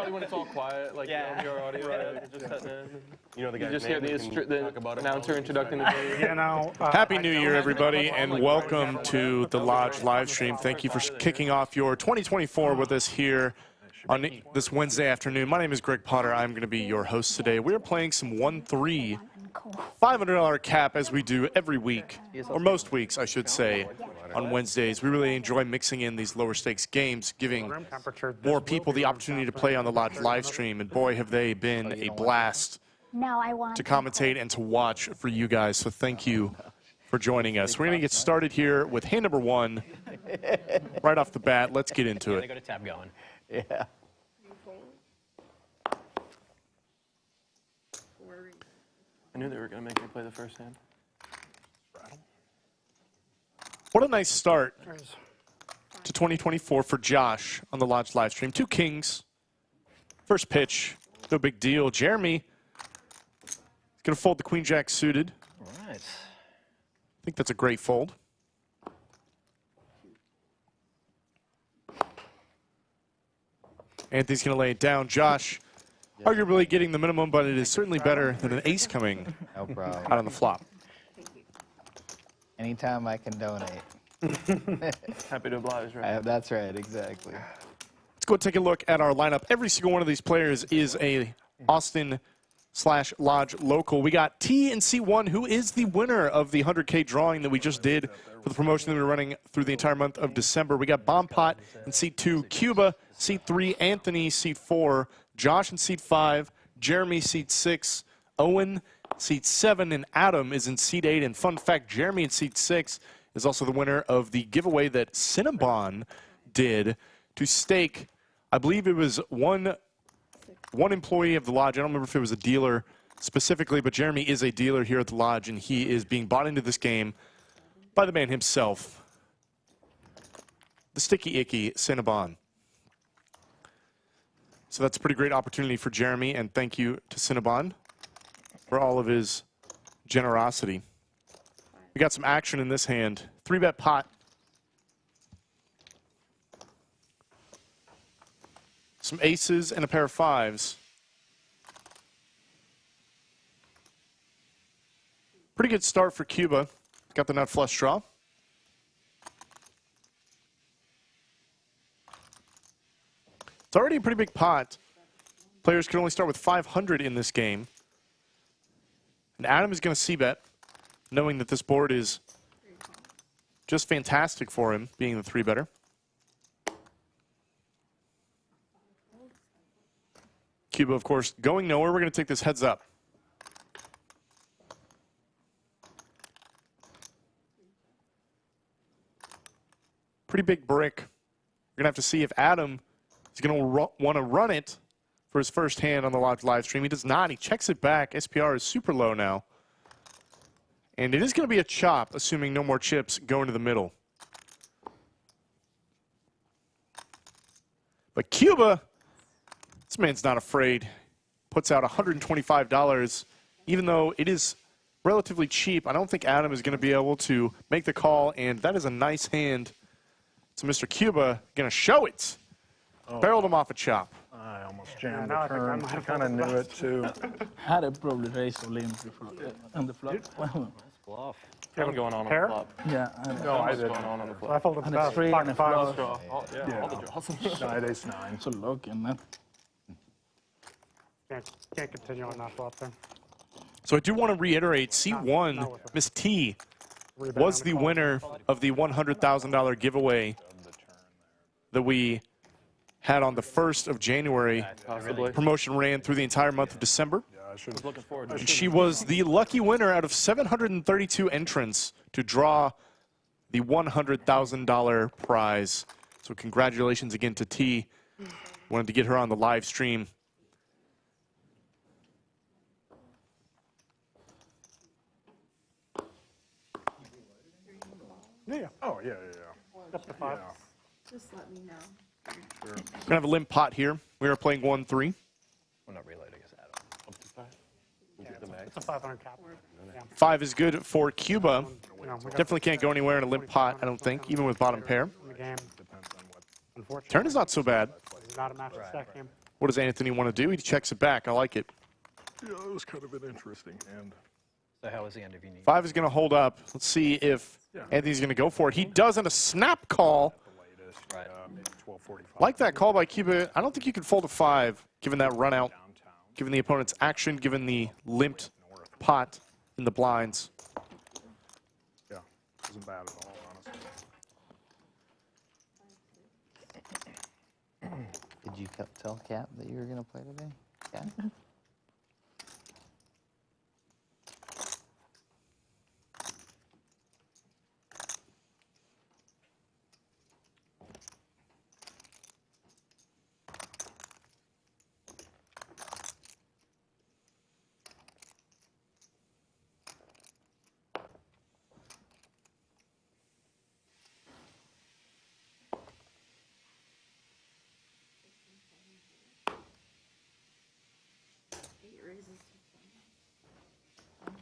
Probably when it's all quiet, like your audio. Right. You know the guy. You just hear the announcer introducing the game. You know, Happy New Year, everybody, and welcome to the Lodge live stream. Thank you for kicking off your 2024 with us here on this Wednesday afternoon. My name is Greg Potter. I'm going to be your host today. We're playing some 1-3 $500 cap as we do every week, or most weeks, I should say, on Wednesdays. We really enjoy mixing in these lower stakes games, giving more people the opportunity to play on the Lodge live stream, and boy, have they been a blast to commentate and to watch for you guys. So thank you for joining us. We're going to get started here with hand number one right off the bat. Let's get into it. They got a tab going. Yeah. I knew they were going to make me play the first hand. What a nice start to 2024 for Josh on the Lodge live stream. 2 kings. First pitch, no big deal. Jeremy is going to fold the queen jack suited. All right. I think that's a great fold. Anthony's going to lay it down. Josh, arguably getting the minimum, but it is certainly better than an ace coming out on the flop. Anytime I can donate. Happy to oblige, right? That's right, exactly. Let's go take a look at our lineup. Every single one of these players is a Austin/Lodge local. We got T in C1, who is the winner of the 100K drawing that we just did for the promotion that we were running through the entire month of December. We got Bombpot in seat 2, Cuba seat 3, Anthony seat 4, Josh in seat 5, Jeremy seat 6, Owen seat 7, and Adam is in seat 8. And fun fact, Jeremy in seat 6 is also the winner of the giveaway that Cinnabon did to stake, I believe it was one employee of the Lodge. I don't remember if it was a dealer specifically, but Jeremy is a dealer here at the Lodge, and he is being bought into this game by the man himself, the Sticky Icky Cinnabon. So that's a pretty great opportunity for Jeremy, and thank you to Cinnabon for all of his generosity. We got some action in this hand. 3-bet pot. Some aces and a pair of 5s. Pretty good start for Cuba. Got the nut flush draw. It's already a pretty big pot. Players can only start with 500 in this game. And Adam is going to c-bet, knowing that this board is just fantastic for him, being the 3-better. Cuba, of course, going nowhere. We're going to take this heads up. Pretty big brick. We're going to have to see if Adam is going to want to run it for his first hand on the Lodge live stream. He does not. He checks it back. SPR is super low now. And it is going to be a chop, assuming no more chips go into the middle. But Cuba, this man's not afraid. Puts out $125, even though it is relatively cheap. I don't think Adam is going to be able to make the call, and that is a nice hand. So Mr. Cuba going to show it. Barreled him off a chop. I almost jammed the turn. I kind of knew it, too. Had a probably raise or limp on the flop. Bluff. I'm going on Pair? the flop. Yeah. No, I didn't. Going on the flop. I folded And a 3 and a five. flush. Yeah. All the draws. No, I had ace 9. So lucky, man. Can't continue on that flop there. So I do want to reiterate, C1, Miss T, was the winner of the $100,000 giveaway that we had on the 1st of January. Possibly. Promotion ran through the entire month of December. I was looking forward to it. And she was the lucky winner out of 732 entrants to draw the $100,000 prize. So congratulations again to T. Wanted to get her on the live stream. Yeah. Oh, yeah. Up to 5. Just let me know. We're going to have a limp pot here. We are playing 1-3. We're not related, I guess, Adam. It's a 500 cap. Yeah. 5 is good for Cuba. Definitely can't go anywhere in a limp pot, I don't think, even with bottom pair. The game. Unfortunately, Turn is not so bad. it's not a match of stack game. What does Anthony want to do? He checks it back. I like it. Yeah, it was kind of an interesting hand. So how is the end if you need? 5 is going to hold up. Let's see if Anthony's going to go for it. He does on a snap call. The latest, Right. maybe 12:45. Like that call by Cuba. I don't think you can fold a 5, given that run out, given the opponent's action, given the limped pot in the blinds. Yeah, wasn't bad at all, honestly. Did you tell Cap that you were going to play today? Cap?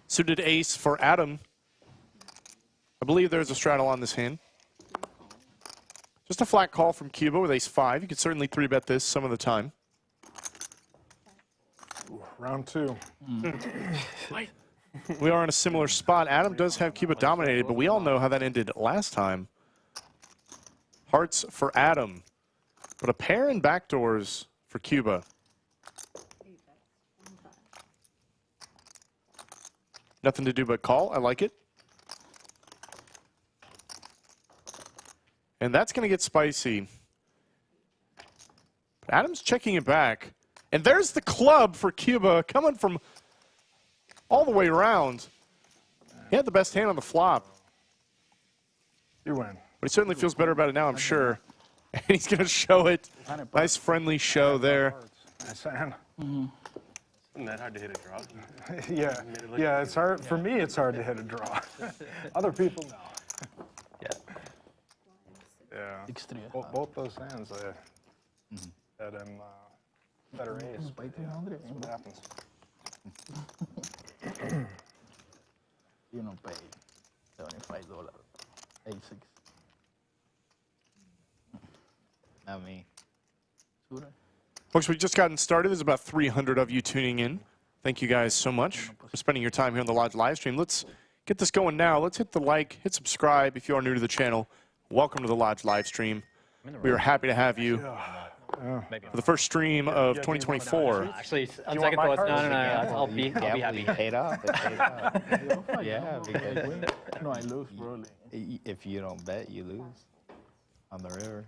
Suited ace for Adam. I believe there's a straddle on this hand. Just a flat call from Cuba with ace 5. You could certainly 3-bet this some of the time. Ooh, round 2. We are in a similar spot. Adam does have Cuba dominated, but we all know how that ended last time. Hearts for Adam, but a pair in backdoors for Cuba. Nothing to do but call. I like it. And that's going to get spicy. But Adam's checking it back. And there's the club for Cuba coming from all the way around. He had the best hand on the flop. You win. But he certainly feels better about it now, I'm sure. And he's going to show it. Nice friendly show there. Nice hand. Isn't that hard to hit a draw? Yeah, yeah, it's hard. For me, it's hard to hit a draw. Other people, no. Yeah. Yeah. 6-3. Both those hands, had him better ace. By 300. That's what happens. You know, pay $75. 8-6. Not me. Sure. Folks, we've just gotten started. There's about 300 of you tuning in. Thank you guys so much for spending your time here on the Lodge live stream. Let's get this going now. Let's hit the like, hit subscribe if you are new to the channel. Welcome to the Lodge live stream. We are happy to have you for the first stream of 2024. Actually, on second thoughts, no. I'll be Gamble, happy. you paid off. It paid off. Yeah, because No, I lose, probably. if you don't bet, you lose on the river.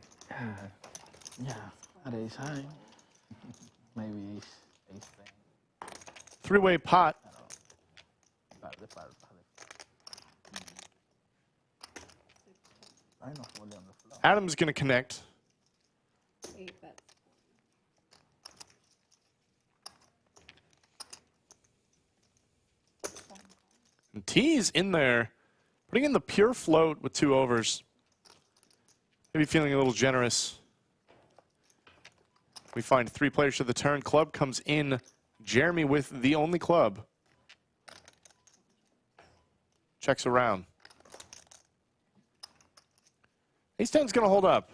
Yeah, at ace high. Maybe ace 10. Three-way pot. I know, only on the flop. Adam's going to connect. 8 bets. And T's in there, putting in the pure float with 2 overs. Maybe feeling a little generous. We find 3 players to the turn. Club comes in. Jeremy with the only club. Checks around. Ace 10's going to hold up.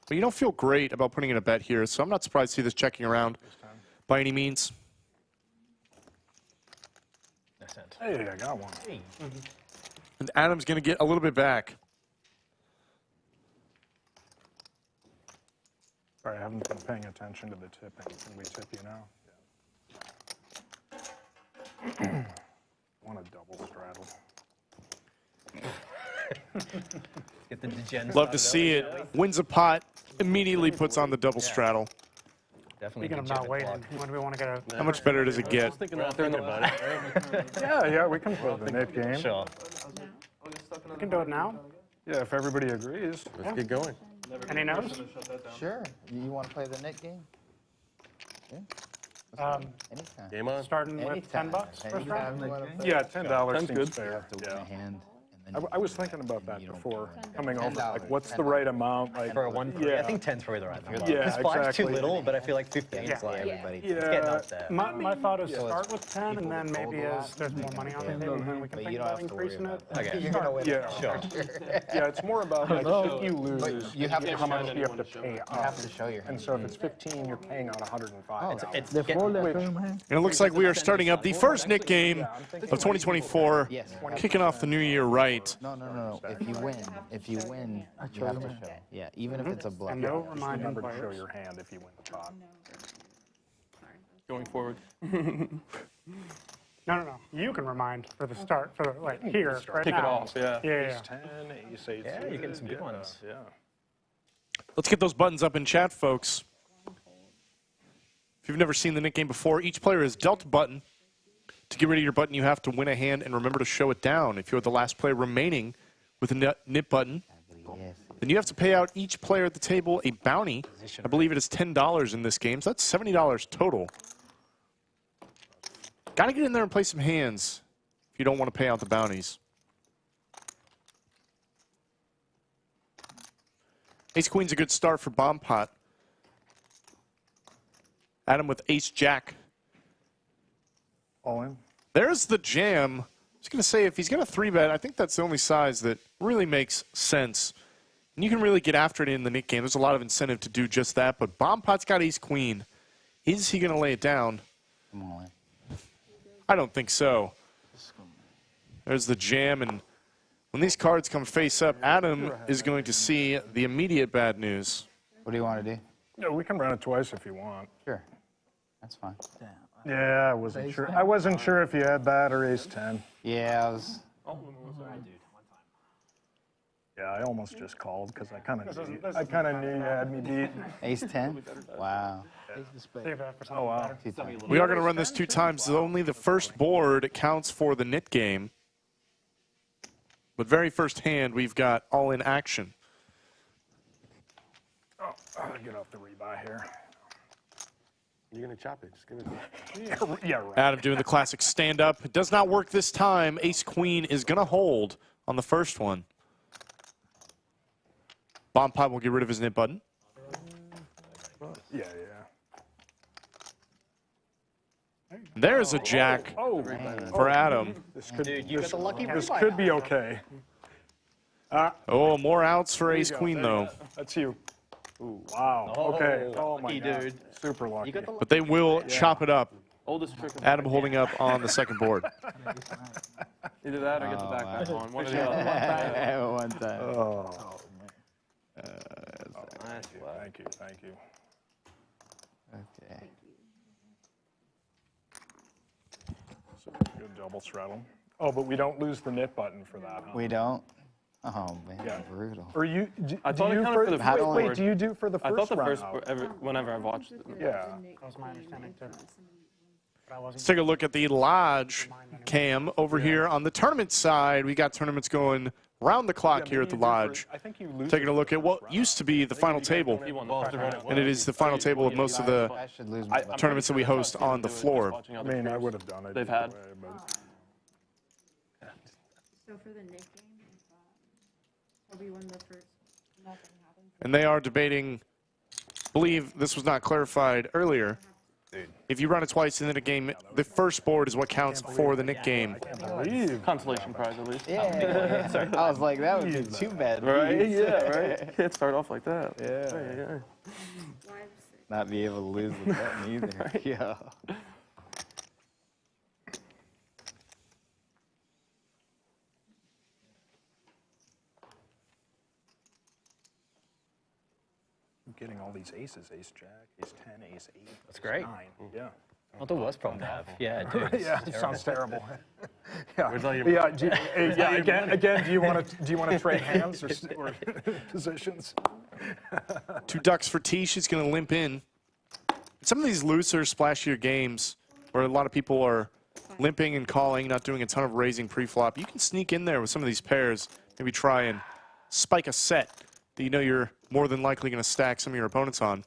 But you don't feel great about putting in a bet here, so I'm not surprised to see this checking around by any means. Nice hand. Hey, I got one. And Adam's going to get a little bit back. Sorry, I haven't been paying attention to the tipping. Can we tip you now? Want a double straddle. Get the degen. Love to see it. Wins a pot, immediately puts on the double straddle. Definitely. Speaking of not waiting, when do we want to get a... How much better does it get? Thinking about it. Yeah, we can play the Nate game. Sure. We can do it now? Yeah, if everybody agrees. Let's get going. Any no's? Sure. You want to play the net game? Yeah. Anytime. Game on. Starting with Anytime. $10 first round? Anytime you wanna play. Yeah, $10 Sounds seems good. fair. To win a hand, and I was thinking about that before coming over. Like, $10. what's the right amount? Like, For a 1-3, I yeah. think 10's probably the right number. Yeah, Because 5's too exactly. little, but I feel like 15 is Yeah. like, Everybody. it's getting Yeah. up there. My thought is So start it's with 10, and people then that fold maybe a lot. as there's more money on the Yeah. table, then we can But think you don't about have to worry increasing it. about Okay. You're gonna win. Yeah. Sure. Yeah, it's more about like if you lose, You have to how much you have to pay You up. have to show your And hand. so if it's 15, you're paying out 105. It's The getting, fold that turn, man. And it looks like we are starting up the first Nick game of 2024, Yes. kicking off the new year right. No. If you win, you have to show. Yeah, even if it's a bluff. And no Just reminding remember to show players. your hand if you win the pot. Going forward. No. You can remind for the start, for the, like here, right Kick it now. off, yeah. Yeah. Ace 10, ace 8. Yeah, you're getting some good yeah, ones. Yeah. Let's get those buttons up in chat, folks. If you've never seen the Nick game before, each player is dealt a button. To get rid of your button, you have to win a hand and remember to show it down. If you're the last player remaining with a nip button, Yes. then you have to pay out each player at the table a bounty. I believe it is $10 in this game, so that's $70 total. Got to get in there and play some hands if you don't want to pay out the bounties. Ace Queen's a good start for Bombpot. Adam with Ace Jack. Owen. There's the jam. I was going to say, if he's going to 3-bet, I think that's the only size that really makes sense. And you can really get after it in the Nick game. There's a lot of incentive to do just that. But Bombpot's got Ace Queen. Is he going to lay it down? Come on. I don't think so. There's the jam, and when these cards come face up, Adam is going to see the immediate bad news. What do you want to do? Yeah, we can run it twice if you want. Sure. That's fine. Yeah, I wasn't sure. I wasn't sure if you had that or ace 10. Yeah, I was. Yeah, I almost just called because I kind of knew you had me beat. Ace 10? Wow. Save that for something Oh, wow. better. We are going to run this 2 times. Only the first board counts for the Nit game. But very first hand, we've got all in action. Oh, I'll get off the rebuy here. You're going to chop it. Just give it. Yeah, right. Adam doing the classic stand-up. It does not work this time. Ace-Queen is going to hold on the first one. Bombpot will get rid of his nit button. Yeah. There's a jack Oh, for Adam. this could, Dude, you got the lucky this rebuy. could be okay. Oh, more outs for Ace-Queen, though. That's you. Ooh, wow. Okay. Oh, my lucky, God. dude. Super lucky. You got the But they will chop it up. Oldest trick of Adam holding up on the second board. Either that or get the Oh, back on. One or the other. One time. Oh, Nice play. thank you. Okay. So good double straddle. Oh, but we don't lose the nit button for that, huh? We don't? Oh, man, Yeah. brutal. Or you? Do, I do thought it you counted for the wait, first wait, board. do you do for the I first thought the run first, out? whenever I've watched it. Yeah. That was my understanding too. But I Let's wasn't. take a look at the Lodge cam over here on the tournament side. We got tournaments going round the clock here at the Lodge. I think you lose. Taking a look at what used to be the final table. He won the first round. And it is the final table of most of the I should lose my button. tournaments that we host on the floor. I mean, I would have done it. They've either had. way, but- So for the Nick game, or we won the first, nothing happened. And they are debating, believe this was not clarified earlier. If you run it twice in a game, the first board is what counts for the Nick game. Believe. Consolation prize, at least. Yeah. I was like, that would be too bad. Right? Yeah, right? Can't start off like that. Yeah. Not be able to lose the button either. Yeah. I'm getting all these aces, ace jack, ace 10, ace 8. That's great. 9. Yeah. Not the worst problem to have. Yeah, dude. Yeah, it sounds terrible. Yeah. Where's all your- Yeah, again, do you want to trade hands or positions? 2 ducks for T. She's going to limp in. Some of these looser, splashier games where a lot of people are limping and calling, not doing a ton of raising pre-flop, you can sneak in there with some of these pairs, maybe try and spike a set that you know you're more than likely going to stack some of your opponents on.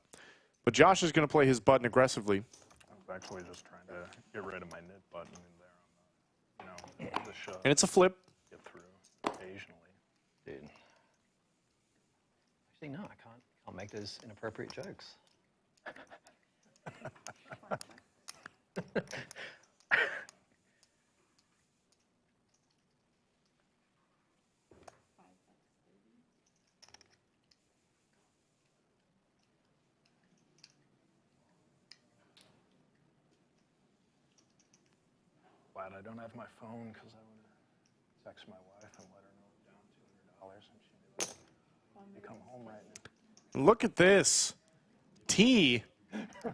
But Josh is going to play his button aggressively. I was actually just trying to get rid of my nit button in there on the, the shove. And it's a flip. Get through. occasionally. Dude. Actually, no, I can't make those inappropriate jokes. Glad I don't have my phone because I would text my wife and let her know I'm down $200 and she'd be like, you come home right now. Look at this. T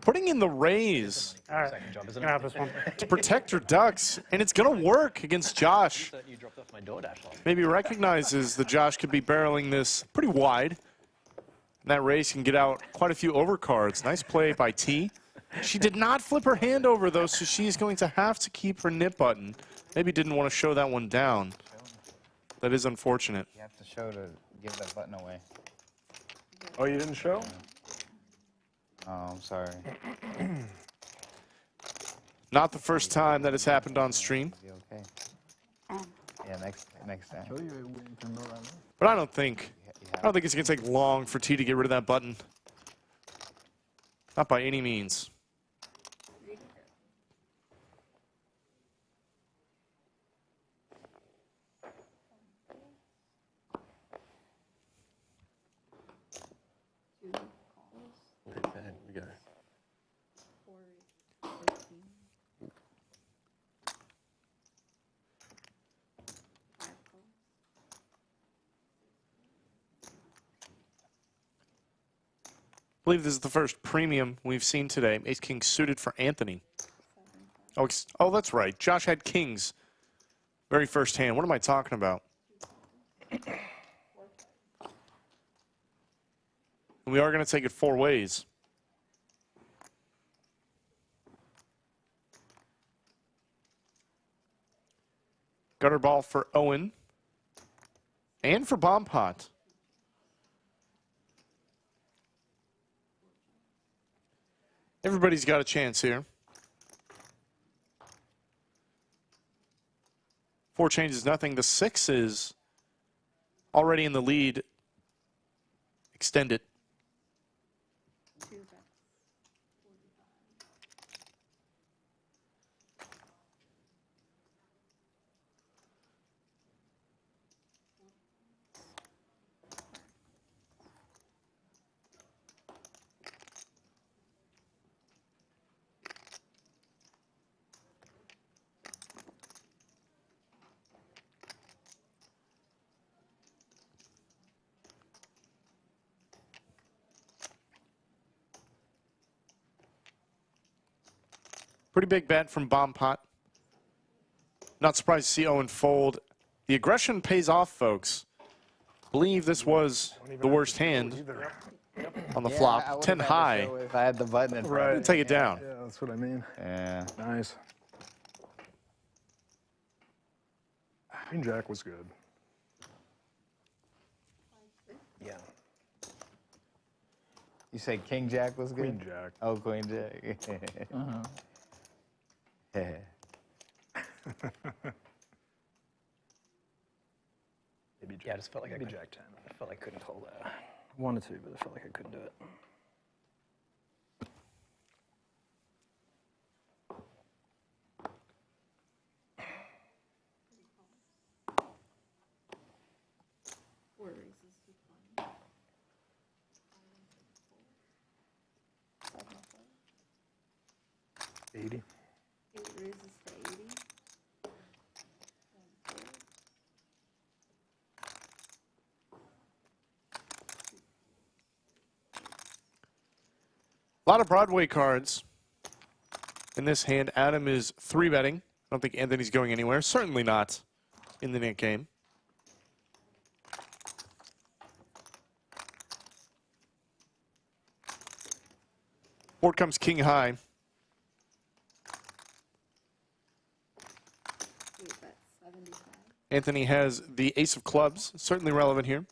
putting in the raise All right, Second job, isn't gonna it? have this one. to protect her ducks, and it's going to work against Josh. That you dropped off my DoorDash last. Maybe recognizes that Josh could be barreling this pretty wide. And that raise can get out quite a few overcards. Nice play by T. She did not flip her hand over, though, so she's going to have to keep her nip button. Maybe didn't want to show that one down. That is unfortunate. You have to show to give that button away. Oh, you didn't show? Oh, I'm sorry. Not the first time that has happened on stream. Be okay. Yeah, next time. Show you when you can know that. But I don't think it's going to take long for T to get rid of that button. Not by any means. Like that, we got I believe this is the first premium we've seen today. Ace King suited for Anthony. Oh, that's right. Josh had kings. Very first hand. What am I talking about? And we are going to take it 4 ways. Gutter ball for Owen. And for Bombpot. Everybody's got a chance here. 4 changes, nothing. The 6 is already in the lead. Extend it. Pretty big bet from Bombpot. Not surprised to see Owen fold. The aggression pays off, folks. I believe this was the worst hand on the Yeah, I flop. would've 10 had to high. show if I had the button in front. Take it down. Yeah, that's what I mean. Yeah. Nice. Queen Jack was good. Yeah. You say King Jack was good? Queen Jack. Oh, Queen Jack. Maybe Jack. Yeah, I just felt like I Maybe could- Jack 10. I felt like I couldn't hold that. I wanted to, but I felt like I couldn't do it. Four raises to 20. 80. 8 raises to 80. A lot of Broadway cards in this hand. Adam is 3-betting. I don't think Anthony's going anywhere. Certainly not in the net game. Board comes king high. 8 bets, 75. Anthony has the ace of clubs. Certainly relevant here.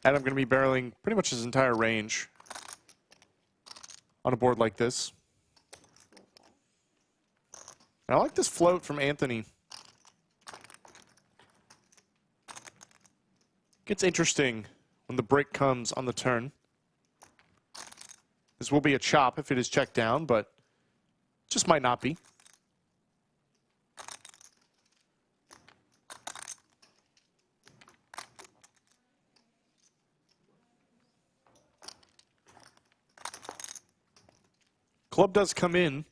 Adam going to be barreling pretty much his entire range on a board like this. And I like this float from Anthony. Gets interesting when the break comes on the turn. This will be a chop if it is checked down, but just might not be. Club does come in.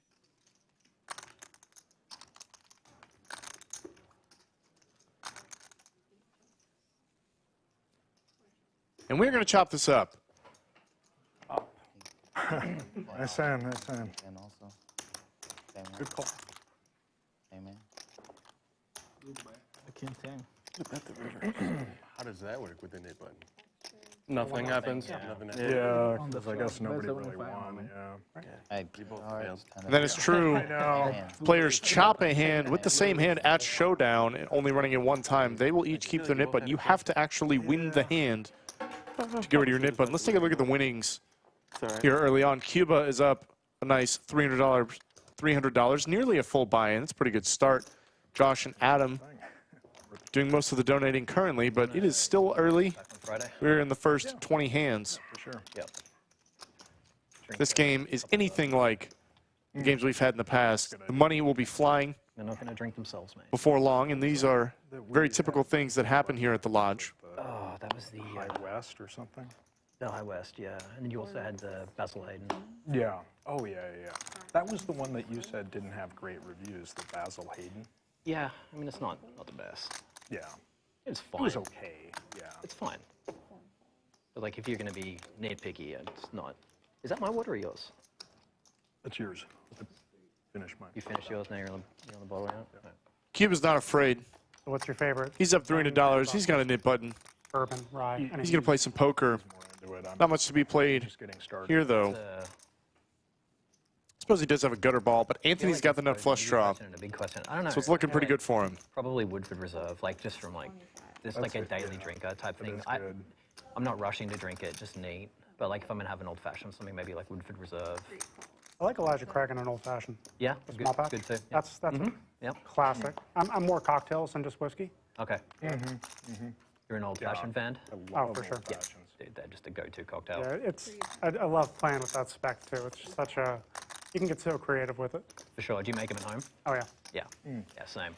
And we're going to chop this up. Nice hand, nice hand. And also, same man. Good call. Same man. I can't tame. How does that work with the knit button? Nothing happens. Nothing Yeah, On the because I flop. guess nobody That's really only five won. on. Yeah. I both alright, failed. kind And then it's true. I know. Players chop a hand with the same hand at showdown, and only running it one time. They will each keep their nit button. You have to actually win the hand to get rid of your nit button. Let's take a look at the winnings It's all right. here early on. Cuba is up a nice $300, nearly a full buy-in. It's a pretty good start. Josh and Adam doing most of the donating currently, but it is still early. We're in the first 20 hands. For sure. Yep. This game is anything like the games we've had in the past. The money will be flying They're not going to drink themselves, mate. before long, and these are very typical things that happen here at the lodge. Oh, that was the High West or something? High West, yeah. And then you also had the Basil Hayden. Yeah. Oh, yeah, yeah. That was the one that you said didn't have great reviews, the Basil Hayden. Yeah, I mean, it's not the best. Yeah. It's It fine. was okay, yeah. It's fine. But, like, if you're going to be nitpicky, it's not. Is that my water or yours? That's yours. Finish mine. You finished yours, now you're on the bottle now? No. Cuba's not afraid. So what's your favorite? He's up $300. He's got a nit button. Bourbon, rye. He's going to play some poker. More into it. I'm Not much to be played just getting started. here, though. I Suppose he does have a gutter ball, but Anthony's got the nut flush draw, A big question. I don't know. so it's looking pretty good for him. Probably Woodford Reserve, like just from like, just like a daily drinker type thing. It's good. I'm not rushing to drink it, just neat. But like if I'm gonna have an old fashioned, something maybe like Woodford Reserve. I like Elijah Craig in an old fashioned. Yeah, A good, small pack. good too. Yeah. That's a Yep. classic. I'm more cocktails than just whiskey. Okay. You're an old fashioned fan? I Oh, love for sure. old fashions. Dude, they're just a go-to cocktail. Yeah, I love playing with that spec too. It's just such a, you can get so creative with it. For sure. Do you make them at home? Oh yeah. Yeah. Yeah, same.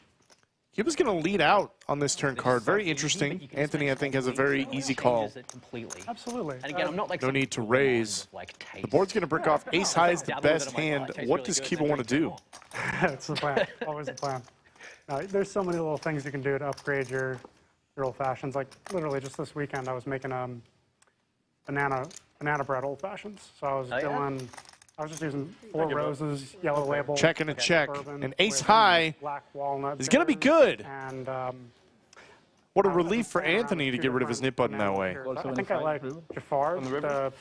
Cuba's going to lead out on this turn card. Very So easy, but interesting. you can Anthony, I spend think, has a weeks, very it easy changes call. it completely. Absolutely. And again, I'm not like No some need to cool mind raise. of, like, taste. The board's going to brick off ace high is the Dabble with best it, I'm like, oh, hand. it tastes What really does good, Cuba then want to drink do? some more. It's the plan. Always the plan. There's so many little things you can do to upgrade your old fashions. Like literally just this weekend, I was making banana bread old fashions. So I was Oh, yeah? doing, I was just using 4 roses, yellow label. Checking a check. bourbon An ace with high black walnut is going to be bitters, good. And What a I was relief for playing around Anthony with to 2 get rid of his nit button that banana way. liqueurs. Also I in think the I like five, Jafar's, the river? the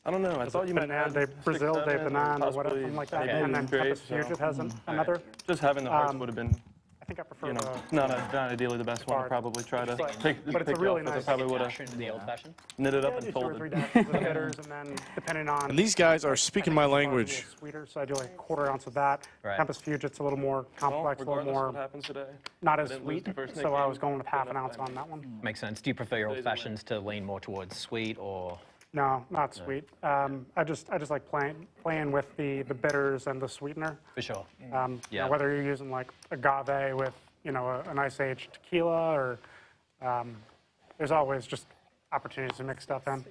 I don't know. I thought you meant banana de add Brazil 6, de 7, banana or whatever, possibly something like that. 8 And then would be great, Tempest Fugitive has another. Just having the hearts would have been, I think I prefer you know, the. not ideally the best one to Hard. probably try to But- take but it's a pick really off, 'cause I nice- probably would Dash have into the old fashioned. knit it up Yeah, and do 2 or folded. 3 dashes of bitters, and then depending on. And these guys are speaking my I think Jafar's a language. little Sweeter, so I do like a 1/4 ounce of that. Right. Tempest Fugit's a little more complex, a little Regardless of what more happens today. not as didn't lose sweet. the first So I nick was game, going with half good an enough ounce time. on that one. Makes sense. Do you prefer your old fashions to lean more towards sweet or? No, not sweet. I just like playing with the bitters and the sweetener. For sure. You know, Yeah. whether you're using like agave with, you know, an ice aged tequila, or there's always just opportunities to mix stuff in.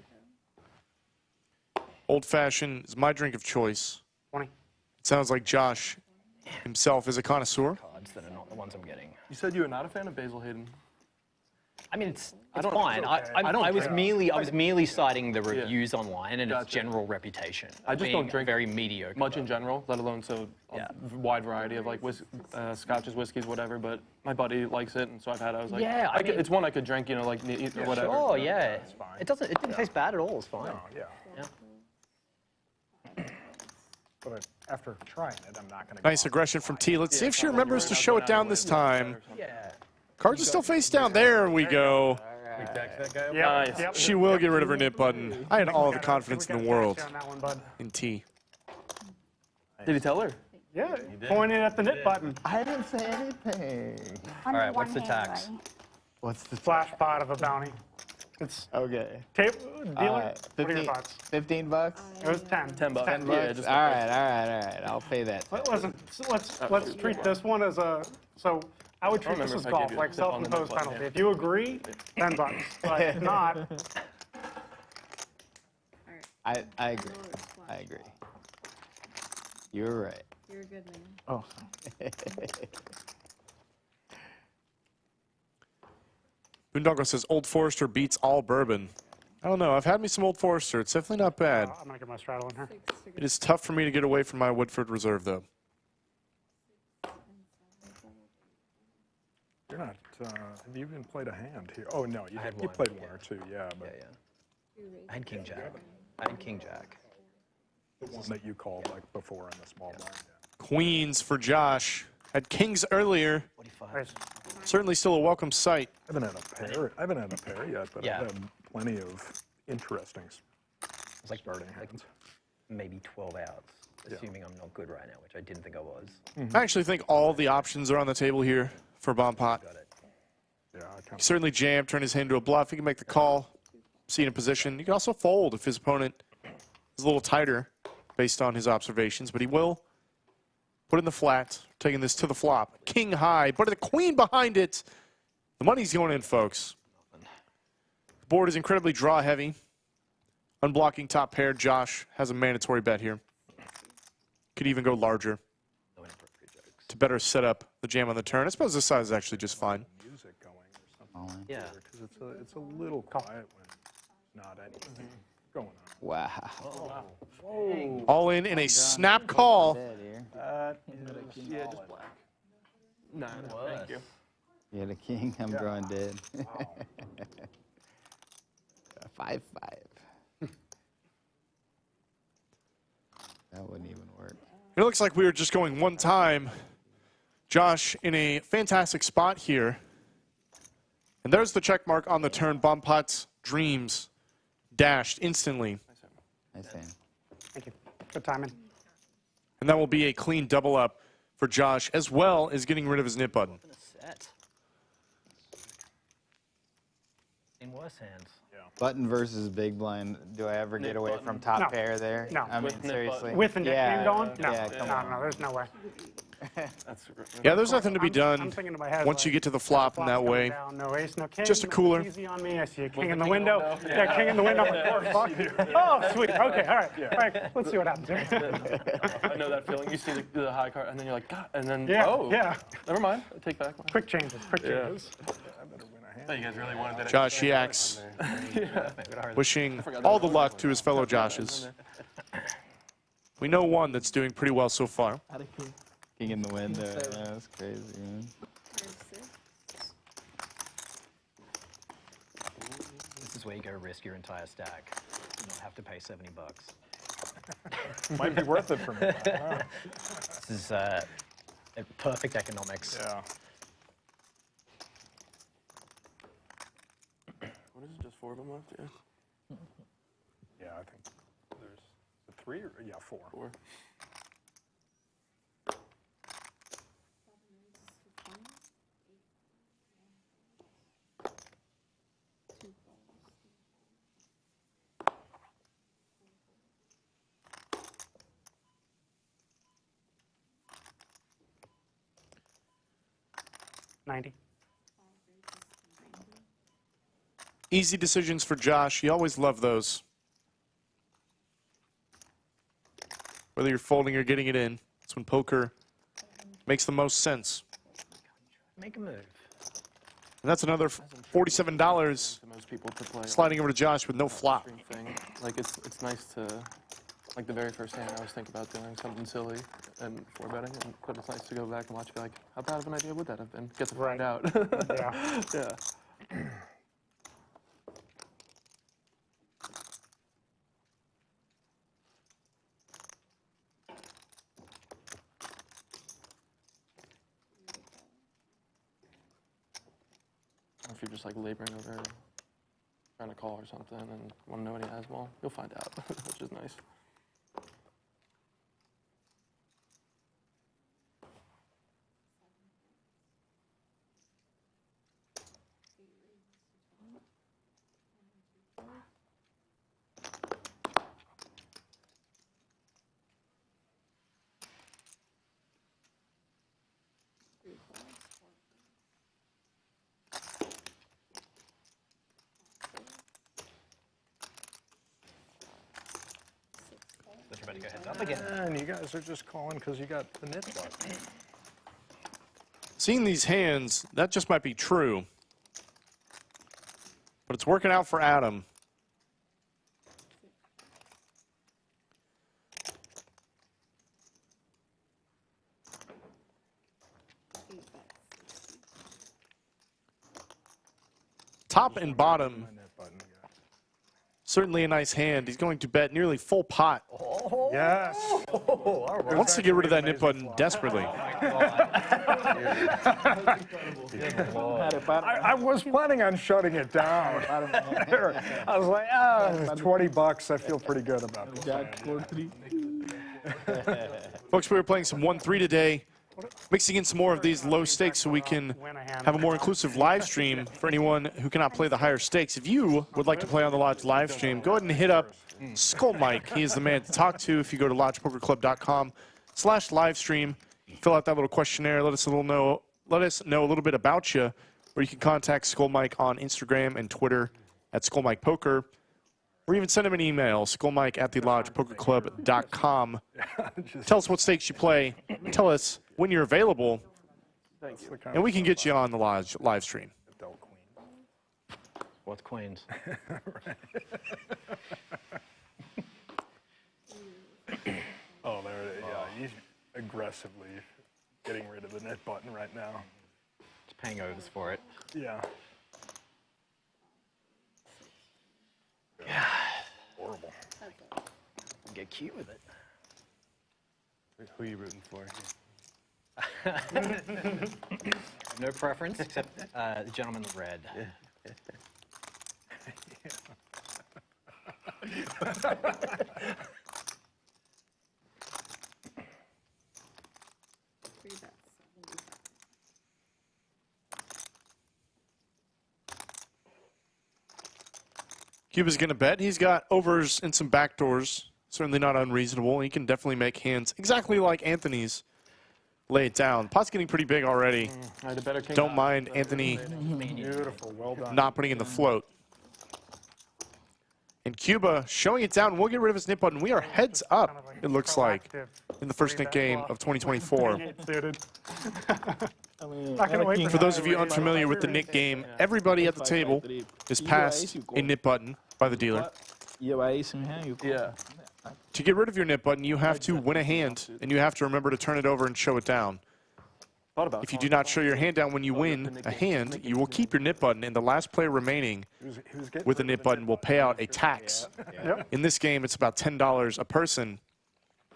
Old fashioned is my drink of choice. 20. It sounds like Josh himself is a connoisseur. Cards that are not the ones I'm getting. You said you were not a fan of Basil Hayden. I mean, it's don't- fine. it's I, okay. I, I don't I was care. merely citing the reviews online and its Gotcha. general reputation. I just being don't drink very mediocre. much in general, let alone so Yeah. a wide variety of like scotches, whiskeys, whatever. But my buddy likes it, and so I've had it. I was like, Yeah, I mean- it's one I could drink, you know, like neat or whatever. Oh yeah. fine. It didn't taste bad at all. It's fine. Oh, yeah. Yeah. But after trying it, I'm not going to. Nice aggression from T. Let's see if she remembers to show it down this time. Yeah. Cards are still face down. There we go. Yep, Nice. yep. She will get rid of her nit button. I had all the confidence in the world On that one, bud. in T. Did he tell her? Yeah, pointing at the knit button. I didn't say anything. All right. What's the tax? What's the Flash pot of a bounty. It's Okay. dealer. Alright, What are your 15 thoughts? 15 bucks? It was 10. 10 bucks. 10 Yeah, bucks. just All right. I'll pay that. Listen, let's treat this one as a, so I would treat this remember as if I gave golf, you a like tip on the self-imposed net button, penalty. yeah. If you agree, 10 bucks. But if not, I agree. I agree. You're right. You're a good man. Oh, Boondoggle says Old Forester beats all bourbon. I don't know. I've had me some Old Forester. It's definitely not bad. I'm going to get my straddle in here. It is tough for me to get away from my Woodford Reserve, though. You're not, have you even played a hand here? Oh, no, you, had you one, played yeah. one or two, yeah, but I had king jack. I had king jack. the one that you called like before in the small blind. Yeah. Queens for Josh. Had kings earlier. 45. Nice. Certainly still a welcome sight. I haven't had a pair yet, but Yeah. I've had plenty of interesting It's like starting hands. maybe 12 outs, assuming I'm not good right now, which I didn't think I was. I actually think all the options are on the table here for Bombpot. Got it. Yeah, I kind He certainly jam, turn his hand to a bluff. He can make the call, see in a position. He can also fold if his opponent is a little tighter based on his observations, but he will put in the flat, taking this to the flop. King high, but the queen behind it. The money's going in, folks. The board is incredibly draw heavy. Unblocking top pair, Josh has a mandatory bet here. Could even go larger No inappropriate jokes. to better set up the jam on the turn. I suppose this size is actually just fine. of music going or something. Yeah. Because it's a little quiet when not anything going on. Wow. All in a snap call. Dead here. Yeah, just black. No, thank you. You had a king. I'm drawing dead. 5-5. That wouldn't even work. It looks like we were just going one time. Josh in a fantastic spot here. And there's the check mark on the turn. Bombpot's dreams dashed instantly. Nice hand. Thank you. Good timing. And that will be a clean double up for Josh, as well as getting rid of his nip button. In a set. In worse hands. Button versus big blind. Do I ever get away from top No. pair there? No. I mean, With nip seriously. button. With the nickname Yeah, going? No. yeah, come on. No, there's no way. That's Yeah, there's nothing to be I'm done thinking in my head, once you like, get to the flop in flop's that coming way. down, no ace, no king. Just a no, cooler. it's easy on me. I see a king the in the king in the window. window? Yeah, king in the window. Fuck. Oh, sweet. Okay, all right. All right, let's see what happens here. I know that feeling. You see the high card, and then you're like, God, and then, Yeah, oh, yeah. never mind. I take back mine. Quick changes, quick changes. I thought you guys really wanted that. Josh Yaks wishing all the luck to his fellow Joshes. We know one that's doing pretty well so far. had a king. King in the window. Yeah, that's crazy, man. This is where you go risk your entire stack. You don't have to pay 70 bucks. Might be worth it for me. This is perfect economics. Yeah. What is it, just 4 of them left? Yeah. Yeah, I think there's the 3 or, yeah, 4. 4. $90. Easy decisions for Josh. You always love those. Whether you're folding or getting it in, that's when poker makes the most sense. Make a move. And that's another $47 To most people to play. sliding over to Josh with no flop. Stream thing. Like it's nice to, like the very first hand I always think about doing something silly and for betting, but it's nice to go back and watch, be like, how bad of an idea would that have been? Get to find out. Yeah. Yeah. Or if you're just like laboring over trying to call or something and want to know what he has, well, you'll find out, which is nice. But you're about to go heads up again. And you guys are just calling because you got the nit button. Seeing these hands, that just might be true. But it's working out for Adam. Top and bottom, My nit button guy. certainly a nice hand. He's going to bet nearly full pot. Yes. Wants to get rid of that nit button desperately. I was planning on shutting it down. I was like, it's $20. I feel pretty good about this. Jack, 4-3. Folks, we were playing some 1-3 today, mixing in some more of these low stakes so we can have a more inclusive live stream for anyone who cannot play the higher stakes. If you would like to play on the Lodge live stream, go ahead and hit up Skull Mike. He is the man to talk to. If you go to lodgepokerclub.com/livestream, fill out that little questionnaire, let us know a little bit about you, or you can contact Skull Mike on Instagram and Twitter at Skull Mike Poker. Or even send him an email, skullmike@thelodgepokerclub.com. Tell us what stakes you play. Tell us when you're available, and we can get you on the Lodge live stream. What's queens? Oh, there it is. Yeah, he's aggressively getting rid of the net button right now. It's paying overs for it. Yeah. Yeah. Horrible. Get cute with it. Who are you rooting for? No preference except the gentleman in red. Three bets, 75. Cuba's going to bet. He's got overs and some backdoors. Certainly not unreasonable. He can definitely make hands exactly like Anthony's. Lay it down. Pot's getting pretty big already. Don't mind Anthony Beautiful. Well done. not putting in the float. And Cuba showing it down. We'll get rid of his nit button. We are heads up, it looks like, in the first nit game of 2024. I mean, For those of you unfamiliar with the nit game, everybody at the table is passed a nit button by the dealer. Yeah. To get rid of your nit button, you have to win a hand, and you have to remember to turn it over and show it down. If you do not show your hand down when you win a hand, you will keep your nit button, and the last player remaining with a nit button will pay out a tax. In this game, it's about $10 a person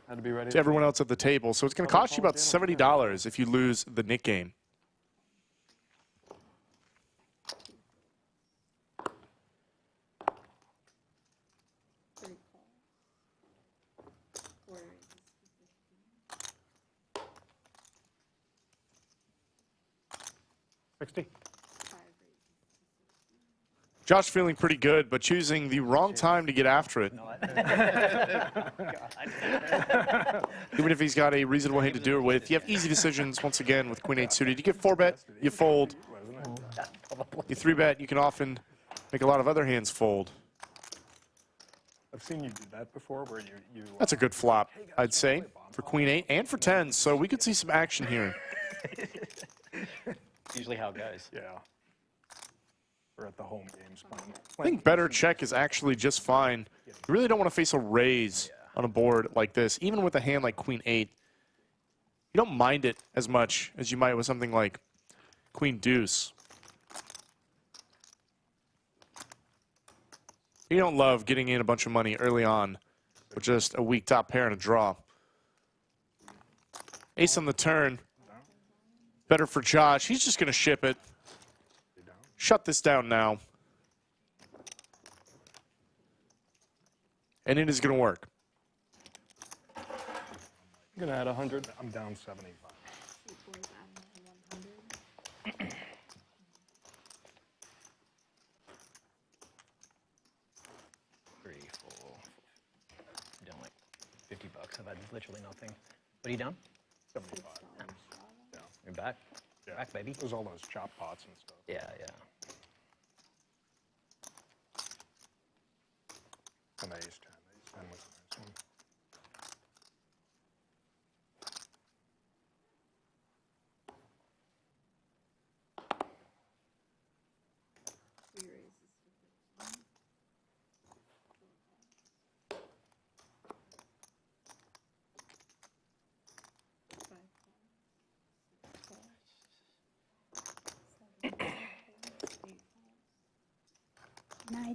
to everyone else at the table, so it's going to cost you about $70 if you lose the nit game. Three call. Four raises to 60. 50. Five raises to Josh feeling pretty good, but choosing the wrong time to get after it. Even if he's got a reasonable hand to do it with, you have easy decisions once again with Queen 8 suited. You get 4-bet, you fold. You 3-bet, you can often make a lot of other hands fold. I've seen you do that before where you That's a good flop, I'd say, for Queen 8 and for 10s, so we could see some action here. Usually how it goes. Yeah. We're at the home games. I think better check is actually just fine. You really don't want to face a raise on a board like this, even with a hand like Queen 8. You don't mind it as much as you might with something like Queen Deuce. You don't love getting in a bunch of money early on with just a weak top pair and a draw. Ace on the turn. Better for Josh. He's just going to ship it. Shut this down now. And it is going to work. I'm going to add 100. I'm down 75. Two boys adding 100. Three, four. I'm down like $50. I've had literally nothing. What are you down? 75. You're back. Yeah. Back, baby. There's all those chop pots and stuff. Yeah, yeah. And ace 10. Ace 10 was a nice one.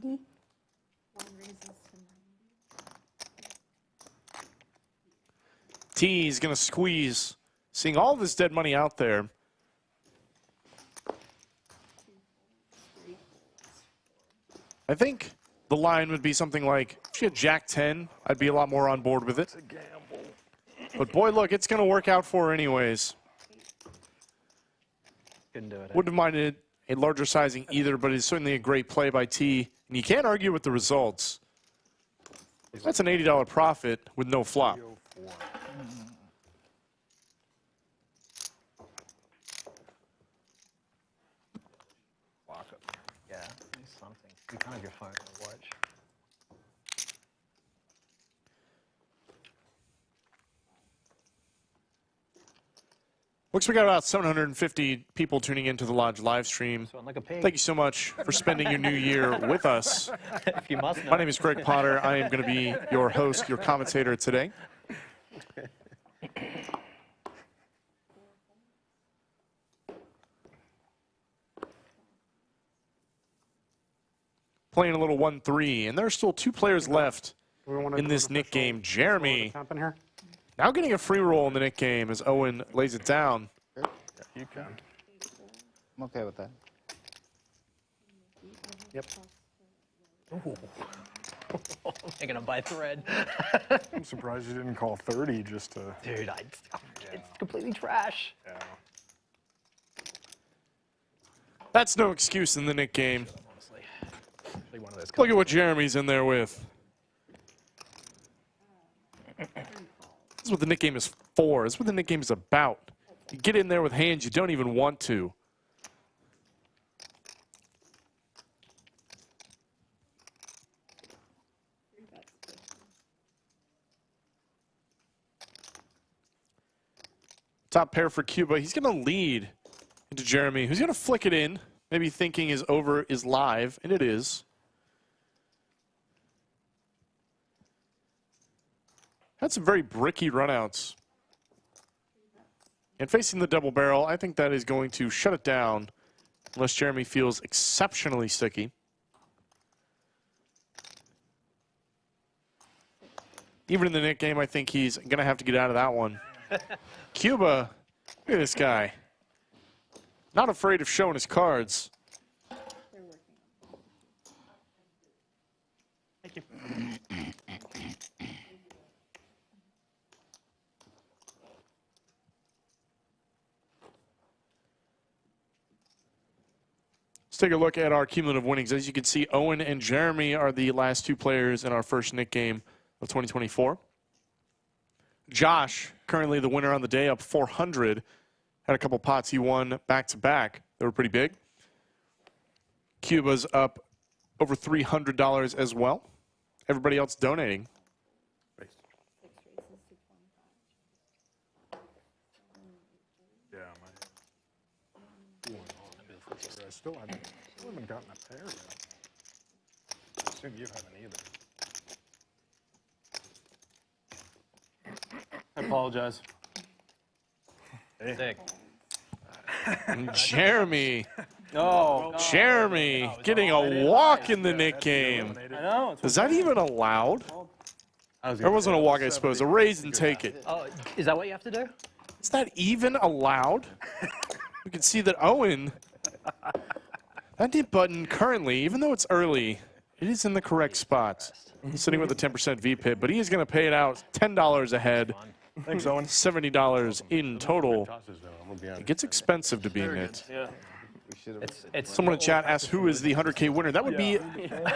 90. One raises to 90. T is going to squeeze, seeing all this dead money out there. I think the line would be something like, if she had Jack 10, I'd be a lot more on board with it. But boy, look, it's going to work out for her anyways. Couldn't do it. Wouldn't have minded a larger sizing either, but it's certainly a great play by T. And you can't argue with the results. That's an $80 profit with no flop. Yeah, something. You can't have your phone or watch. Looks like we got about 750 people tuning into the Lodge live stream. So I'm like a pig. Thank you so much for spending your new year with us. If you must know. My name is Greg Potter. I am going to be your host, your commentator today. Playing a little 1-3, and there are still 2 players left in this Nick game. Jeremy Temp in here. now getting a free roll in the Nick game as Owen lays it down. You can. I'm okay with that. Yep. Taking a by thread. I'm surprised you didn't call 30 just to. Dude, it's completely trash. Yeah. That's no excuse in the Nick game. Honestly. Actually, one of those Look at what Jeremy's in there with. This is what the Nick game is for. This is what the Nick game is about. You get in there with hands you don't even want to. Top pair for Cuba. He's going to lead into Jeremy, who's going to flick it in, maybe thinking his over is live, and it is. Had some very bricky runouts. And facing the double barrel, I think that is going to shut it down unless Jeremy feels exceptionally sticky. Even in the Nick game, I think he's going to have to get out of that one. Cuba, look at this guy. Not afraid of showing his cards. Thank you. Let's take a look at our cumulative winnings. As you can see, Owen and Jeremy are the last 2 players in our first Nick game of 2024. Josh, currently the winner on the day, up 400. Had a couple pots he won back-to-back. They were pretty big. Cuba's up over $300 as well. Everybody else donating. Yeah, I still haven't gotten a pair yet. I assume you haven't either. I apologize. Sick. Jeremy. No. Jeremy getting a walk in the Nick game. I know. Is that even allowed? There wasn't a walk, I suppose. A raise and take it. Oh, is that what you have to do? Is that even allowed? We can see that Owen, that dip button currently, even though it's early, it is in the correct spot. He's sitting with a 10% VPIP, but he is going to pay it out $10 ahead. Thanks, Owen. $70 in total. It gets expensive to be in it. Yeah. Someone in chat asked who is the 100K winner. That would be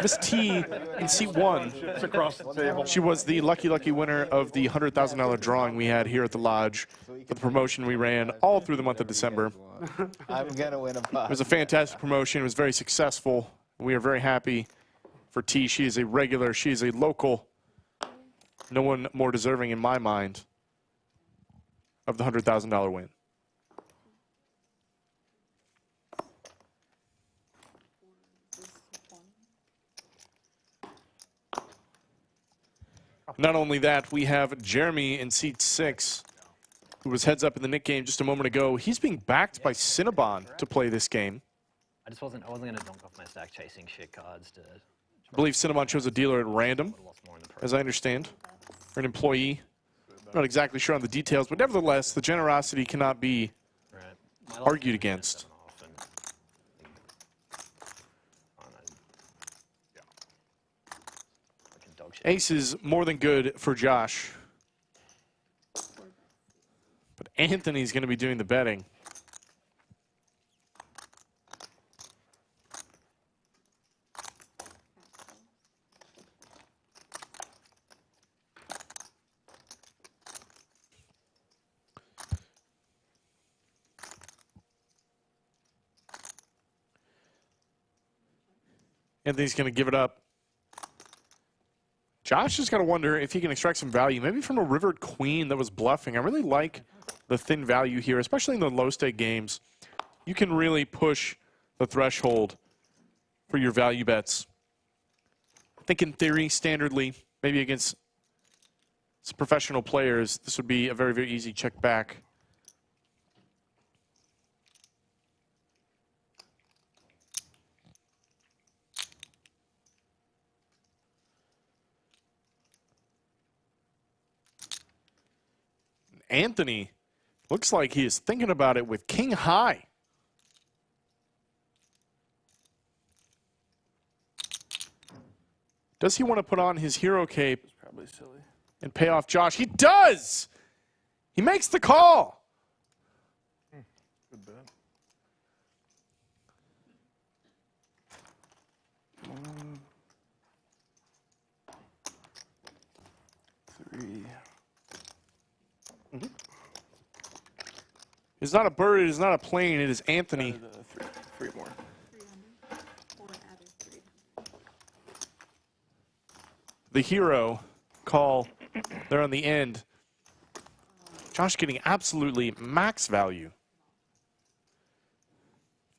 Miss T in seat 1. It's across the table. She was the lucky winner of the $100,000 drawing we had here at the Lodge for the promotion we ran all through the month of December. I'm going to win a pot. It was a fantastic promotion. It was very successful. We are very happy for T. She is a regular. She is a local. No one more deserving in my mind of the $100,000 win. Not only that, we have Jeremy in seat 6, who was heads up in the Nick game just a moment ago. He's being backed by Cinnabon to play this game. I wasn't gonna dunk off my stack chasing shit cards to I believe Cinnamon chose a dealer at random, as I understand, or an employee. I'm not exactly sure on the details, but nevertheless, the generosity cannot be argued against. Ace is more than good for Josh. But Anthony's going to be doing the betting. Anthony's going to give it up. Josh just got to wonder if he can extract some value, maybe from a rivered queen that was bluffing. I really like the thin value here, especially in the low-stake games. You can really push the threshold for your value bets. I think in theory, standardly, maybe against some professional players, this would be a very, very easy check back. Anthony looks like he is thinking about it with king high. Does he want to put on his hero cape? It's probably silly. And pay off Josh? He does! He makes the call. Good bet. Three. It's not a bird, it is not a plane, it is Anthony. Three more. 300. Or added 300. The hero call there on the end. Josh getting absolutely max value.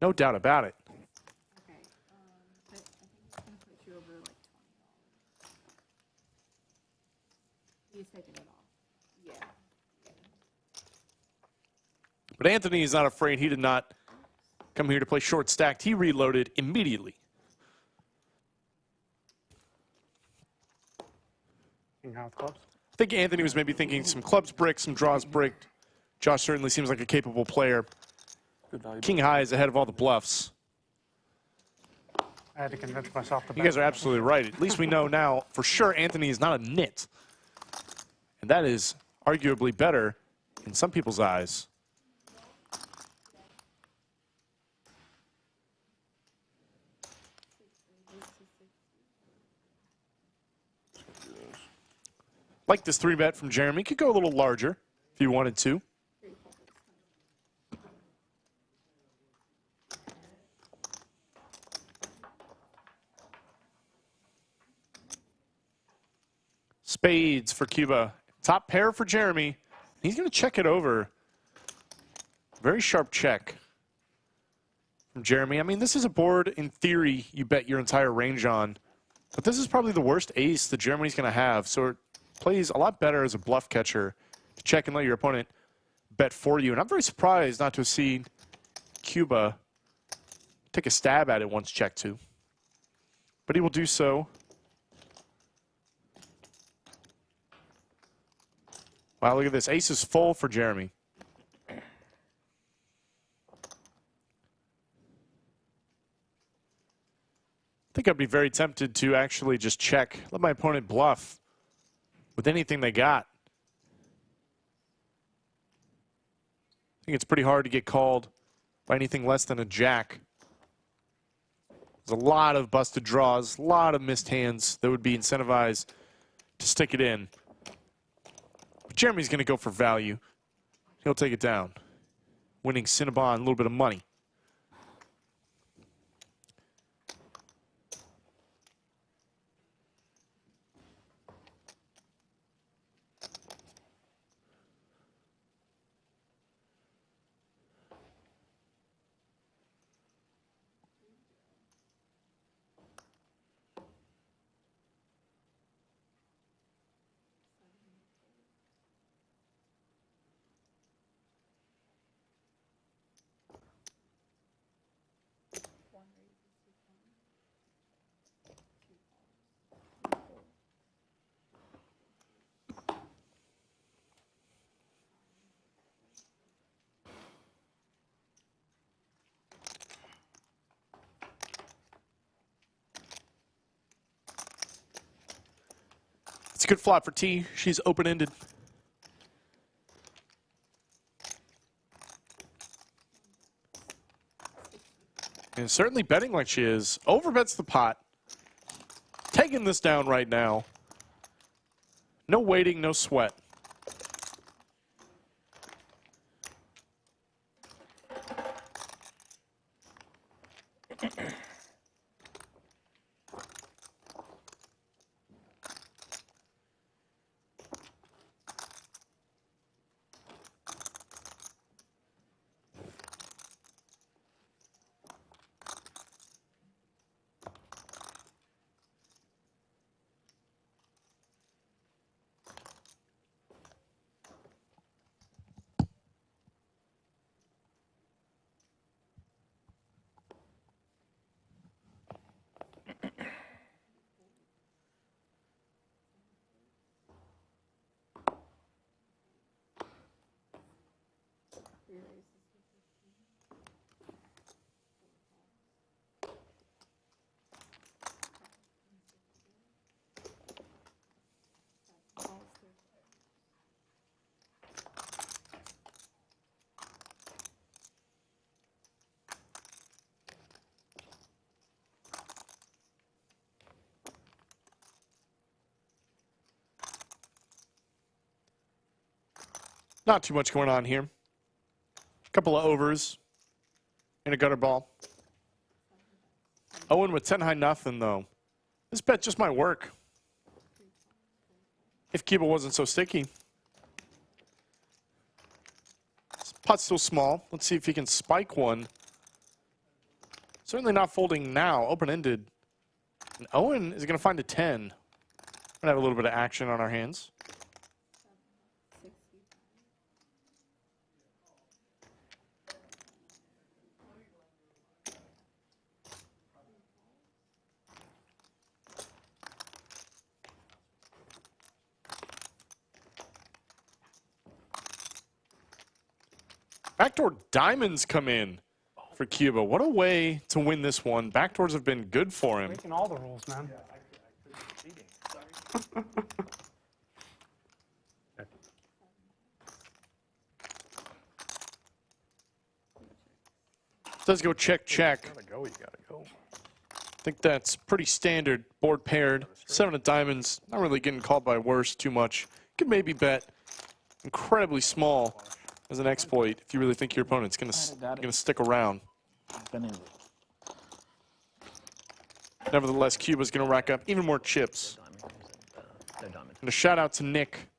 No doubt about it. Okay. But I think it's going to put you over like $20. He's taking it off. Yeah. But Anthony is not afraid. He did not come here to play short stacked. He reloaded immediately. King high with clubs. I think Anthony was maybe thinking some clubs bricked, some draws bricked. Josh certainly seems like a capable player. Good value. King high is ahead of all the bluffs. I had to convince myself to bet. You guys are absolutely right. At least we know now for sure Anthony is not a nit. And that is arguably better in some people's eyes. Like this 3-bet from Jeremy. Could go a little larger if you wanted to. Spades for Cuba. Top pair for Jeremy. He's going to check it over. Very sharp check from Jeremy. I mean, this is a board, in theory, you bet your entire range on. But this is probably the worst ace that Jeremy's going to have. So it plays a lot better as a bluff catcher to check and let your opponent bet for you. And I'm very surprised not to have seen Cuba take a stab at it once checked to. But he will do so. Wow, look at this. Ace is full for Jeremy. I think I'd be very tempted to actually just check, let my opponent bluff with anything they got. I think it's pretty hard to get called by anything less than a jack. There's a lot of busted draws, a lot of missed hands that would be incentivized to stick it in. But Jeremy's going to go for value. He'll take it down, winning Cinnabon a little bit of money. a good flop for T. She's open-ended. And certainly betting like she is. Overbets the pot. Taking this down right now. No waiting, no sweat. Not too much going on here. A couple of overs and a gutter ball. Owen with 10 high nothing though. This bet just might work. If Cuba wasn't so sticky. This pot's still small. Let's see if he can spike one. Certainly not folding now. Open-ended. And Owen is going to find a 10. We're going to have a little bit of action on our hands. Backdoor diamonds come in for Cuba. What a way to win this one. Backdoors have been good for him. Breaking all the rules, man. Does go check, check. You gotta go, you gotta go. I think that's pretty standard. Board paired. 7 of diamonds. Not really getting called by worse too much. Could maybe bet incredibly small as an exploit if you really think your opponent's gonna stick around. Nevertheless, Cuba's gonna rack up even more chips. And a shout out to Nick.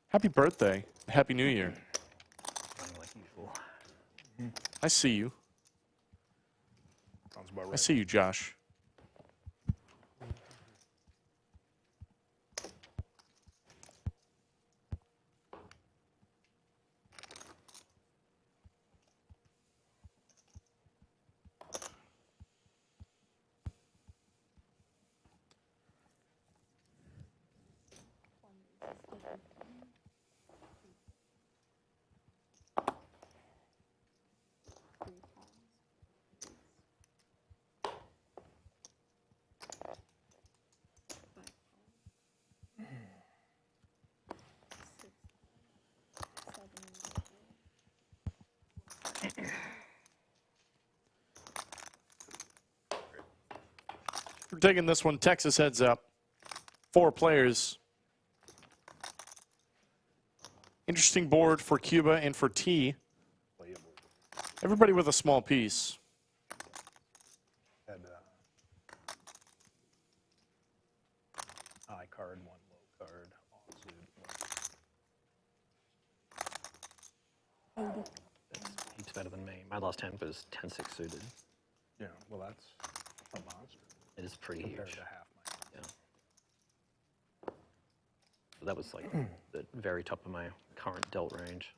Happy birthday. Happy New Year. I see you. Sounds about I right. see you, Josh. We're taking this one. Texas heads up. 4 players. Interesting board for Cuba and for T. Everybody with a small piece. Had high card, one low card, offsuit. He's better than me. My last hand was 10-6 suited. Yeah, well, that's a monster It is pretty compared huge. to half my. Yeah. So that was like the very top of my current dealt range.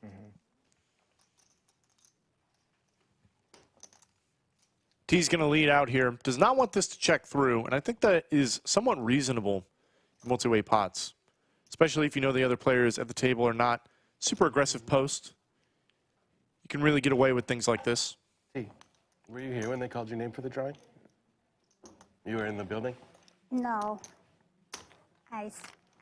T's going to lead out here. Does not want this to check through, and I think that is somewhat reasonable in multi-way pots, especially if you know the other players at the table are not super aggressive post. You can really get away with things like this. T, were you here when they called your name for the drawing? You were in the building? No. I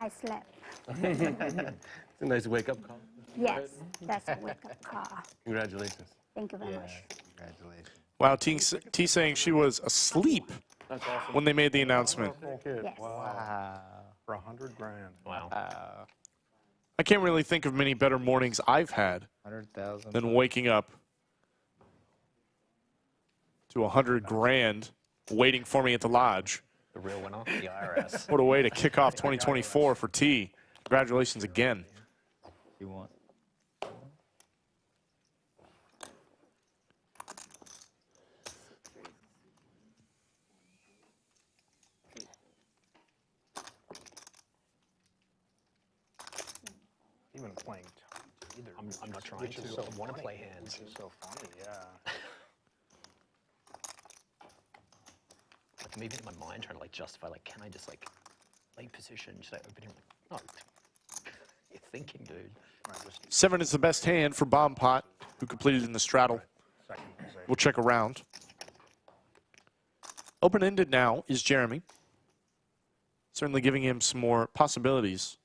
I slept. It's a nice wake-up call. Yes, that's a wake-up call. Congratulations. Thank you very Yeah, much. congratulations. Wow, T saying she was asleep That's awesome. when they made the announcement. Kid. Yes. Wow. For 100 grand. Wow. I can't really think of many better mornings I've had 100,000. than waking up to 100 grand waiting for me at the lodge. The real winner, the IRS. What a way to kick off 2024 for T. Congratulations again. You want? Even playing either. I'm not trying to. I want to play hands. Which is so funny, yeah. Like, I'm even in my mind trying to like justify, like, can I just like lay position, just like open him? Like, no. You're thinking, dude. Seven is the best hand for Bombpot, who completed in the straddle. We'll check around. Open-ended now is Jeremy. Certainly giving him some more possibilities.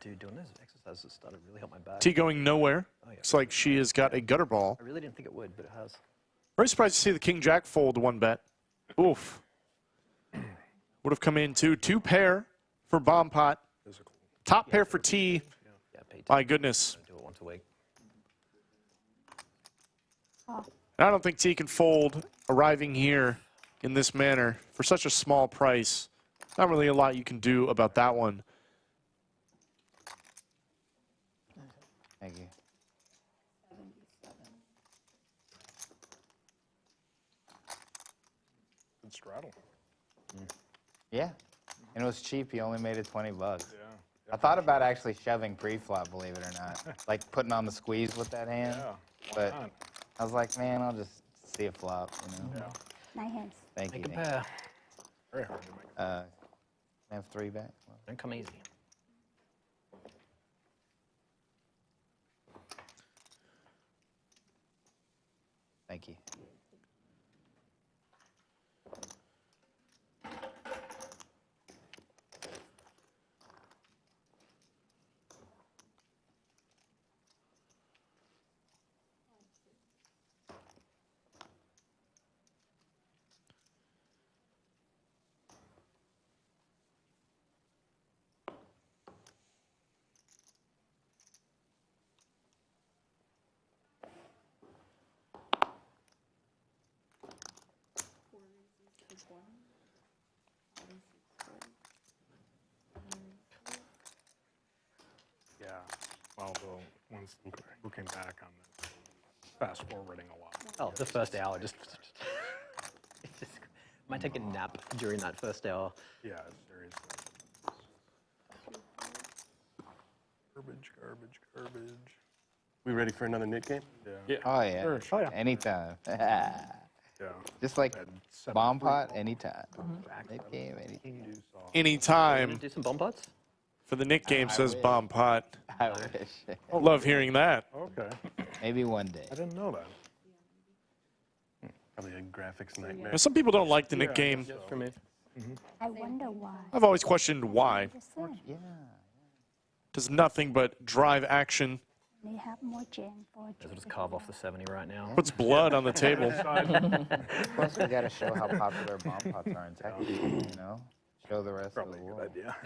Dude, doing those exercises started to really help my back. T going nowhere. Oh, yeah. Looks like she has got a gutter ball. I really didn't think it would, but it has. Very surprised to see the King-Jack fold one bet. Oof. Would have come in too. Two pair for Bombpot. Top pair for T. Yeah, paid My goodness. do it once a week. Oh, I don't think T can fold arriving here in this manner for such a small price. Not really a lot you can do about that one. Thank you. Good straddle. Yeah. And it was cheap. He only made it 20 bucks. Yeah. I thought about actually shoving pre-flop, believe it or not. Like putting on the squeeze with that hand. Yeah. Why But not? I was like, man, I'll just see a flop, you know? Yeah. nice hands. Thank Make you. a Thank you. pair. Very hard to make. Can I have three back? Don't come easy. Thank you. Yeah. Well, once looking back on this, fast forwarding a lot. Oh, the first hour just. Might take a nap during that first hour. Yeah, seriously. Garbage, garbage, garbage. We ready for another knit game? Yeah. Oh, yeah. Sure. Oh, yeah. Anytime. Yeah. Just like Had 7 Bombpot, anytime. Mid game, anytime. free do saw. Anytime Do some Bombpots? for the Nick game, I says wish. Bombpot. I wish. Love hearing that. Okay. Maybe one day. I didn't know that. Probably a graphics nightmare. Now, some people don't like the Nick game. Yes, for me. I wonder why. I've always questioned why. Just saying, Yeah. Does nothing but drive action, they have more jam for I'll just carve off the 70 right now. puts blood on the table. Plus, we got to show how popular Bombpots are in Texas, you know? Show the rest Probably of a the good world. idea.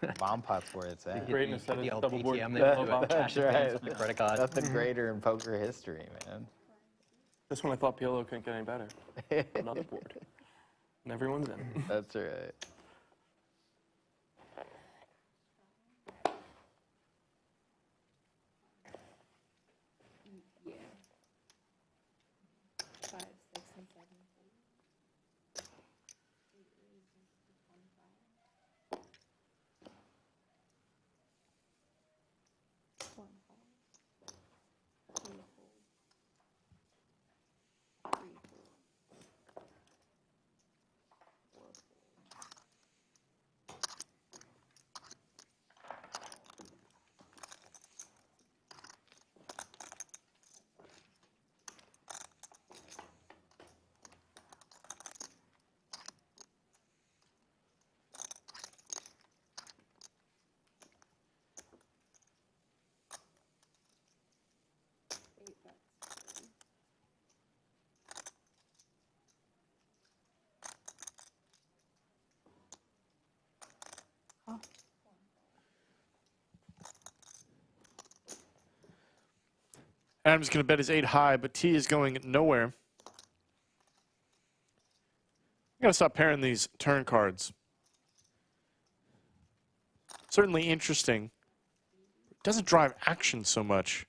Yeah. Bombpots where it's at. Greatness at The its old double board. PTM there, cash That's advance right. on the credit card. Nothing greater in poker history, man. This one I thought PLO couldn't get any better. Another board. And everyone's in. That's right. Yeah. 5, 6, and 7. Adam's going to bet his 8 high, but T is going nowhere. I got to stop pairing these turn cards. Certainly interesting. Doesn't drive action so much.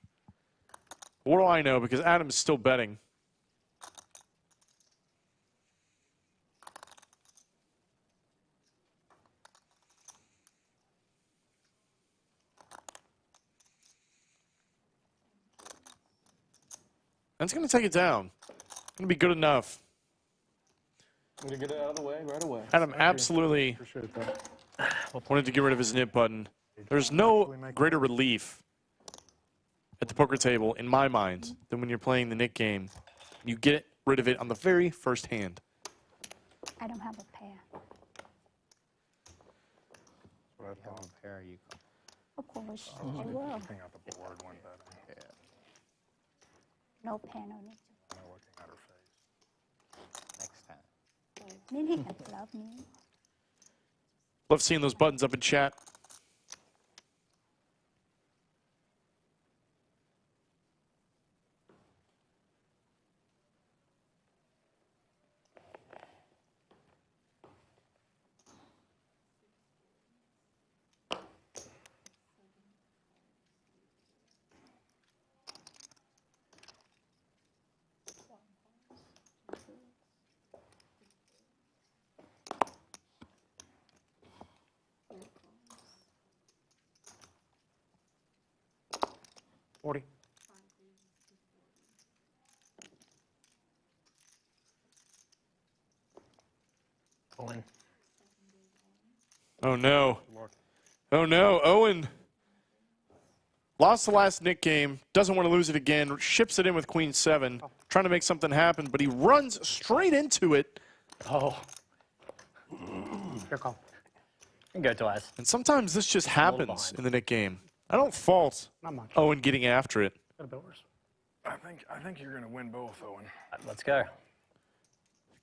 What do I know? Because Adam is still betting. That's going to take it down. Going to be good enough. I'm going to get it out of the way right away. Adam absolutely Appreciate that. wanted to get rid of his nip button. There's no greater relief at the poker table, in my mind, than when you're playing the Nick game. You get rid of it on the very first hand. I don't have a pair. What I thought. Pair you Of course, I will. Looking at the board one better. No pen on it. I'm looking at her face. next time. Maybe he can love me. Love seeing those buttons up in chat. Owen. Oh, no. Oh, no. Owen lost the last Nick game. Doesn't want to lose it again. Ships it in with Queen 7. Trying to make something happen, but he runs straight into it. Oh. Your call. You can go twice. And sometimes this just happens behind. in the Nick game. I don't fault Not much. Owen getting after it. Got a bit worse. I think you're gonna win both, Owen. Let's go.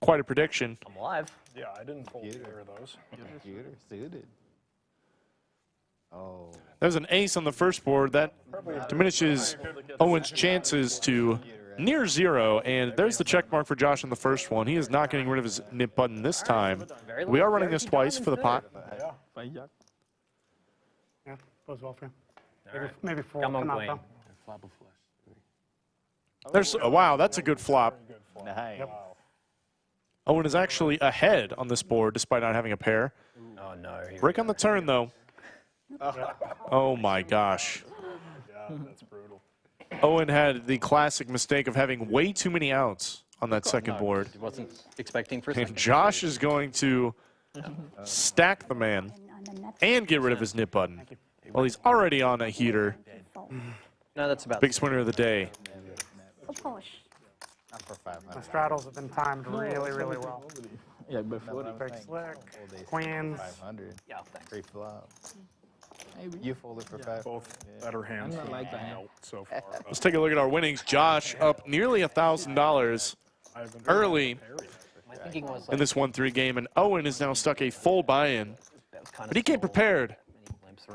Quite a prediction. I'm alive. Yeah, I didn't fold either of those. Computer suited. Oh. There's an ace on the first board. That diminishes Owen's chances to near 0. And there's the check mark for Josh on the first one. He is not getting rid of his nip button this time. We are running this twice for the pot. Yeah, goes well for him. Maybe 4. Come on, not, Queen. though. Flop of flush. There's, oh, wow, that's a good flop. Nice. Owen is actually ahead on this board despite not having a pair. Oh, no. Break on the turn, though. Oh, my gosh. Yeah, that's brutal. Owen had the classic mistake of having way too many outs on that second board. Wasn't expecting for a And second. Josh is going to stack the man And on the next and get rid of his nip button. Well, he's already on a heater. fold. No, that's about Biggest winner of the day. Of course. Not for 500. The straddles have been timed really, really well. Yeah, before it. Very slick. Queens. 500. Yeah, thanks. Free flop. Maybe. You folded for 5. Both better hands I'm not for like me that. so far. Let's take a look at our winnings. Josh up nearly $1,000 early My thinking was in like, this 1-3 game, and Owen is now stuck a full buy-in. that was kind But he came prepared.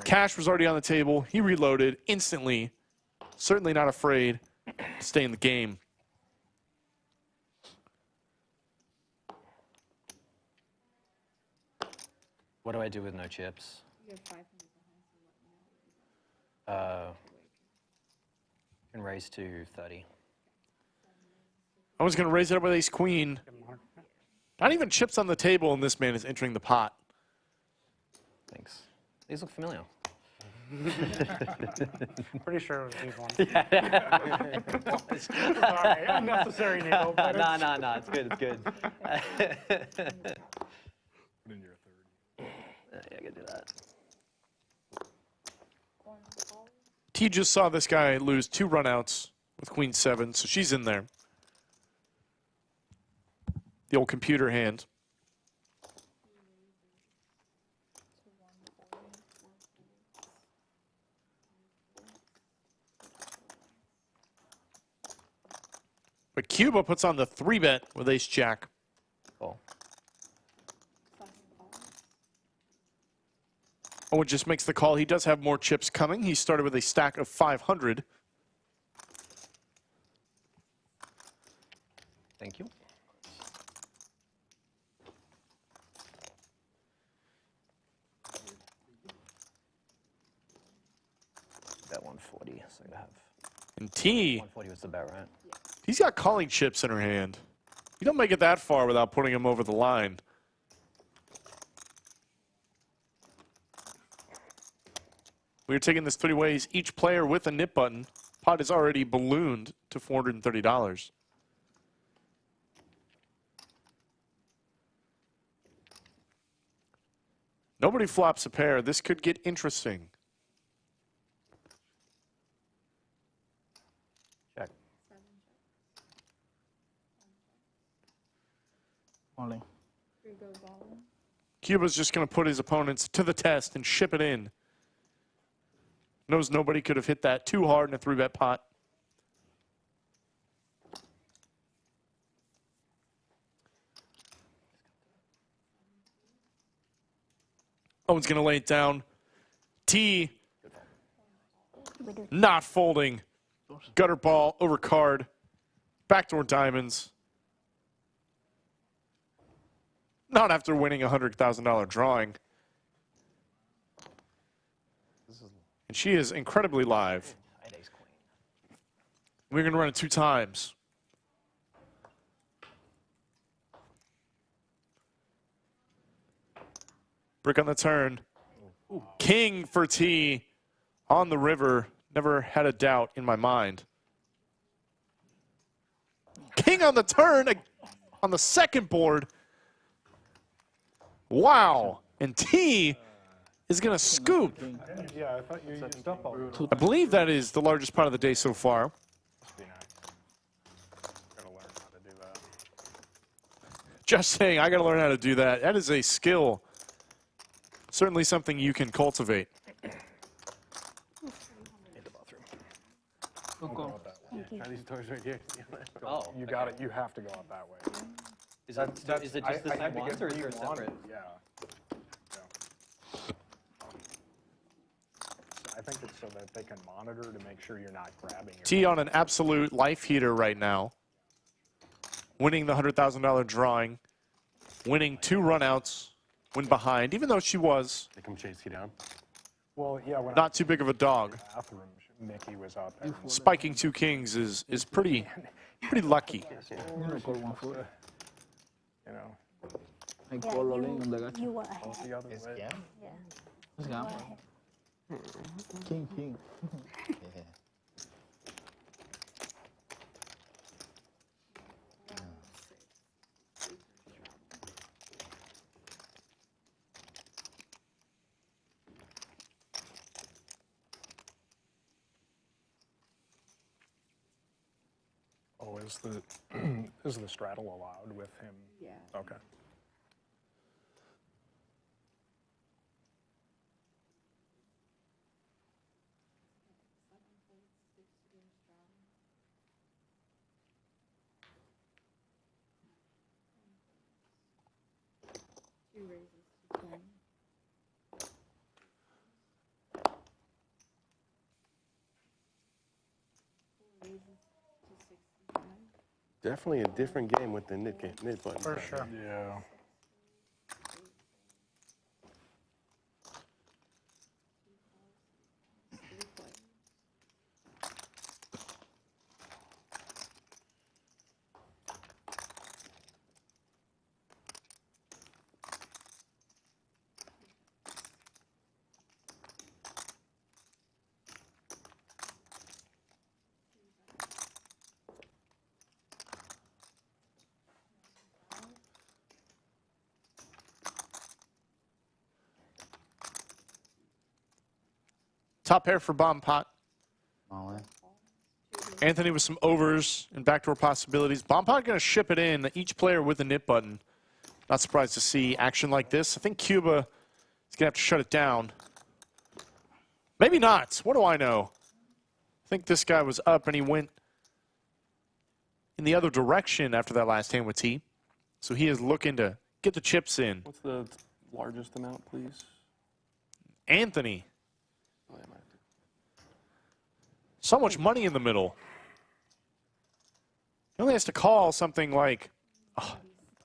Cash was already on the table. He reloaded instantly. Certainly not afraid to stay in the game. What do I do with no chips? You have 500 behind, so let me know. Can raise to 30. I was going to raise it up with ace-queen. Not even chips on the table, and this man is entering the pot. Thanks. These look familiar. Pretty sure it was these ones. Sorry, unnecessary needle. But No, no, no. It's good. It's good. Put in your 30. Yeah, I can do that. T just saw this guy lose 2 runouts with Queen 7, so she's in there. The old computer hand. But Cuba puts on the 3-bet with ace-jack. Cool. Owen just makes the call. He does have more chips coming. He started with a stack of 500. Thank you. Bet 140, so I have. And T, 140 was the bet, right? he's got calling chips in her hand. You don't make it that far without putting him over the line. We're taking this 3 ways, each player with a nip button. Pot is already ballooned to $430. Nobody flops a pair. This could get interesting. Check. All in. Three goes all in. Cuba's just going to put his opponents to the test and ship it in. Knows nobody could have hit that too hard in a 3-bet pot. Owen's going to lay it down. T, not folding. Gutter ball, over card. Backdoor diamonds. Not after winning a $100,000 drawing. And she is incredibly live. We're going to run it 2 times. Brick on the turn. King for T on the river. Never had a doubt in my mind. King on the turn on the second board. Wow. And T is going to scoop. Yeah, I thought you used up all of it. I believe that is the largest pot of the day so far. Must be nice. Gotta learn how to do that. Just saying, I got to learn how to do that. That is a skill. Certainly something you can cultivate. In the bathroom. Don't go out that way. Try these doors right here. Oh, You got it. You have to go out that way. Is it just the I had same to ones, get or is there a rewanted, separate? Yeah. I think it's so that they can monitor to make sure you're not grabbing your T on an absolute life heater right now. Winning the $100,000 drawing. Winning 2 runouts. Win behind, even though she was They come chase you down. Well, yeah, when not too big of a dog. I was in the bathroom, Mickey was out there. Spiking 2 kings is pretty lucky. You don't call 140. You know, I call all in on the gacha. You were both ahead. the other It's way. yeah. Yeah. It's You were gone. ahead. King. Yeah. Oh, is the straddle allowed with him? Yeah. Okay. Two raises to 20. Four raises to 65. Definitely a different game with the knit button. For sure. Yeah. Three players. Top pair for Bombpot. All in. Anthony with some overs and backdoor possibilities. Bombpot going to ship it in, each player with a nip button. Not surprised to see action like this. I think Cuba is going to have to shut it down. Maybe not. What do I know? I think this guy was up and he went in the other direction after that last hand with T. So he is looking to get the chips in. What's the largest amount, please? Anthony. Oh, yeah, might have to- So much money in the middle. He only has to call something like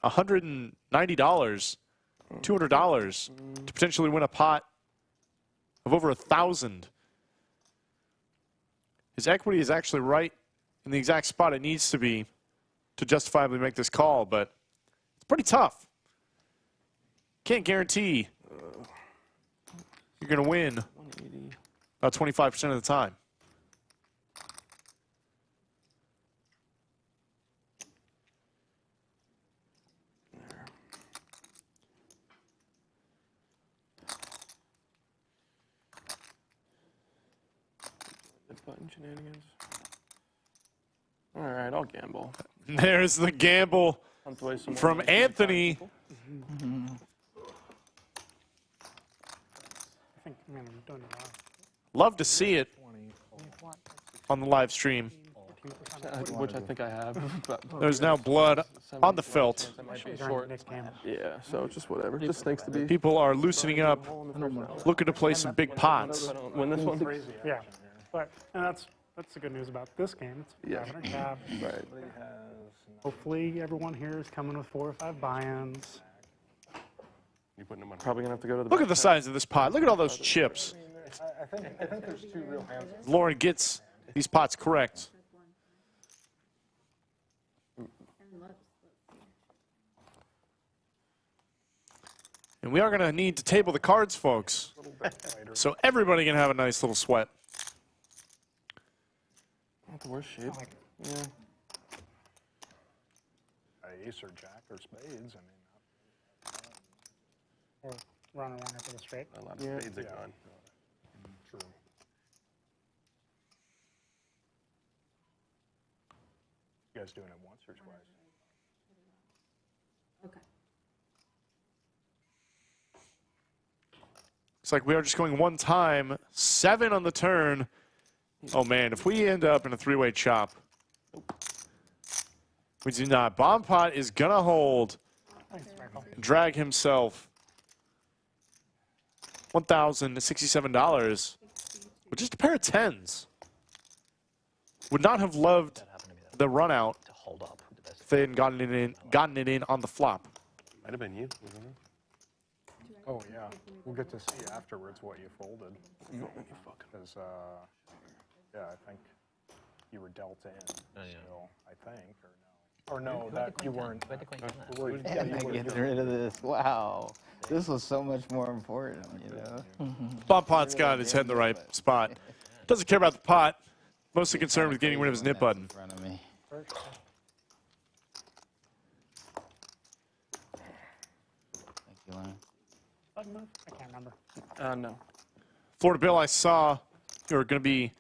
$190, $200 to potentially win a pot of over 1,000. His equity is actually right in the exact spot it needs to be to justifiably make this call, but it's pretty tough. Can't guarantee you're going to win about 25% of the time. Button shenanigans. All right, I'll gamble. There's the gamble from Anthony. I think, I'm doing it live. Love to see it on the live stream. Which I think I have. But There's now blood on the felt. that might be short. Yeah, so just whatever. Just thanks to be. People are loosening up, looking to play some big pots. Win this one. Yeah, but and that's the good news about this game. It's 500 cap. Right. Hopefully, everyone here is coming with 4 or 5 buy-ins. You putting them on? Probably gonna have to go to the. Look at the size of this pot. Look at all those chips. I think there's 2 real hands. Lauren gets these pots correct. And we are going to need to table the cards, folks. So everybody can have a nice little sweat. Not the worst shape. Yeah. Ace or jack or spades. I mean. Or runner for the straight. A lot of spades are gone. True. You guys doing it once or twice? Okay. Looks like we are just going one time. 7 on the turn. Oh, man, if we end up in a 3-way chop. We do not. Bombpot is going to hold. Drag himself. $1,067 with just a pair of 10s. Would not have loved the run out To hold up. if they hadn't gotten it in on the flop. Might have been you. Wasn't it? Oh, yeah. We'll get to see afterwards what you folded. Because, yeah, I think you were dealt in still, I think, or no. Or no, that you weren't. Where'd the queen come out? Yeah, And you I were get rid of this. Wow. This was so much more important, you know? Bombpot's got his head in the right spot. Doesn't care about the pot. Mostly concerned with getting rid of his nip button. In front of me. Thank you, Lauren. I can't remember. No. Florida Bill, I saw you're going to be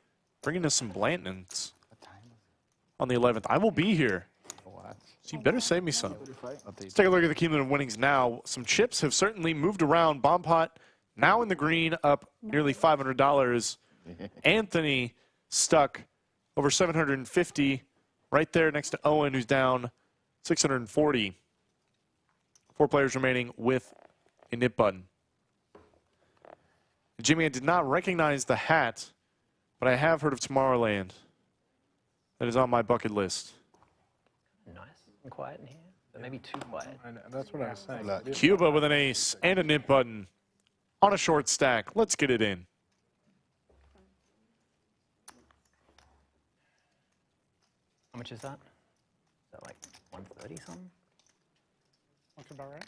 bringing us some Blantons What time is on the 11th. I will be here, it? Watch. so you better save me some. Let's take a look at the cumulative winnings now. Some chips have certainly moved around. Bombpot now in the green, up nearly $500. Anthony stuck over $750, right there next to Owen, who's down $640. 4 players remaining with a nip button. Jimmy, I did not recognize the hat, but I have heard of Tomorrowland. That is on my bucket list. Nice and quiet in here, but maybe too quiet. I know, that's what I was saying. Cuba with an ace and a nip button on a short stack. Let's get it in. How much is that? Is that like 130 something? Looks about right.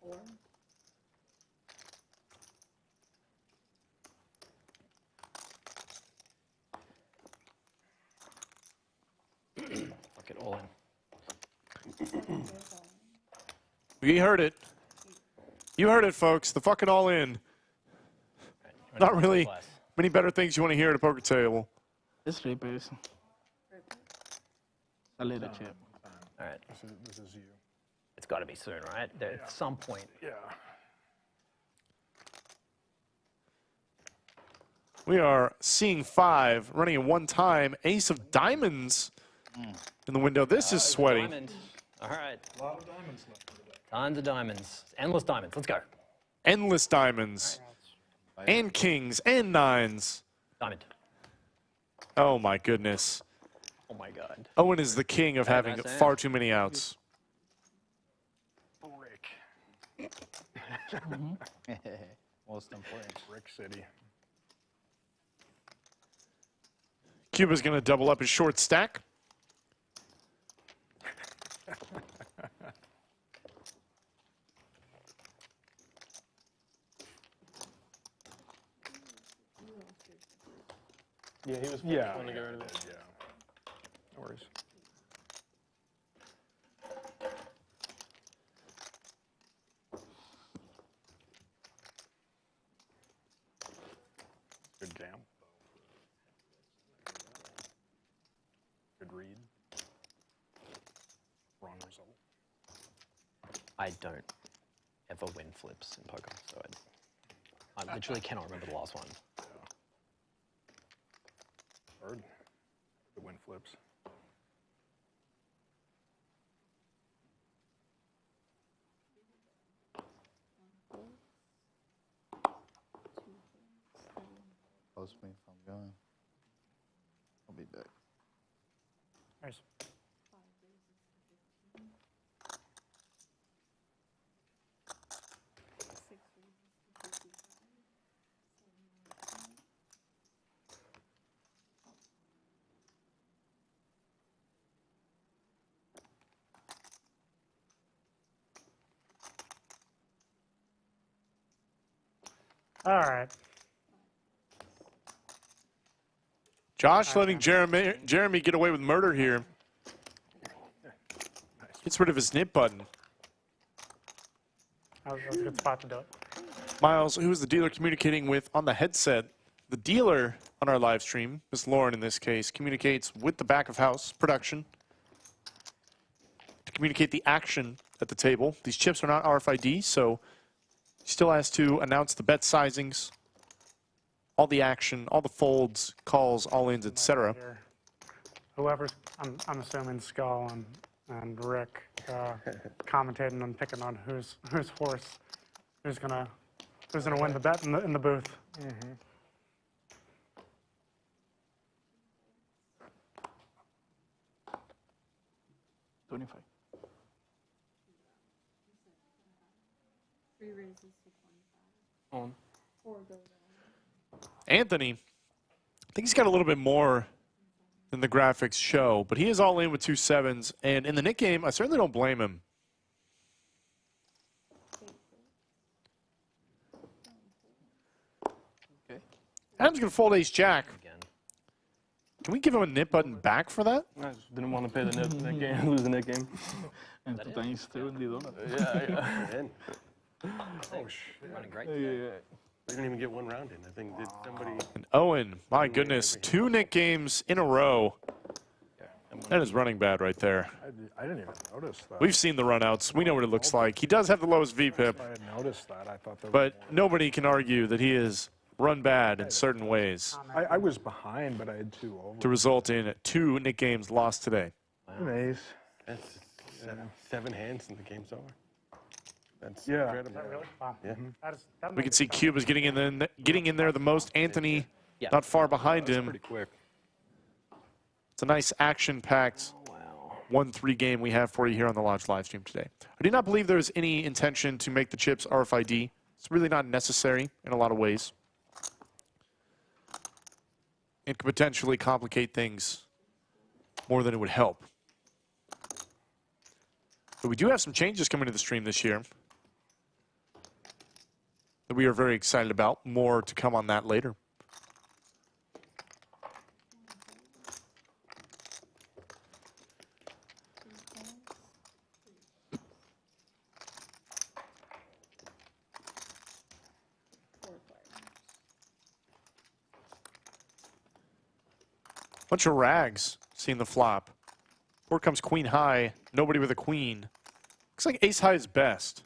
124. Fuck it all in. We heard it. You heard it, folks. The fucking all in. Not really many better things you want to hear at a poker table. It's 3 pairs. A little chip. All right. This is you. It's got to be soon, right? There, at some point. Yeah. We are seeing 5, running at one time. Ace of diamonds in the window. This is sweaty. Diamond. All right. A lot of diamonds left in the deck. Tons of diamonds. Endless diamonds. Let's go. Endless diamonds. And kings and 9s. Diamond. Oh, my goodness. Oh my god. Owen is the king of having nice hand. far too many outs. Brick. Most important. Brick City. Cuba's going to double up his short stack. Yeah, he was Yeah. trying to get rid of it. Yeah. No worries. Good jam. Good read. Wrong result. I don't ever win flips in poker, so I literally cannot remember the last one. Hard. The win flips. Post me if I'm going. I'll be back. Nice. All right. Josh letting Jeremy get away with murder here. Gets rid of his nip button. That was a good spot to do it. Miles, who is the dealer communicating with on the headset? The dealer on our live stream, Miss Lauren in this case, communicates with the back of house production to communicate the action at the table. These chips are not RFID, so he still has to announce the bet sizings, all the action, all the folds, calls, all-ins, etc. Here. Whoever's, I'm assuming Skull and Rick commentating and picking on whose horse, who's gonna win the bet in the booth. Mm-hmm. $25. 3 raises to 25. On. 4 goes on. Anthony, I think he's got a little bit more than the graphics show, but he is all in with 2 sevens, and in the Nick game, I certainly don't blame him. Okay. Adam's going to fold ace-jack. Again. Can we give him a nip button back for that? I just didn't want to pay the net game, lose the net game. And two times $70. Yeah. In. Oh, shit. Running great. Yeah. We didn't even get one round in. I think did somebody. And Owen, my goodness, 2 Nick games in a row. That is running bad right there. I didn't even notice that. We've seen the runouts. We know what it looks like. He does have the lowest VPIP, If I had noticed that, I thought there but was more. nobody can argue that he is run bad in certain ways I was behind, but I had 2 over. to result in 2 Nick games lost today. Nice. That's seven hands and the game's over. That's Yeah. incredible. Really? Wow. Yeah. That We can see Cuba's getting in there the most. Anthony Yeah. not far behind That's him. pretty quick. It's a nice action-packed Wow. 1-3 game we have for you here on the Lodge live stream today. I do not believe there's any intention to make the chips RFID. It's really not necessary in a lot of ways. It could potentially complicate things more than it would help. But we do have some changes coming to the stream this year that we are very excited about. More to come on that later. Bunch of rags seeing the flop. Board comes queen high, nobody with a queen. Looks like ace high is best.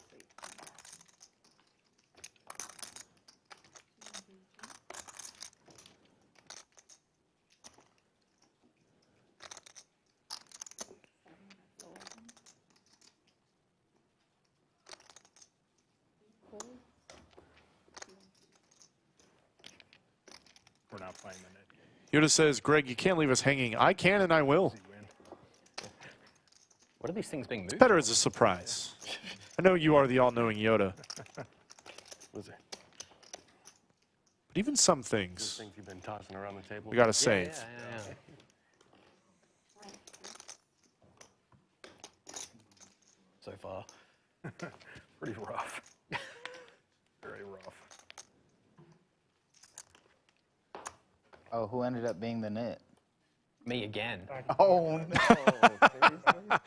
We're not playing the net game. Yoda says, Greg, you can't leave us hanging. I can and I will. What are these things being moved? Better as a surprise. I know you are the all-knowing Yoda. Was it? But even some Those things, things you've been tossing around the table. we got to save. Yeah. So far. Pretty rough. Very rough. Oh, who ended up being the nit? Me again. Oh, no.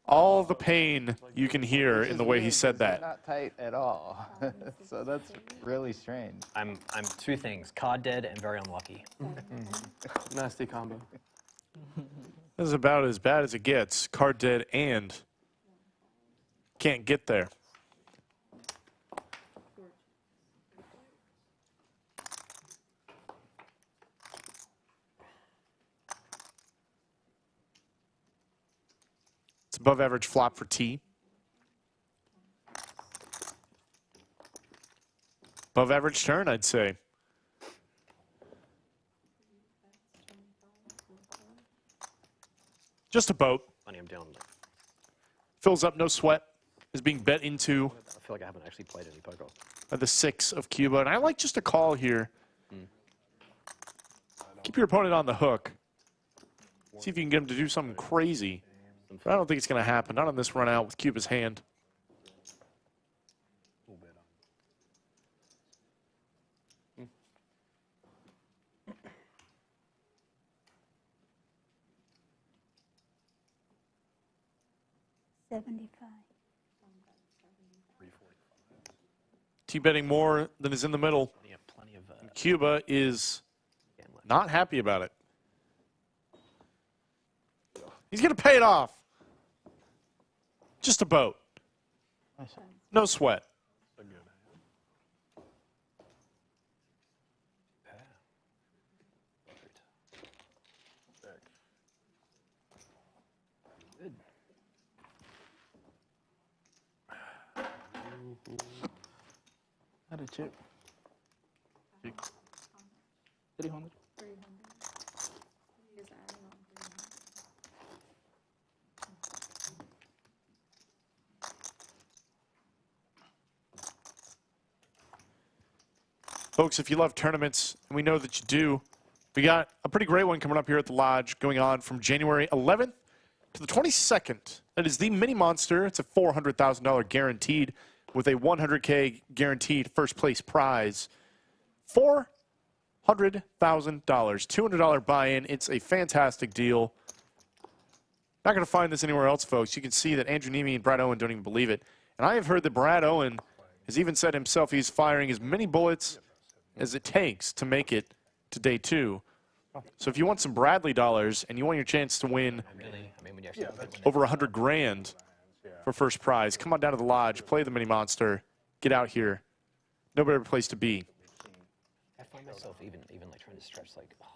All the pain you can hear in the way he said that. Not tight at all. So that's really strange. I'm two things: card dead and very unlucky. Nasty combo. This is about as bad as it gets. Card dead and can't get there. It's above average flop for T. Above average turn, I'd say. Just a boat. Funny, I'm down. Fills up, no sweat. Is being bet into I feel like I haven't actually played any poker. by the 6 of Cuba. And I like just a call here. Keep your opponent on the hook. See if you can get him to do something crazy. But I don't think it's going to happen. Not on this run out with Cuba's hand. T-betting more than is in the middle. Yeah, plenty of. Cuba is not happy about it. He's going to pay it off. Just a boat. No sweat. Had a chip. 300. Folks, if you love tournaments, and we know that you do, we got a pretty great one coming up here at the Lodge going on from January 11th to the 22nd. That is the Mini Monster. It's a $400,000 guaranteed with a $100K guaranteed first place prize. $400,000, $200 buy-in. It's a fantastic deal. Not going to find this anywhere else, folks. You can see that Andrew Nemi and Brad Owen don't even believe it. And I have heard that Brad Owen has even said himself he's firing as many bullets as it takes to make it to day 2. So if you want some Bradley dollars and you want your chance to win Really, I mean, when you actually over $100 grand for first prize, come on down to the Lodge, play the Mini Monster, get out here. No better place to be. I find myself even like trying to stretch like, oh,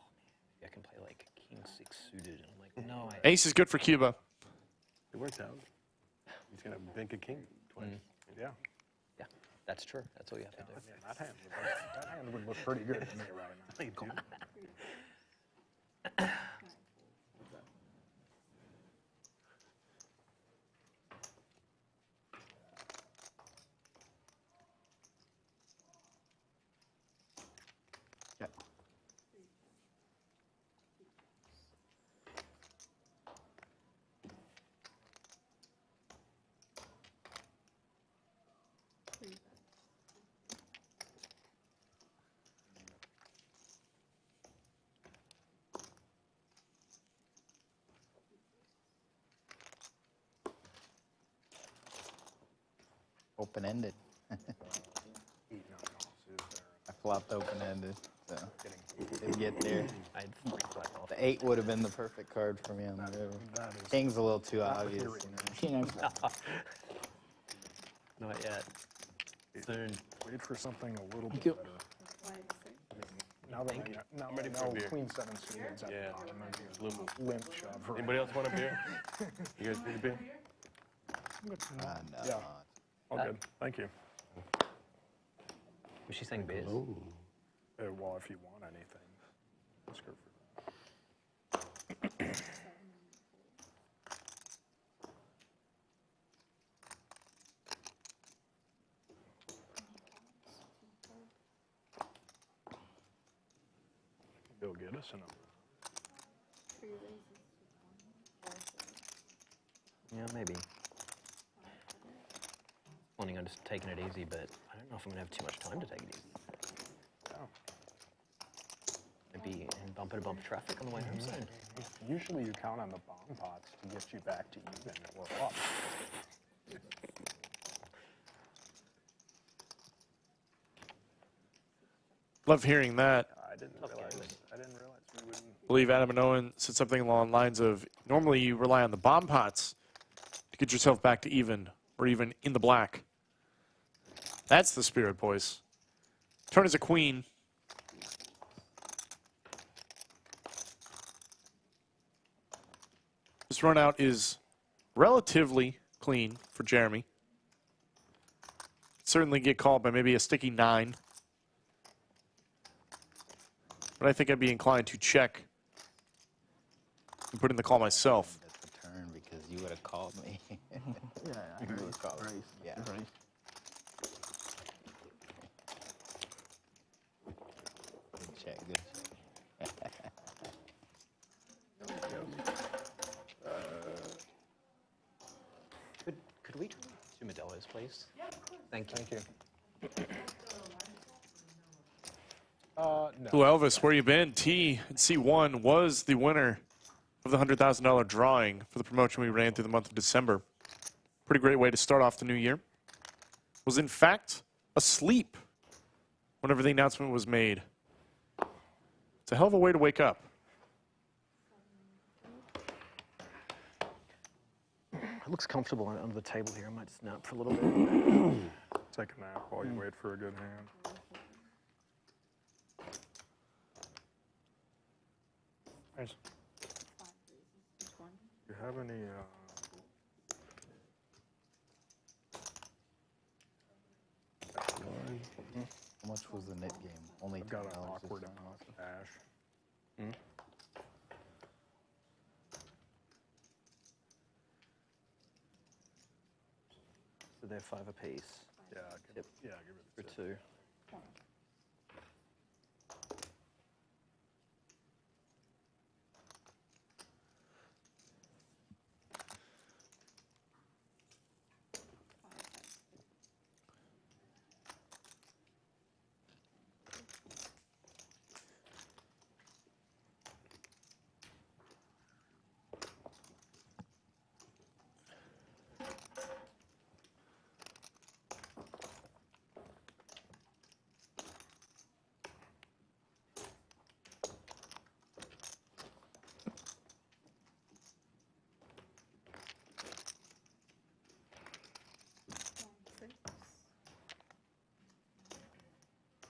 maybe I can play like King 6 suited, and I'm like, no, Ace is good for Cuba. It worked out. He's going to bank a king twice. Yeah. yeah, that's true. That's all you have to do. That hand would look pretty good to me right now. Open-ended. I flopped open-ended, so didn't get there. I had 3 flag off. The 8 would have been the perfect card for me on the river. King's a little too obvious. You know? Not yet. Soon. Wait for something a little bit you. better. Now that I know Queen 7 suited at Yeah. the bottom, and he's a limp shove. Right? Anybody else want a beer? You guys need a beer? No. Yeah. All good. Thank you. Was she saying biz? Well, if you want anything. whisker for Go get us a number. Yeah, maybe. Planning on just taking it easy, but I don't know if I'm gonna have too much time to take it easy. Oh. Maybe in bumper to bumper traffic on the way home soon. Usually you count on the bomb pots to get you back to even or up. Love hearing that. I didn't realize we wouldn't. I believe Adam and Owen said something along the lines of, normally you rely on the bomb pots to get yourself back to even or even in the black. That's the spirit, boys. Turn is a queen. This run out is relatively clean for Jeremy. Certainly get called by maybe a sticky 9. But I think I'd be inclined to check and put in the call myself. That's the turn because you would have called me. Yeah, I agree. Raise. Yeah. Raise. Good check, good check. Could we turn to Modelo's, please? Yeah, of course. Thank you. Thank you. No. Hello, Elvis, where you been? T and C1 was the winner of the $100,000 drawing for the promotion we ran through the month of December. Pretty great way to start off the new year. Was in fact asleep whenever the announcement was made. It's a hell of a way to wake up. It looks comfortable under the table here. I might just nap for a little bit. Take a nap while you wait for a good hand. Raise. Do you have any? How much was the net game? Only I've got an $10 awkward this time. ash. So they're 5 apiece Yeah, Yep. yeah, give it for a tip. 2.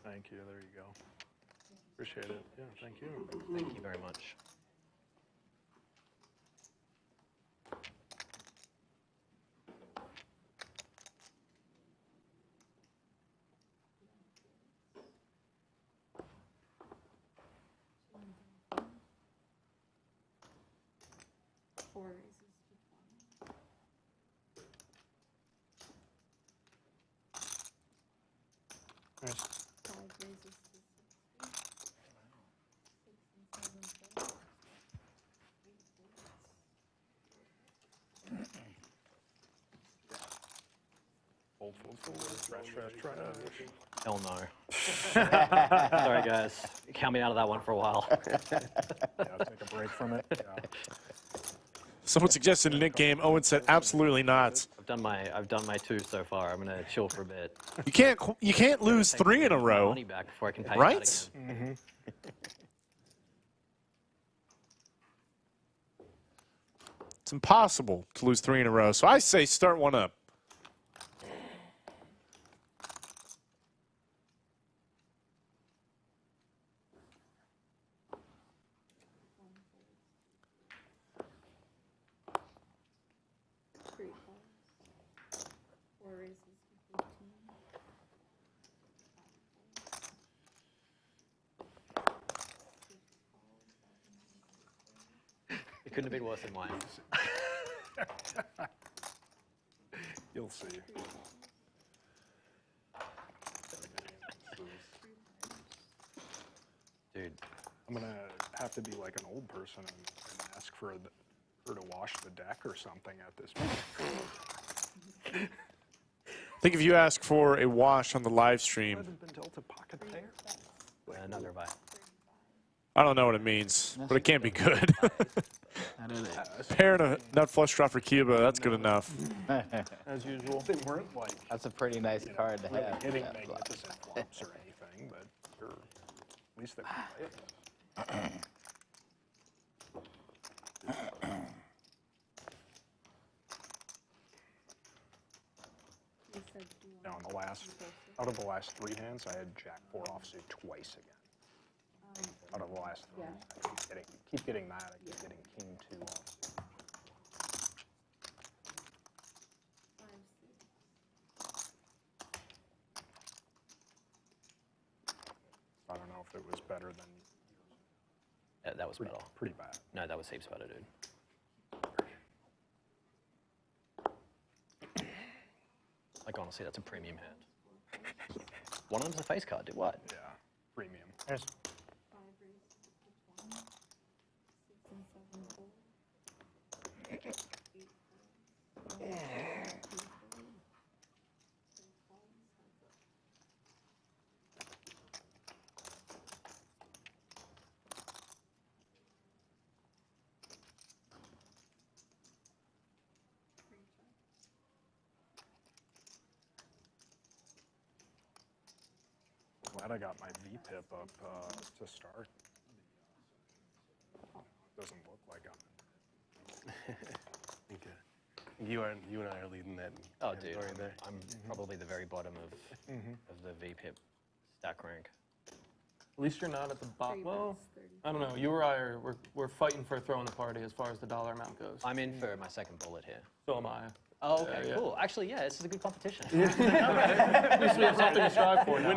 Thank you. There you go. Appreciate it. Yeah, thank you. Thank you very much. Four raises to 20. Raise. 5 raises to 60. 6 and 7 folds. 8 folds. Fold. Trash. Hell no. Sorry, guys. Count me out of that one for a while. Yeah, take a break from it. Yeah. Someone suggested a Nick game. Owen said absolutely not. I've done my 2 so far. I'm gonna chill for a bit. You can't lose 3 in a My row, money back before I can pay right? That again. It's impossible to lose 3 in a row. So I say start one up. Three folds. 4 raises to 15. 5 folds. 6 folds. It couldn't have been worse than mine. You'll see. Dude. I'm gonna have to be like an old person and ask for her to wash the deck or something at this point. I think if you ask for a wash on the live stream, Hasn't been dealt a pocket pair. Neither have I. I don't know what it means, but it can't be good. Pair and a nut flush draw for Cuba, that's good enough. As usual. They weren't like That's a pretty nice card to really have. hitting Yeah. magnificent flops or anything, but they're, at least they can play it. Now, in the last, out of the last 3 hands, I had Jack 4 offsuit twice again. Out of the last 3, I keep getting that. I keep getting King 2 offsuit. I don't know if it was better than Yeah, that was better. pretty bad. No, that was heaps better, dude. Like, honestly, that's a premium hand. One of them's a face card, dude. What? Yeah, premium. Yes. Glad I got my VPIP up to start. Doesn't look like I'm. I think you and I are leading that. Oh, dude, category there. I'm probably the very bottom of the VPIP stack rank. At least you're not at the bottom. Well, I don't know. You or I are we're fighting for a throw in the party as far as the dollar amount goes. I'm in for my second bullet here. So am I. Oh, okay, cool. Actually, yeah, this is a good competition. At least we have something to strive for now.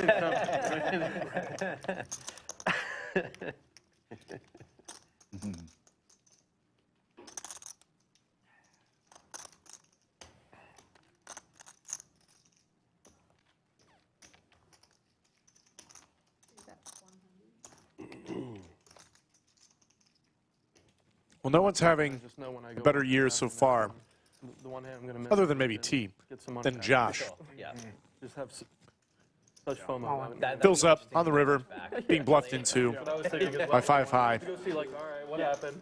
Well, no one's having Just know when I go a better on year that, so and far, the one hand I'm gonna miss. other than is maybe to T, get some money than back. Josh. Yeah. Just have such FOMO. having- That- Fills that'd up be on the river, back. being bluffed into But I was thinking as well. by 5 high. To go see like, all right, what happened?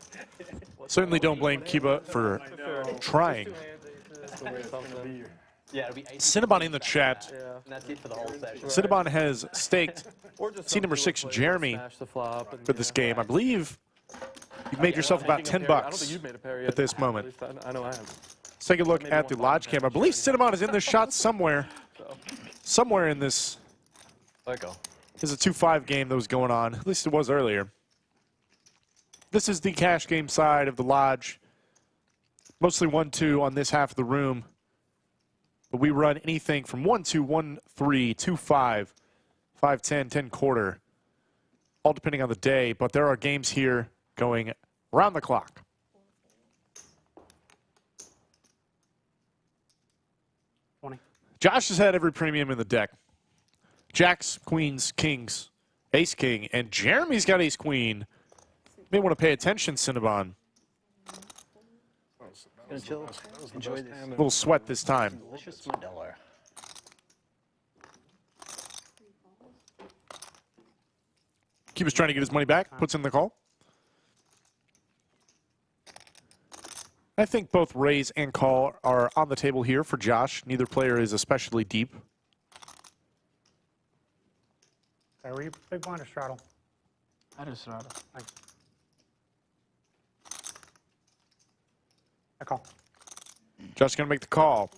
Certainly don't blame Cuba for trying. Yeah, it'll be 8. Cinnabon in the chat. Yeah. And that's it for the whole session. Cinnabon has staked Or just seed number some 6, cool play, Jeremy, smash the flop and, for this game. I believe you've made yourself about taking a $10 pair. I don't think you've made a pair yet. at this moment. At least I know I haven't. Let's take a look Maybe at the one Lodge bottom cam. I believe Cinnabon is in this shot somewhere. Somewhere in this Okay. is a 2-5 game that was going on. At least it was earlier. This is the cash game side of the Lodge. Mostly 1-2 on this half of the room. But we run anything from 1-2, 1-3, 2-5, 5-10, 10-quarter. All depending on the day. But there are games here going around the clock. Josh has had every premium in the deck. Jacks, queens, kings, ace king, and Jeremy's got ace queen. May want to pay attention, Cinnabon. Gonna chill. Enjoy this. A little sweat this time. Delicious Modelo. Cuba's trying to get his money back, puts in the call. I think both raise and call are on the table here for Josh. Neither player is especially deep. Okay, were you big blind or straddle? I just rather. Thanks. I call. Josh going to make the call.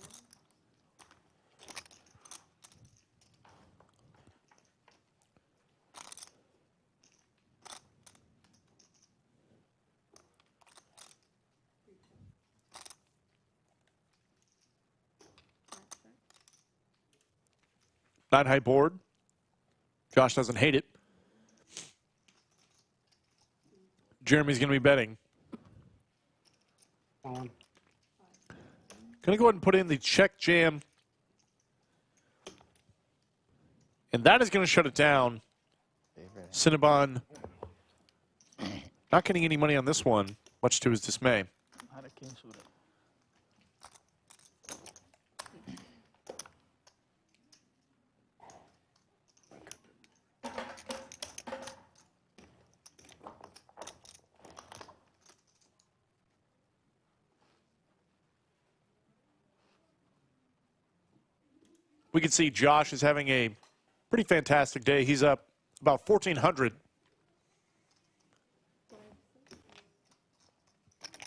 Nine high board. Josh doesn't hate it. Jeremy's going to be betting. calling. Gonna go ahead and put in the check jam. And that is gonna shut it down. Cinnabon not getting any money on this one, much to his dismay. Ahora king suited. We can see Josh is having a pretty fantastic day. He's up about 1,400.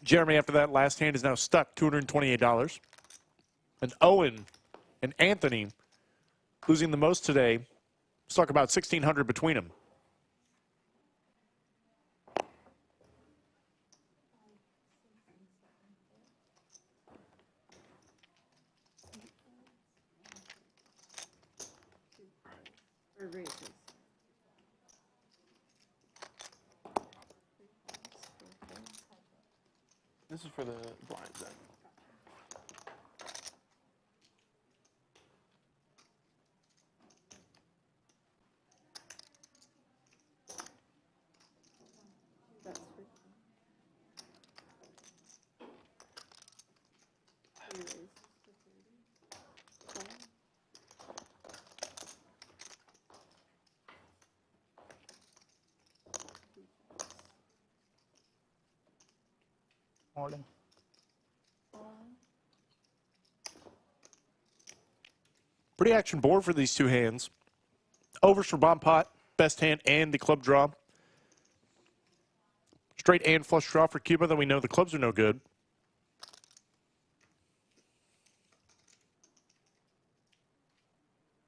Jeremy, after that last hand, is now stuck $228. And Owen and Anthony, losing the most today, stuck about 1,600 between them. Or raises. This is for the blinds then. That's for three raises for 30. Call. All in. Pretty action board for these two hands. Overs for Bombpot, best hand and the club draw. Straight and flush draw for Cuba, though we know the clubs are no good.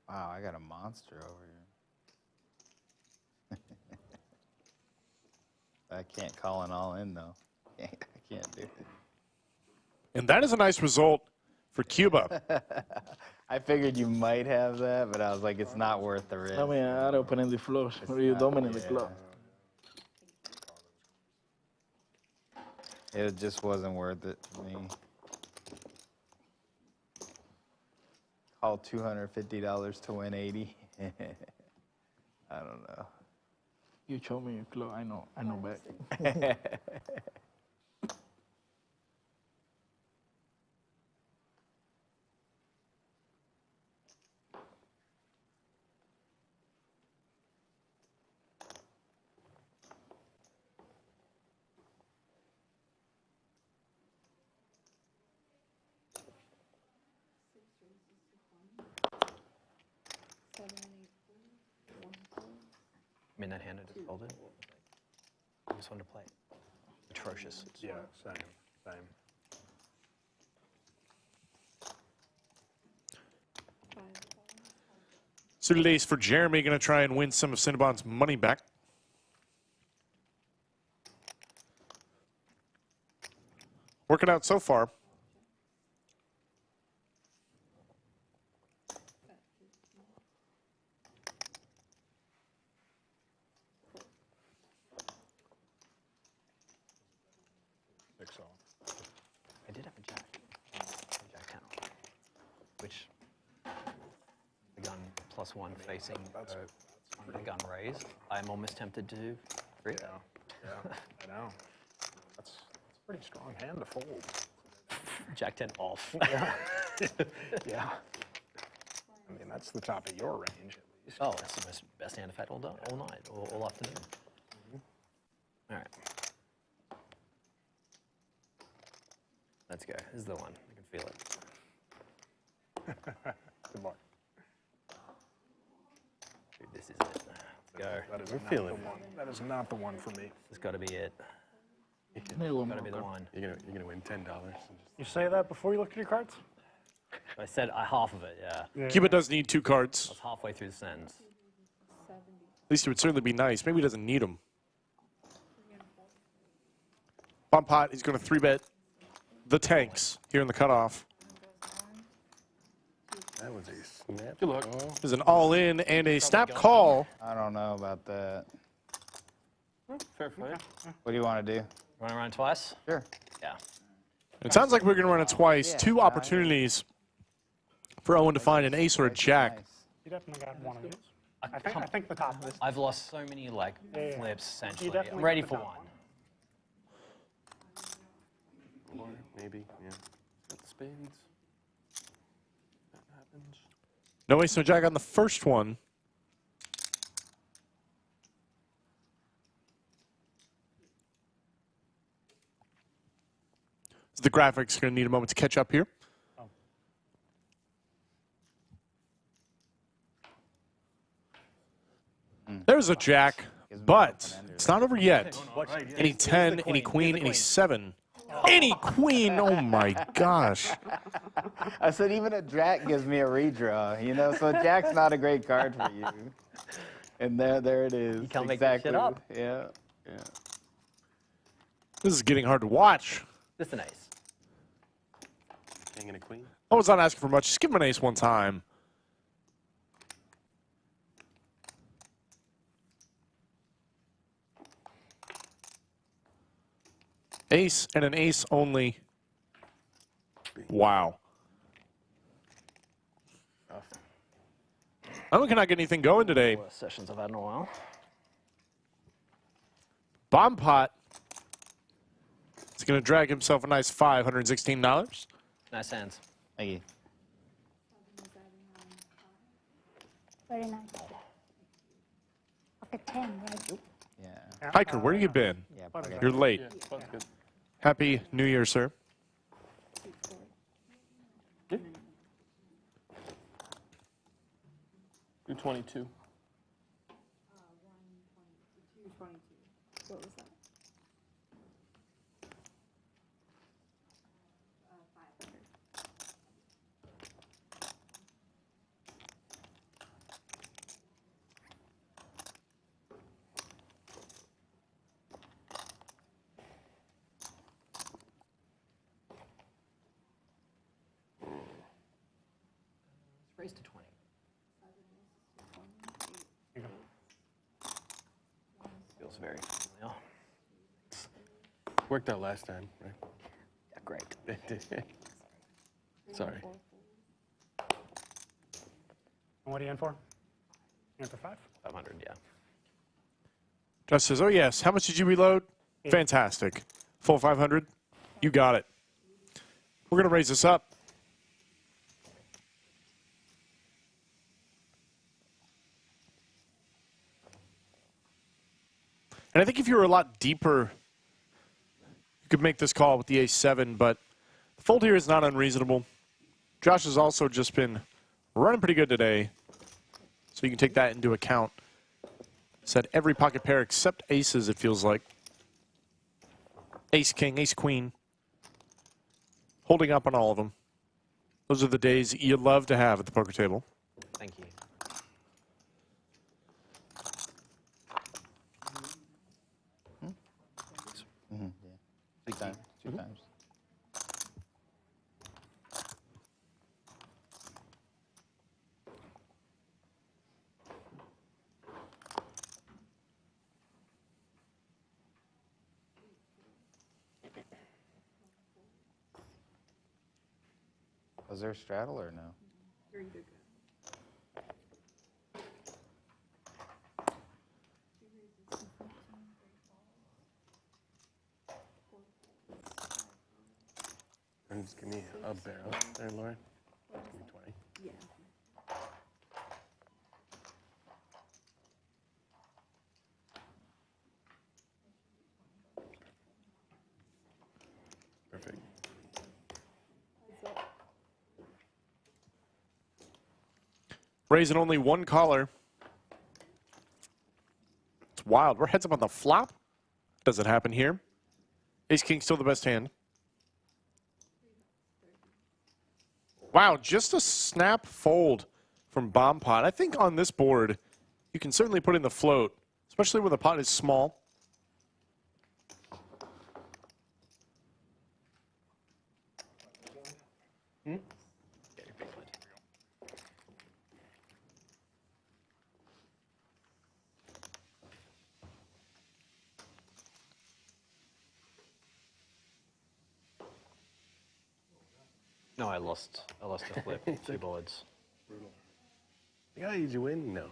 Wow, I got a monster over here. I can't call an all in though. I can't do it. And that is a nice result for Cuba. I figured you might have that, but I was like, it's not worth the risk. I mean, I opening the flush. Or you dominate the club. It just wasn't worth it for me. Call $250 to win 80. I don't know. You show me your club. I know back. I mean, that hand I just folded. I just wanted to play. Atrocious. Yeah, same. Suited ace for Jeremy, going to try and win some of Cinnabon's money back. Working out so far. I did have a jack. Jack 10. Which the gun +1 facing the gun raised. I'm almost tempted to free that. Yeah, I know. That's a pretty strong hand to fold. Jack 10 off. Yeah. Yeah. I mean, that's the top of your range, at least. Oh, that's the best hand I've had all night, all afternoon. All right. Let's go. This is the one. I can feel it. Good luck. Dude, this is it. Let's go. That is not the one. That is not the one for me. This has got to be it. No, Got to be the one. You're gonna win $10. You say that before you look at your cards? I said half of it, yeah. Yeah. Cuba does need 2 cards. I was halfway through the sentence. 70. At least it would certainly be nice. Maybe he doesn't need them. Bombpot is going to 3-bet the tanks here in the cutoff. That was a snap. Good luck. There's an all-in and a snap call. I don't know about that. Fair fight. What do you want to do? Run around twice? Sure. Yeah. It sounds like we're going to run it twice. Yeah, 2 opportunities for Owen to find an ace or a jack. Nice. You definitely got one of these. I think the top one. I've lost so many like Yeah. flips essentially. definitely I'm ready got the for top one. Or maybe, yeah. Got the spades. That happens. No ace, no jack on the first one. The graphics are going to need a moment to catch up here. There's a jack, but it's not over yet. Any 10, any queen, any 7. Any queen, oh my gosh. I said even a jack gives me a redraw, you know, so a jack's not a great card for you. And there it is. You can't make that shit up. Yeah, yeah. This is getting hard to watch. Just an ace. King and a queen. Owen's not asking for much. Just give him an ace one time. Ace and an ace only. Wow. Owen cannot get anything going today. Worst sessions I've had in a while. Bombpot is going to drag himself a nice $516. Nice hands. Thank you. Very nice. Okay, 10, right? Yeah. Hiker, where you been? Yeah, You're late. Yeah, that's good. Happy New Year, sir. Yeah. Do 22. 222. What was that? 500. Raise to 20. Feels very familiar. Worked out last time, right? Yeah, great. Sorry. And what are you in for? You in for 5? 500, yeah. Just says, oh yes, how much did you reload? Fantastic. Full 500? You got it. We're going to raise this up. And I think if you were a lot deeper, you could make this call with the ace-7, but the fold here is not unreasonable. Josh has also just been running pretty good today, so you can take that into account. Said every pocket pair except aces, it feels like. Ace-king, ace-queen. Holding up on all of them. Those are the days you love to have at the poker table. Thank you. Mm-hmm. Yeah. 2 times. 2 times. Was there a straddle or no? You're either good. And just give me a barrel there, Lauren. Give me 20. Yeah. Perfect. Raising only one caller. It's wild. We're heads up on the flop. Doesn't happen here. Ace-king still the best hand. Wow, just a snap fold from Bombpot. I think on this board, you can certainly put in the float, especially when the pot is small. No, I lost a flip, 2 boards. Yeah, did you win? No.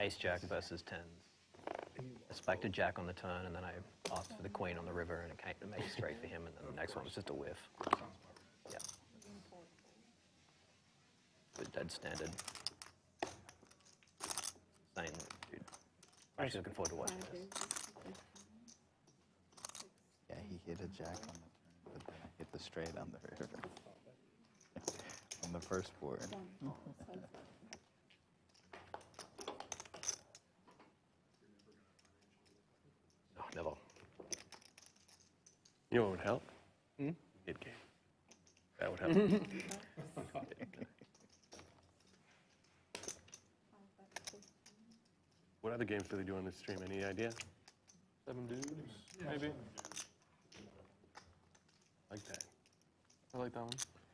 Ace Jack versus 10s. I spiked a jack on the turn, and then I asked for the queen on the river, and it came to make it straight for him, and then the next one was just a whiff. Yeah. The dead standard. Insane, dude. I'm actually looking forward to watching this. Yeah, he hit a jack on the turn, but then I hit the straight on the river. On the first board. No, never. You know what would help? Hmm? Mid game. That would help. What other games do they do on this stream? Any idea? 7 dudes, maybe. Like that. I like that one.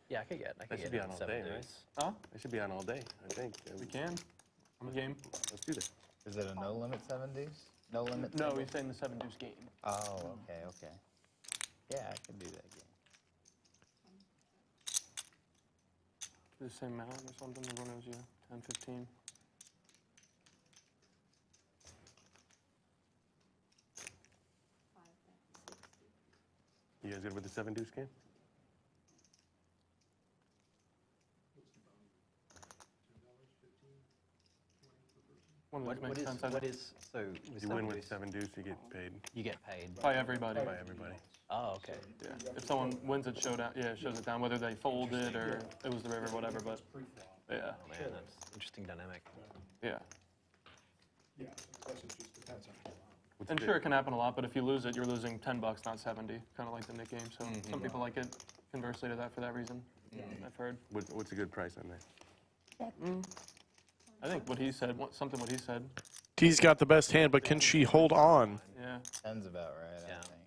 Yeah, I could get That should be on all 7 day, right? dudes. Huh? They should be on all day, I think. We can. I'm a game. Let's do that. Is it a no limit 70s? No limit? No, single? he's saying the 7 deuce game. Oh, okay. Yeah, I can do that game. The same amount or something. Everyone knows you. 10, 15. You guys good with the 7 deuce game? One of those What makes is, sense. I what think. is, so with You win 7 with deuce, 7 deuce, you get paid you get paid. By everybody. by everybody. Oh, okay. Yeah. If someone wins it, shows it down, whether they folded or it was the river, whatever. But yeah, Oh man, that's an interesting dynamic. yeah. What's And the- sure, it can happen a lot, but if you lose it, you're losing $10, not 70. Kind of like the Nick game. So some people like it conversely to that for that reason. I've heard. What's a good price on that? I think what he said, something what he said. T's got the best hand, but can she hold on? Yeah, 10's about right, Yeah. I think.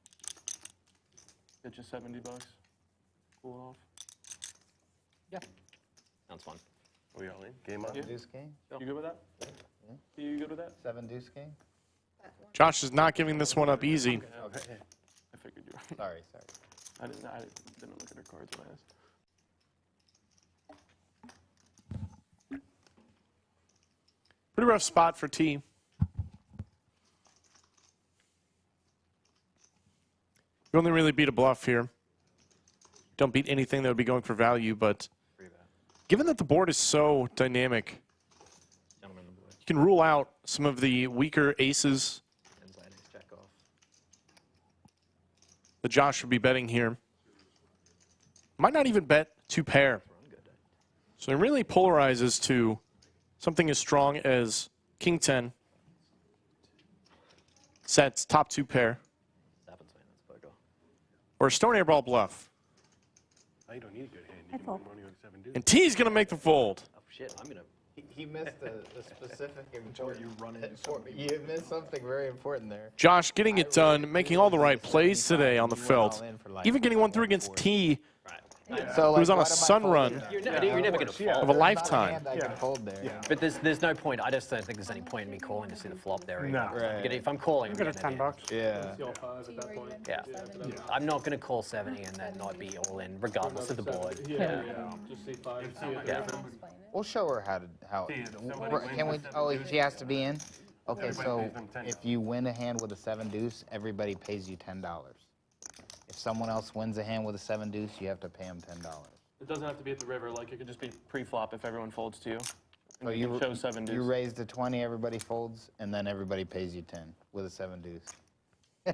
get you $70. Cool it off. Yeah. Sounds fun. Are we all in? Game on? Yeah. Deuce game? You good with that? You good with that? 7 deuce game? Josh is not giving this one up easy. Okay. I figured you were. Sorry. I didn't look at her cards when I asked. Pretty rough spot for T. You only really beat a bluff here. Don't beat anything that would be going for value, but given that the board is so dynamic, Gentlemen on the board. you can rule out some of the weaker aces Tens lad, ace jack off. that Josh would be betting here. Might not even bet 2 pair. So it really polarizes to something as strong as King 10. Sets top 2 pair. Happens, man. That's poker. Or a stone airball bluff. Oh, you don't need a good hand. You can win money with 7 deuce. And T's going to make the fold. Oh shit! I'm gonna. He missed a specific important. You missed something very important there. Josh getting it done, making all the right plays today on the felt. Even getting one through against T, So, who was on a what am I sun folding run now? You're never gonna fold. of a lifetime. I can fold there. But there's no point. I just don't think there's any point in me calling to see the flop there. No. Right. If I'm calling, I'm Get it getting 10 it in. bucks. Yeah. Yeah. I'm not gonna call 70 and then not be all in, regardless of the board. Yeah. Yeah. We'll show her how. Can we? Oh, she has to be in. Okay, so if you win a hand with a 7 deuce, everybody pays you $10. If someone else wins a hand with a 7 deuce, you have to pay them $10. It doesn't have to be at the river. Like it could just be pre-flop if everyone folds to you. And So you can show 7 deuce. you raise the 20, everybody folds, and then everybody pays you 10 with a 7 deuce.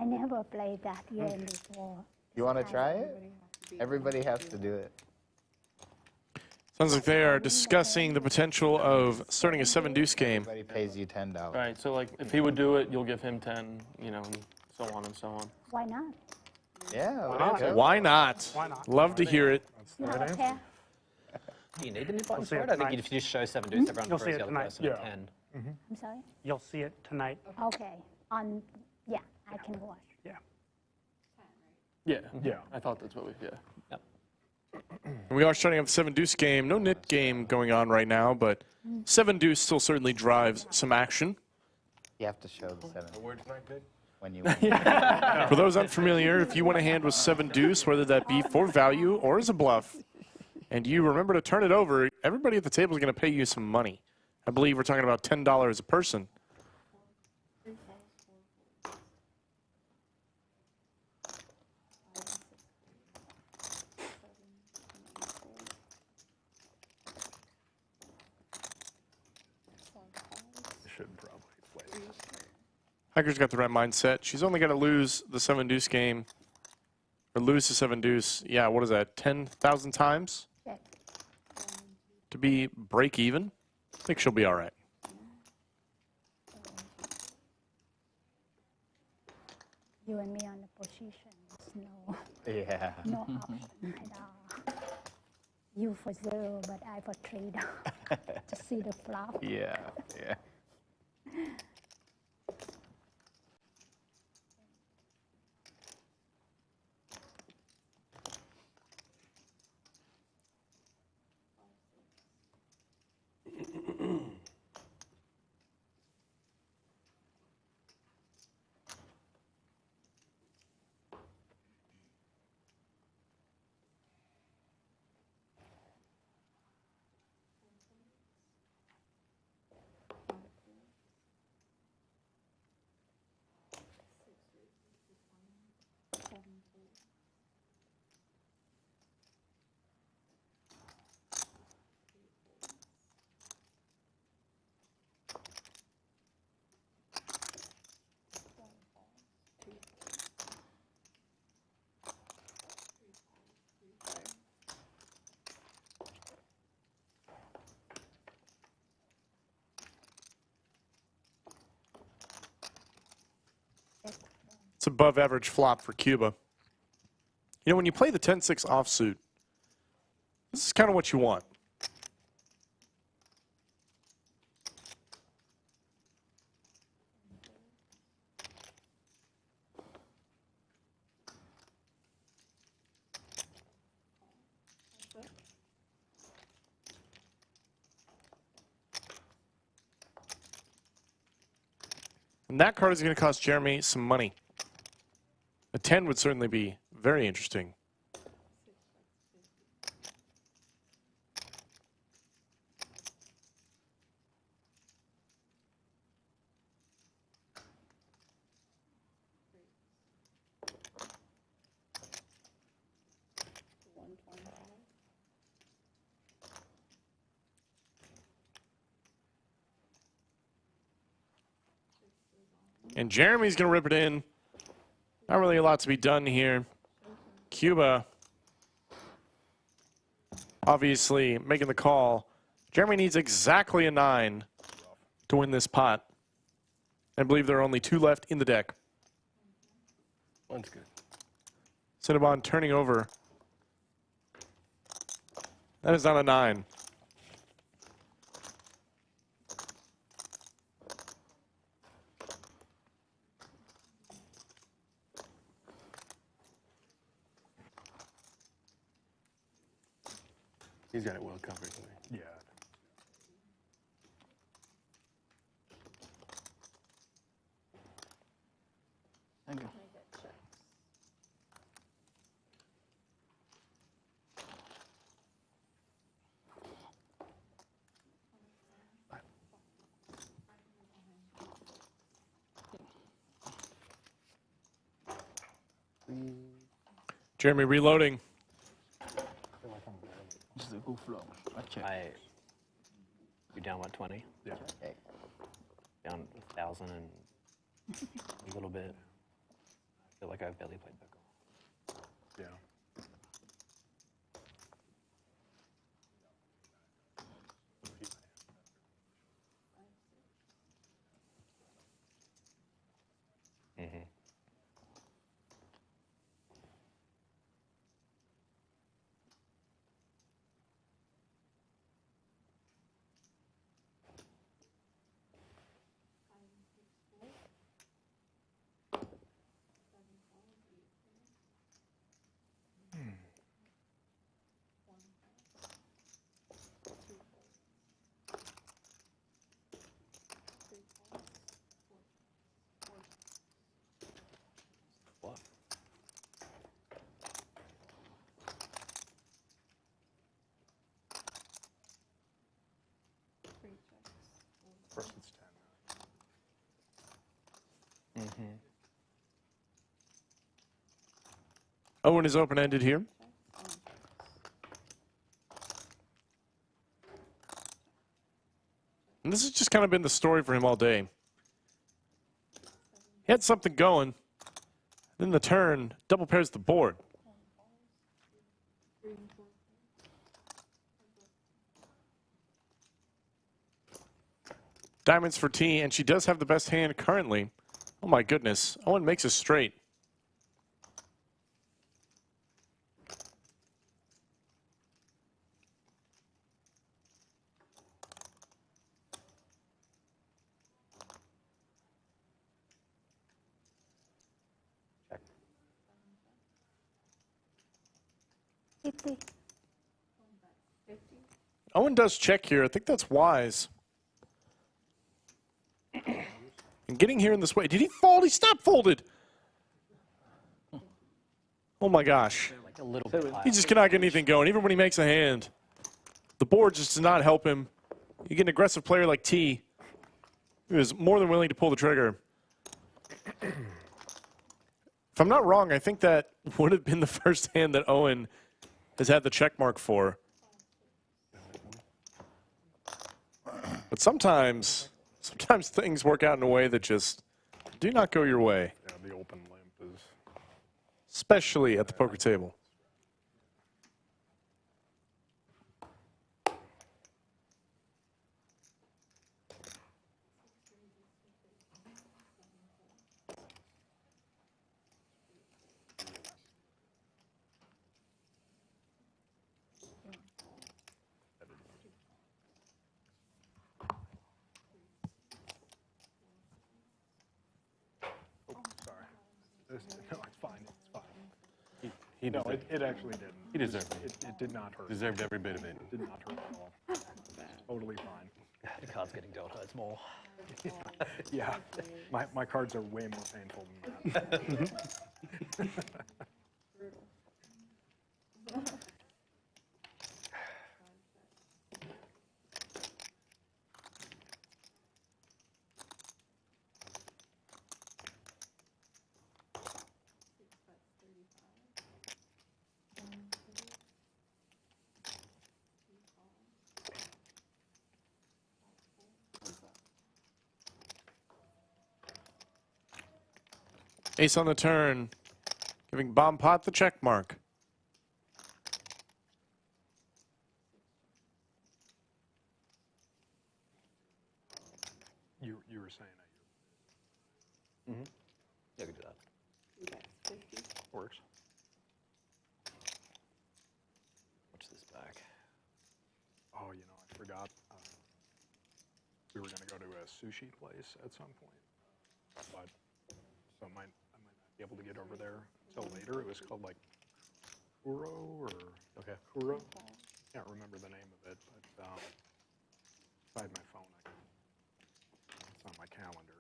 I never played that game before. You want to try it? Everybody has to do it. Sounds like they are discussing the potential of starting a 7 deuce game. Everybody pays you $10. All right. So like if he would do it, you'll give him 10. You know, and so on and so on. Why not? Yeah. not? okay. Why not? Why not? Love to hear it. You have a pair? Do you need the nip on see it board? I think tonight. if you just show 7 deuce, everyone You'll throws see it the other tonight. person a Yeah. 10. I'm sorry? You'll see it tonight. Okay. Yeah, I can watch. Yeah. Yeah. Yeah. I thought that's what we. Yeah. Yep. We are starting up the 7 deuce game. No nit game going on right now, but 7 deuce still certainly drives some action. You have to show the 7. The word's not good? when you win. For those unfamiliar, if you win a hand with 7 deuce, whether that be for value or as a bluff, and you remember to turn it over, everybody at the table is going to pay you some money. I believe we're talking about $10 a person. Should probably play this. Hiker's got the right mindset. She's only got to lose the 7 deuce game, or lose the 7 deuce. Yeah, what is that? 10,000 times Check. to be break even. I think she'll be all right. You and me on the positions. No, Yeah. no option at all. You for 0, but I for 3. To see the flop. Yeah. Yeah. It's above average flop for Cuba. You know, when you play the 10-6 offsuit, this is kind of what you want. And that card is going to cost Jeremy some money. A 10 would certainly be very interesting. And Jeremy's going to rip it in. Not really a lot to be done here. Cuba obviously making the call. Jeremy needs exactly a 9 to win this pot. I believe there are only 2 left in the deck. One's good. Cinnabon turning over. That is not a 9. He's got it well covered. Yeah. Thank you. Jeremy reloading. This is a good flow. I check. You're down, what, 20? Yeah. Down 1,000 and a little bit. I feel like I've barely played poker. Yeah. Mm-hmm. Owen is open-ended here. And this has just kind of been the story for him all day. He had something going. Then the turn double pairs the board. Diamonds for T, and she does have the best hand currently. Oh my goodness. Owen makes a straight. Owen does check here. I think that's wise. And getting here in this way. Did he fold? He stopped folded. Oh my gosh. Like a little bit higher. He just cannot get anything going. Even when he makes a hand, the board just does not help him. You get an aggressive player like T, who is more than willing to pull the trigger. If I'm not wrong, I think that would have been the first hand that Owen has had the check mark for. But sometimes things work out in a way that just do not go your way. Yeah, the open limp is. Especially at the poker table. No, it's fine. It's fine. He No, deserved, it actually didn't. he deserved it. It did not hurt. Deserved every bit of it. It did not hurt at all. Totally fine. The card's getting dealt hurts more. Yeah, my cards are way more painful than that. Ace on the turn, giving Bombpot the check mark. You were saying that. Yeah, we can do that. Works. Watch this back. Oh, you know, I forgot. We were going to go to a sushi place at some point, but so I might not be able to get over there until later. It was called like Kuro or Kuro. Can't remember the name of it, but if I had my phone, it's on my calendar.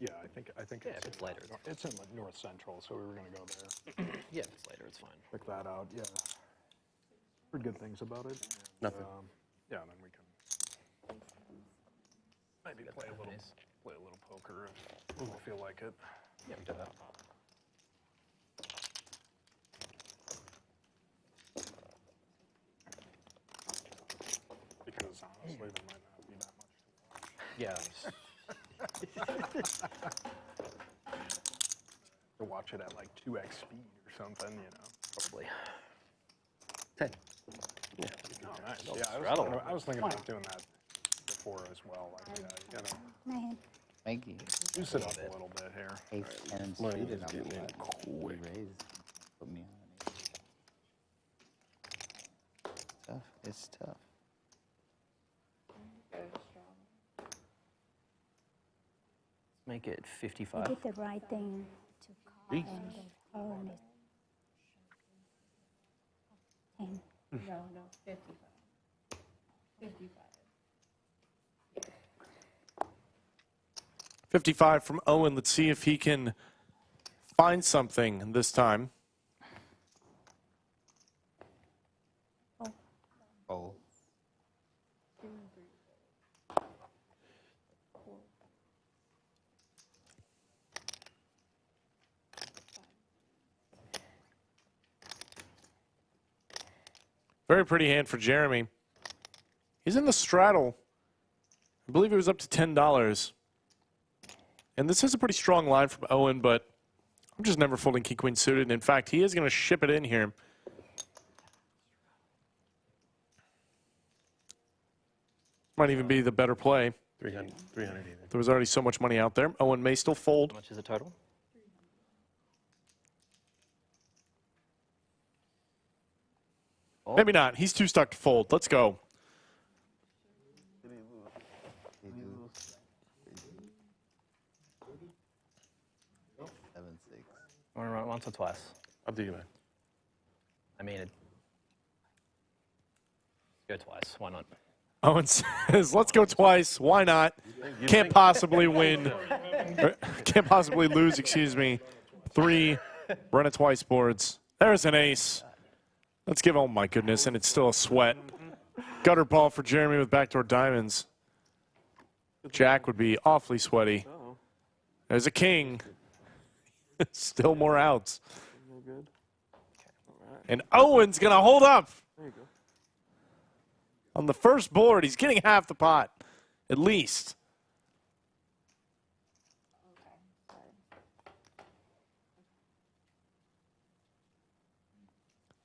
Yeah, I think Yeah, if it's later, It's in North Central, so we were going to go there. Yeah, if it's later, it's fine. Check that out. Yeah, heard good things about it. And, Nothing. yeah, then we can maybe play a little poker if we feel like it. Yeah, we can do that. Because honestly, there might not be that much to watch. Yeah. To watch it at like 2x speed or something, you know. Probably. 10. Yeah. Oh, nice. Don't Yeah, straddle. I was thinking about doing that before as well. Like, you know, My hand. Thank you. juice it up a little bit here. Ace 10 Money suited is on getting the in button. You quick. raised, put me on it. Tough. It's tough. Make it You 55. did the right thing to call and earn it. 10. No, 55. 55. 55 from Owen. Let's see if he can find something this time. Oh. Very pretty hand for Jeremy. He's in the straddle. I believe it was up to $10. And this is a pretty strong line from Owen, but I'm just never folding King Queen suited. And in fact, he is going to ship it in here. Might even be the better play. 300 even. There was already so much money out there. Owen may still fold. How much is the total? Maybe not. He's too stuck to fold. Let's go. Want to run it once or twice? Up to you, man. I mean, go twice. Why not? Owen says, let's go twice. Why not? Can't possibly win. Can't possibly lose, excuse me. 3, run it twice boards. There's an ace. Let's give, oh my goodness, and it's still a sweat. Gutter ball for Jeremy with backdoor diamonds. Jack would be awfully sweaty. There's a king. Still more outs. And Owen's going to hold up. On the first board, he's getting half the pot, at least.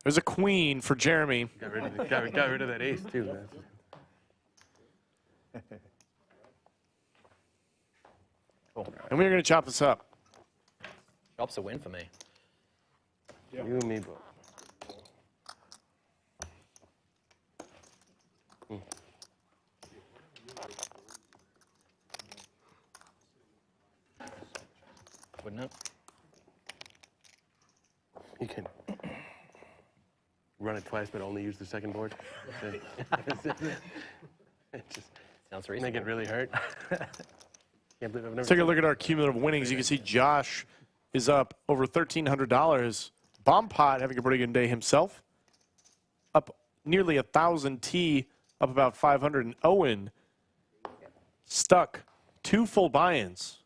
There's a queen for Jeremy. Got rid of that ace, too. Cool. And we're going to chop this up. Chop's a win for me. You and me both. Wouldn't it? You can run it twice, but only use the second board. It just Sounds make reasonable. it really hurt. Can't believe I've never Let's take a look at our cumulative winnings. You can see Josh is up over $1,300. Bombpot having a pretty good day himself. Up nearly 1,000. T up about 500. And Owen stuck 2 full buy-ins.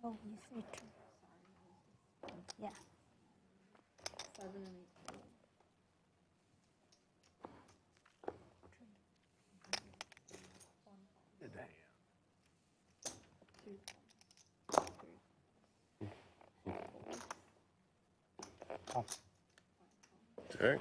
Oh, you say true. Yeah. 7 and 8. Sure.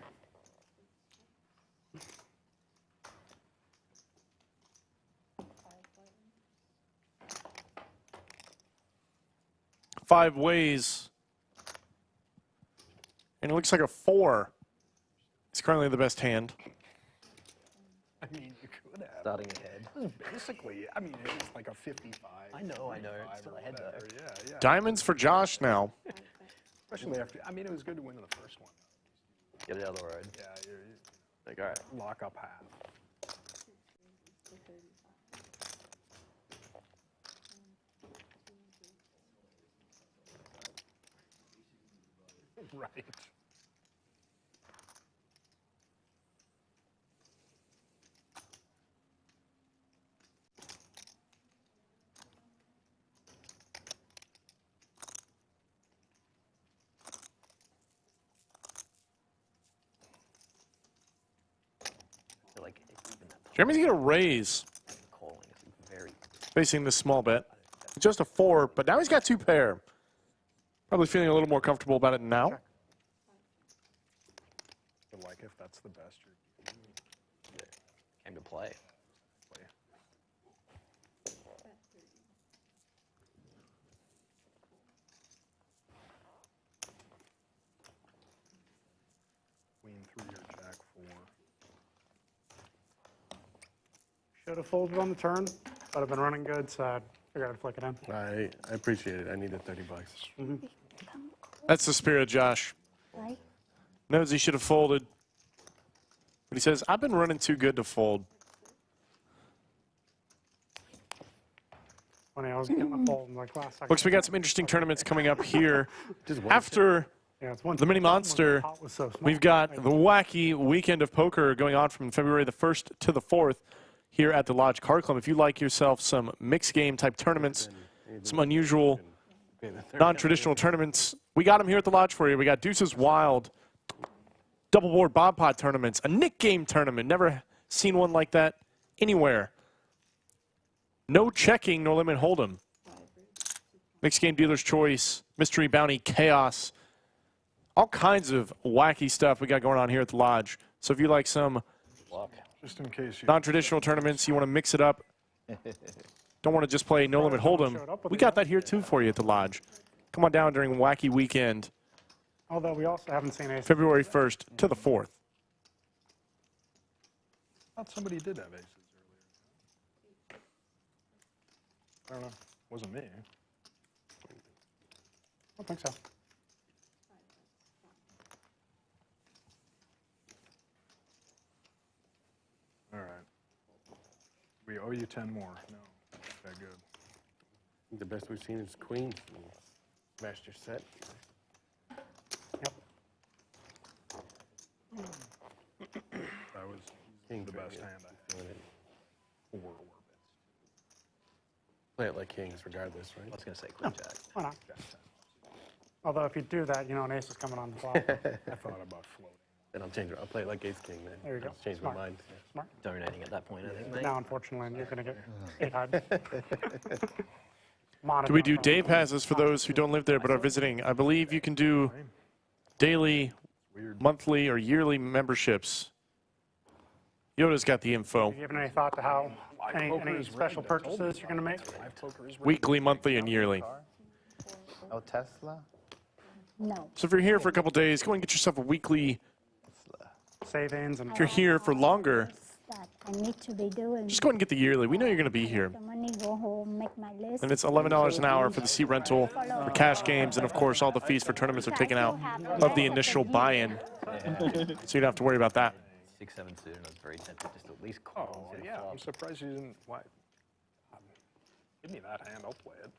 Five ways. And it looks like a 4. It's currently the best hand. I mean, you could have. Starting ahead. Basically, I mean, it's like a 55. I know. 55 It's still or ahead, though. whatever. Yeah, yeah. Diamonds for Josh now. Especially after, I mean, it was good to win in the first one. Get it out of the road. Yeah, you Like, all right. lock up half. Right. I feel like even that Jeremy's going to raise, calling is very. facing this small bet. Just a 4, but now he's got 2 pair. Probably feeling a little more comfortable about it now. But like, if that's the best you're Came to play. Queen 3 or Jack 4. Should have folded on the turn, but I've been running good, so I figured I'd flick it in. I appreciate it. I needed $30. That's the spirit, Josh. Right? Knows he should have folded. But he says, I've been running too good to fold. Funny, I was getting a fold in like last second. Looks we got some interesting tournaments coming up here. After Yeah, it's one the Mini Monster, pot was so small. we've got the Wacky Weekend of Poker going on from February the 1st to the 4th here at the Lodge Card Club. If you like yourself some mixed game type tournaments, some unusual non-traditional tournaments. We got them here at the lodge for you. We got Deuces Wild, double board Bombpot tournaments, a Nick game tournament. Never seen one like that anywhere. No checking, no limit hold'em. Mixed game dealer's choice, mystery bounty, chaos. All kinds of wacky stuff we got going on here at the lodge. So if you like some Just in case you non-traditional tournaments, you want to mix it up, don't want to just play no limit hold'em, we got that here too for you at the lodge. Come on down during Wacky weekend, Although we also haven't seen aces. February 1st to the 4th. I thought somebody did have aces earlier. I don't know. Wasn't me. I don't think so. All right. We owe you 10 more. No, that good. The best we've seen is queens. Smashed your set. Yep. That was King's the right best here. hand I had. Four bits. Play it like kings, regardless, right? I was going to say queen jack. Why not? Although if you do that, you know an ace is coming on the flop. I thought about floating. Then I'll change it. I'll play it like ace king then. There you go. I'll change Smart. my mind. Smart. Donating at that point, I think, mate. Now, unfortunately, you're going to get 8 high. Do we do day passes for those who don't live there but are visiting? I believe you can do daily, monthly, or yearly memberships. Yoda's got the info. Have you given any thought to how any special purchases you're going to make? Weekly, monthly, and yearly. Oh, Tesla? No. So if you're here for a couple days, go and get yourself a weekly. Savings and If you're here for longer, That I need to be doing. just go ahead and get the yearly. We know you're going to be here. The money go home, make my list. And it's $11 an hour for the seat rental, for cash games, and of course all the fees for tournaments are taken out of the initial buy-in. So you don't have to worry about that. 6-7 suited, and I was very tempted just to at least Oh, call. yeah. I'm surprised you didn't. Why? Give me that hand. I'll play it.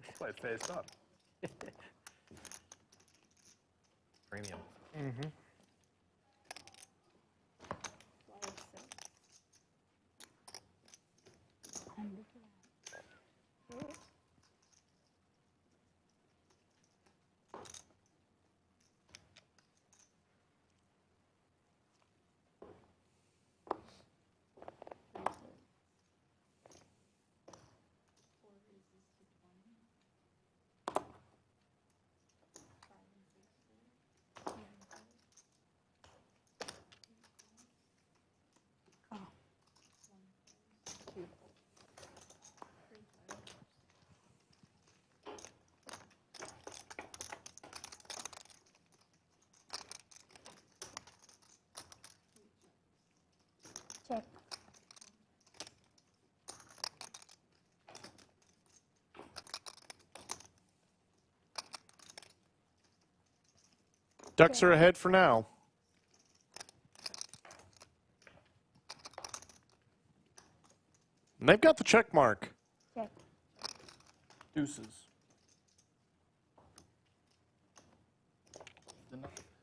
I'll play it face up. Premium. Mm-hmm. Check. Ducks are ahead for now. And they've got the check mark. Check. Deuces.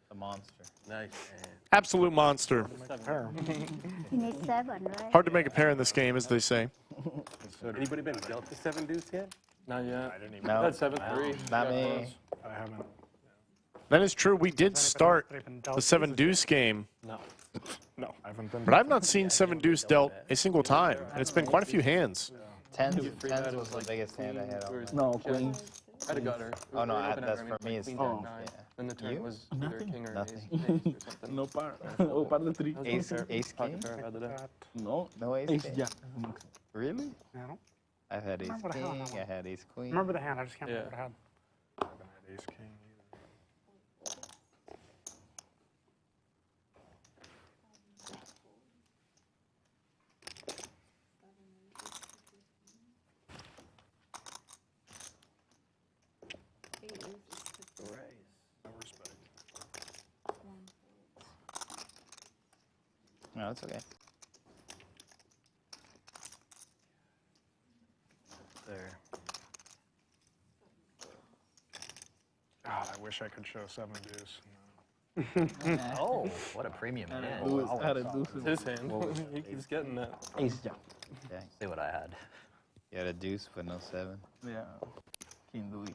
The monster. Nice. Absolute monster. You need 7, right? Hard to make a pair in this game, as they say. Anybody been dealt the 7 deuce yet? Not yet. I didn't even. No. I had 7-3. Not me. I haven't. That is true. We did start Even the 7 deuce game, No. No, I haven't been. but I've not seen 7 deuce dealt a single time. And it's been quite a few hands. Tens was the biggest hand I had. all night. No, queens. I had a gutter. Oh, no, We opened that's at for me, it's queen oh, jack nine. yeah. Then the turn You? was either a king or an ace, Nothing. ace or something. No par. Oh, par de three. That was the only Ace- pair- ace pocket king? pair I've had today. No. No ace Ace king? jack. Really? I don't I've had ace Remember the hand king, on that I had ace queen. remember the hand. I just can't remember Yeah. what I had. I haven't had ace king either. No respect. No, it's okay. There. God, I wish I could show 7 deuce. Oh, what a premium hand. Deuce, I had a deuce. It's his hand. He keeps getting that. Ace jack. Yeah. See what I had. You had a deuce, but no 7. Yeah. King Louis.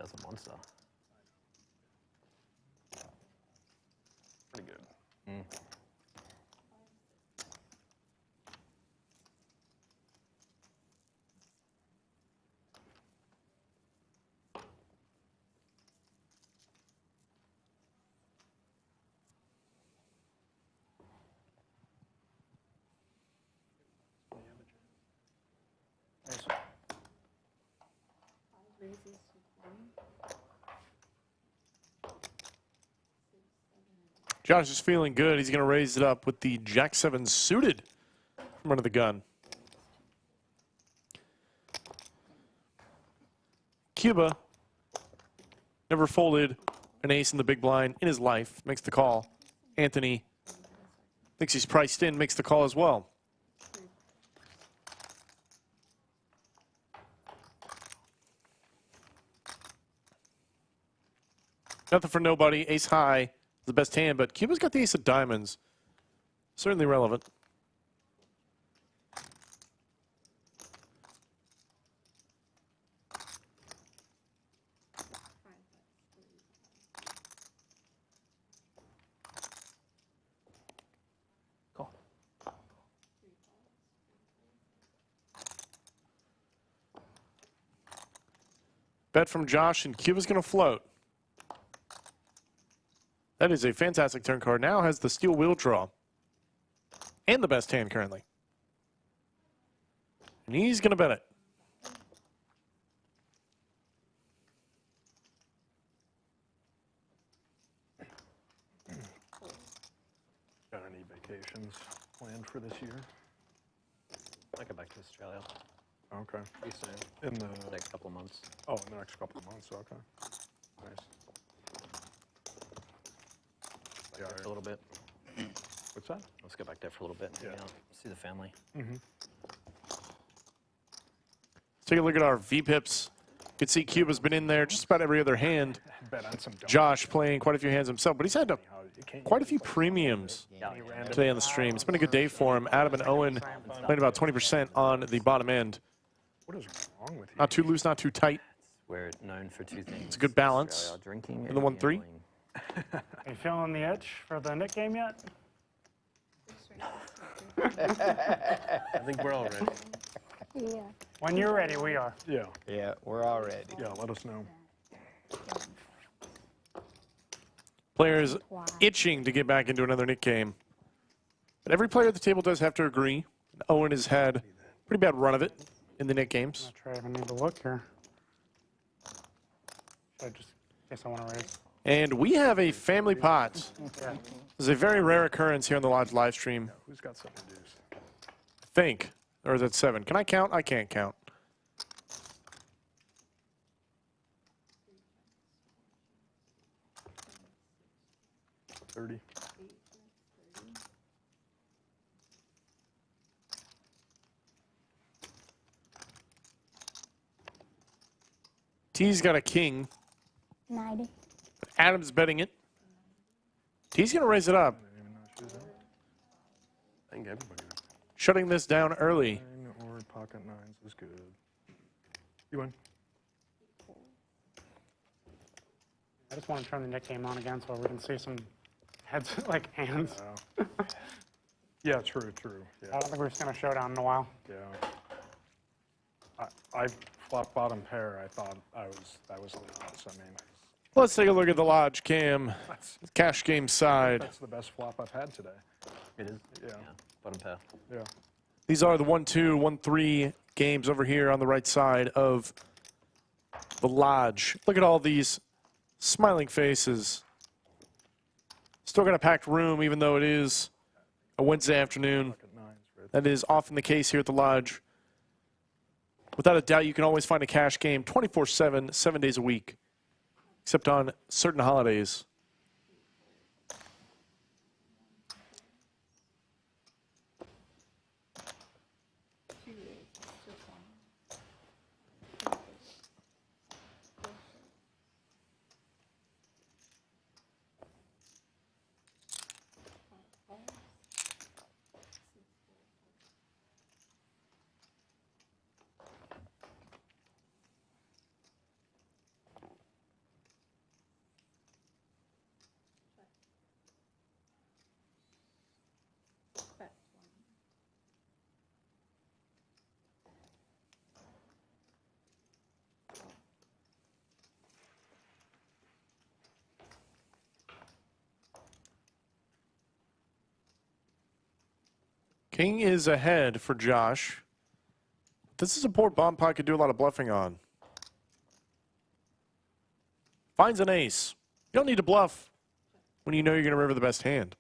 That's a monster. Pretty good. Raises with one. Josh is feeling good. He's going to raise it up with the Jack 7 suited from under the gun. Cuba never folded an ace in the big blind in his life. Makes the call. Anthony thinks he's priced in. Makes the call as well. Nothing for nobody. Ace high, the best hand, but Cuba's got the ace of diamonds. Certainly relevant. Call. Bet from Josh, and Cuba's going to float. That is a fantastic turn card. Now has the steel wheel draw. And the best hand currently. And he's going to bet it. Got any vacations planned for this year? I go back to Australia. Okay. Pretty soon. In the Next couple of months. Oh, in the next couple of months. Okay. Nice. Yeah. For a little bit. What's that? Let's go back there for a little bit. And, Yeah. see the family. Let's take a look at our VPIPs. You can see Cuba's been in there just about every other hand. Bet on some donuts. Josh playing quite a few hands himself, but he's had You can't quite a few premiums Yeah. today on the stream. It's been a good day for him. Adam and Owen playing about 20% on the bottom end. What is wrong with you? Not too loose, not too tight. We're known for two things. It's a good balance. Australia, drinking In the 1-3. gambling. Are you feeling the itch for the Nick game yet? I think we're all ready. Yeah. When you're ready, we are. Yeah. Yeah, we're all ready. Yeah. Let us know. Players itching to get back into another Nick game. But every player at the table does have to agree. Owen has had a pretty bad run of it in the Nick games. Not sure I even need to look here. Should I just, in case I want to raise. And we have a family pot. Yeah. This is a very rare occurrence here on the Lodge live stream. Who's got 7 deuce? I think. Or is that 7? Can I count? I can't count. $30. T's got a king. 90. Adam's betting it. T's going to raise it up. I think everybody. Shutting this down early. 9 or pocket 9s is good. You win. I just want to turn the Nick game on again so we can see some heads, like hands. Yeah, true. Yeah. I don't think we've seen a showdown in a while. Yeah. I flop bottom pair. I thought that was nuts. I mean, Let's take a look at the Lodge cam. that's Cash game side. that's the best flop I've had today. It is. Yeah. Bottom pair. Yeah. These are the 1-2, 1-3 games over here on the right side of the Lodge. Look at all these smiling faces. Still got a packed room, even though it is a Wednesday afternoon. Pocket 9s, right? That is often the case here at the Lodge. Without a doubt, you can always find a cash game 24/7, 7 days a week, except on certain holidays. King is ahead for Josh. This is a board Bombpot could do a lot of bluffing on. Finds an ace. You don't need to bluff when you know you're going to river the best hand.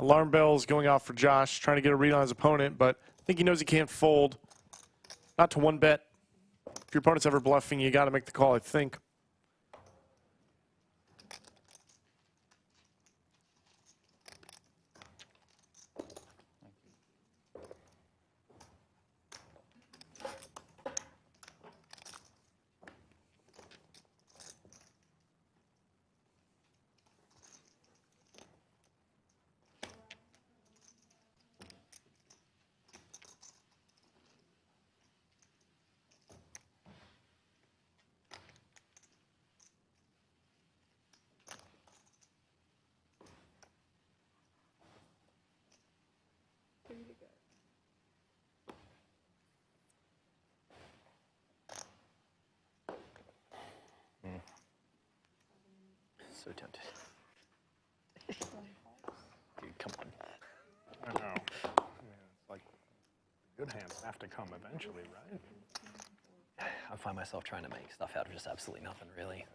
Alarm bells going off for Josh, trying to get a read on his opponent, but I think he knows he can't fold. Not to one bet. If your opponent's ever bluffing, you got to make the call, I think. So tempted. Dude, come on. I know. Yeah, it's like good hands have to come eventually, right? I find myself trying to make stuff out of just absolutely nothing, really.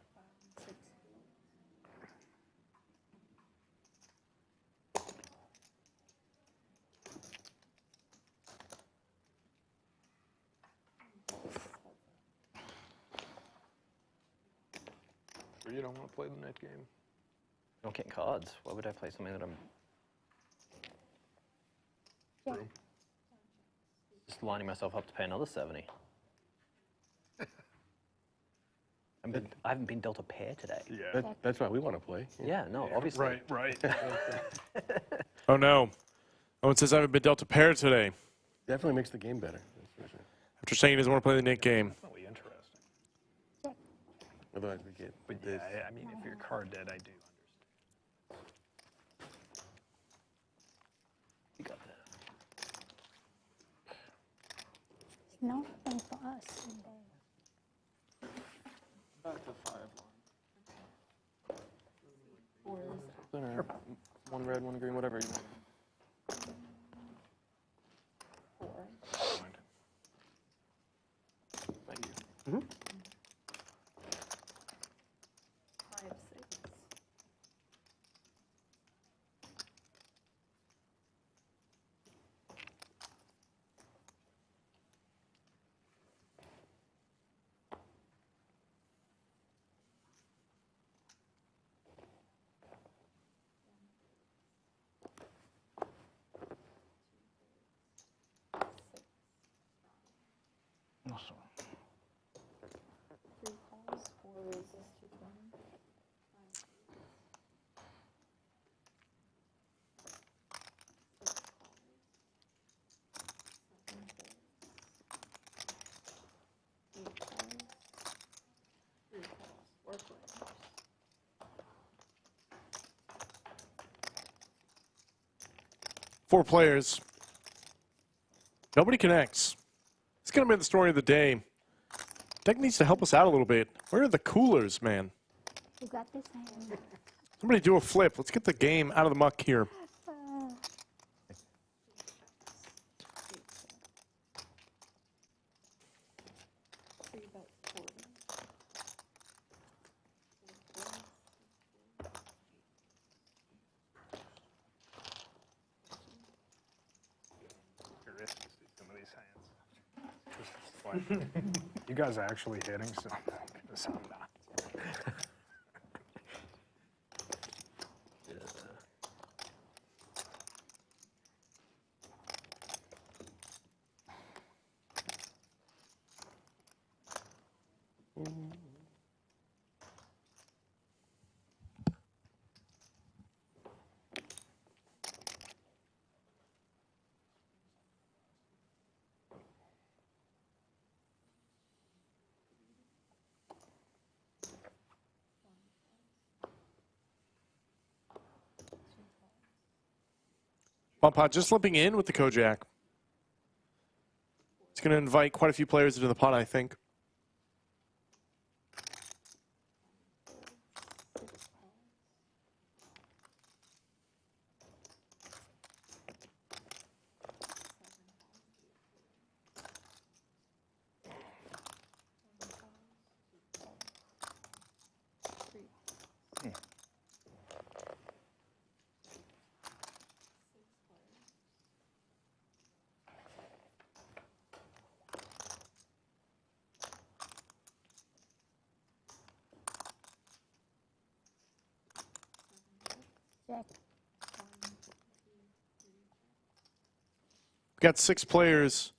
Or you don't want to play the net game. I'm not getting cards. Why would I play something that I'm True. just lining myself up to pay another 70? I haven't been dealt a pair today. Yeah. That's why we want to play. Yeah, no, obviously. Right. Oh, no. Owen says I haven't been dealt a pair today. Definitely makes the game better. That's for sure. After saying he doesn't want to play the net game. Definitely interesting. Otherwise, we get But this. yeah, I mean, if you're card dead, I do You got that. It's nothing for us today. Back to 5 line. Center. One red, one green, whatever you want. understand. Thank you. Mm-hmm. 5, 6. Awesome. 3 calls, 4 raises, 2 turn. 5 6 calls. 7 thirds. 8 calls. 3 calls. 4 players. Four players. Nobody connects. It's going to be the story of the day. Deck needs to help us out a little bit. Where are the coolers, man? You got this hand. Somebody do a flip. Let's get the game out of the muck here. Uh, 3 bets 40. 4 fours. Curious to see some of these hands. You guys are actually hitting something. Because I'm not. Bombpot just slipping in with the Kojak. It's going to invite quite a few players into the pot, I think. Jack. We've got 6 players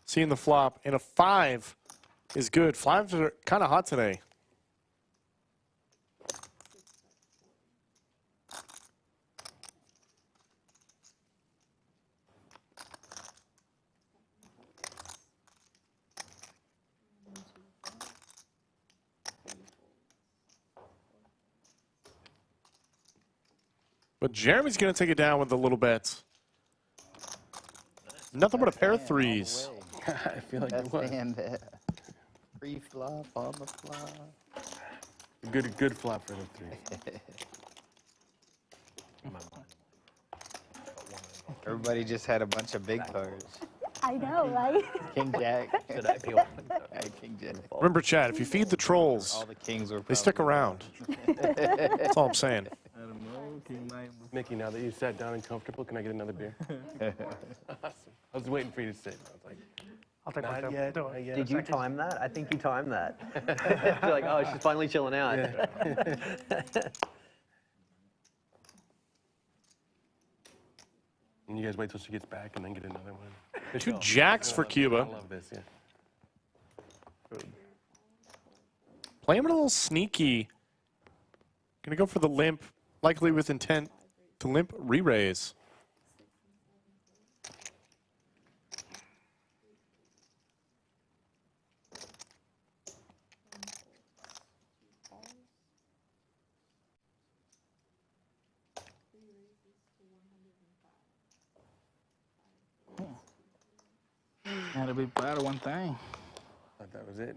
seeing the flop, and a 5 is good. 5s are kind of hot today. But Jeremy's going to take it down with a little bet. Nothing but a pair of 3s. I feel like it was. Free flop on the flop. Good flop for the 3. Everybody just had a bunch of big cards. I know, right? King Jack. Should I be open? King Jack. Remember, Chad, if you feed the trolls, All the kings were they stick probably- around. That's all I'm saying. I don't know. King 9 was Mickey, now that you sat down and comfortable, can I get another beer? Awesome. I was waiting for you to sit. I was like, I'll take one not too. yet, Do it. not yet. Did you time that? I think you timed that. You're like, oh, she's finally chilling out. And you guys wait till she gets back and then get another one. Good 2 call. jacks for I Cuba. love this, yeah. Play him a little sneaky. Gonna go for the limp, likely with intent to limp re-raise. Gotta be proud of one thing. Thought that was it.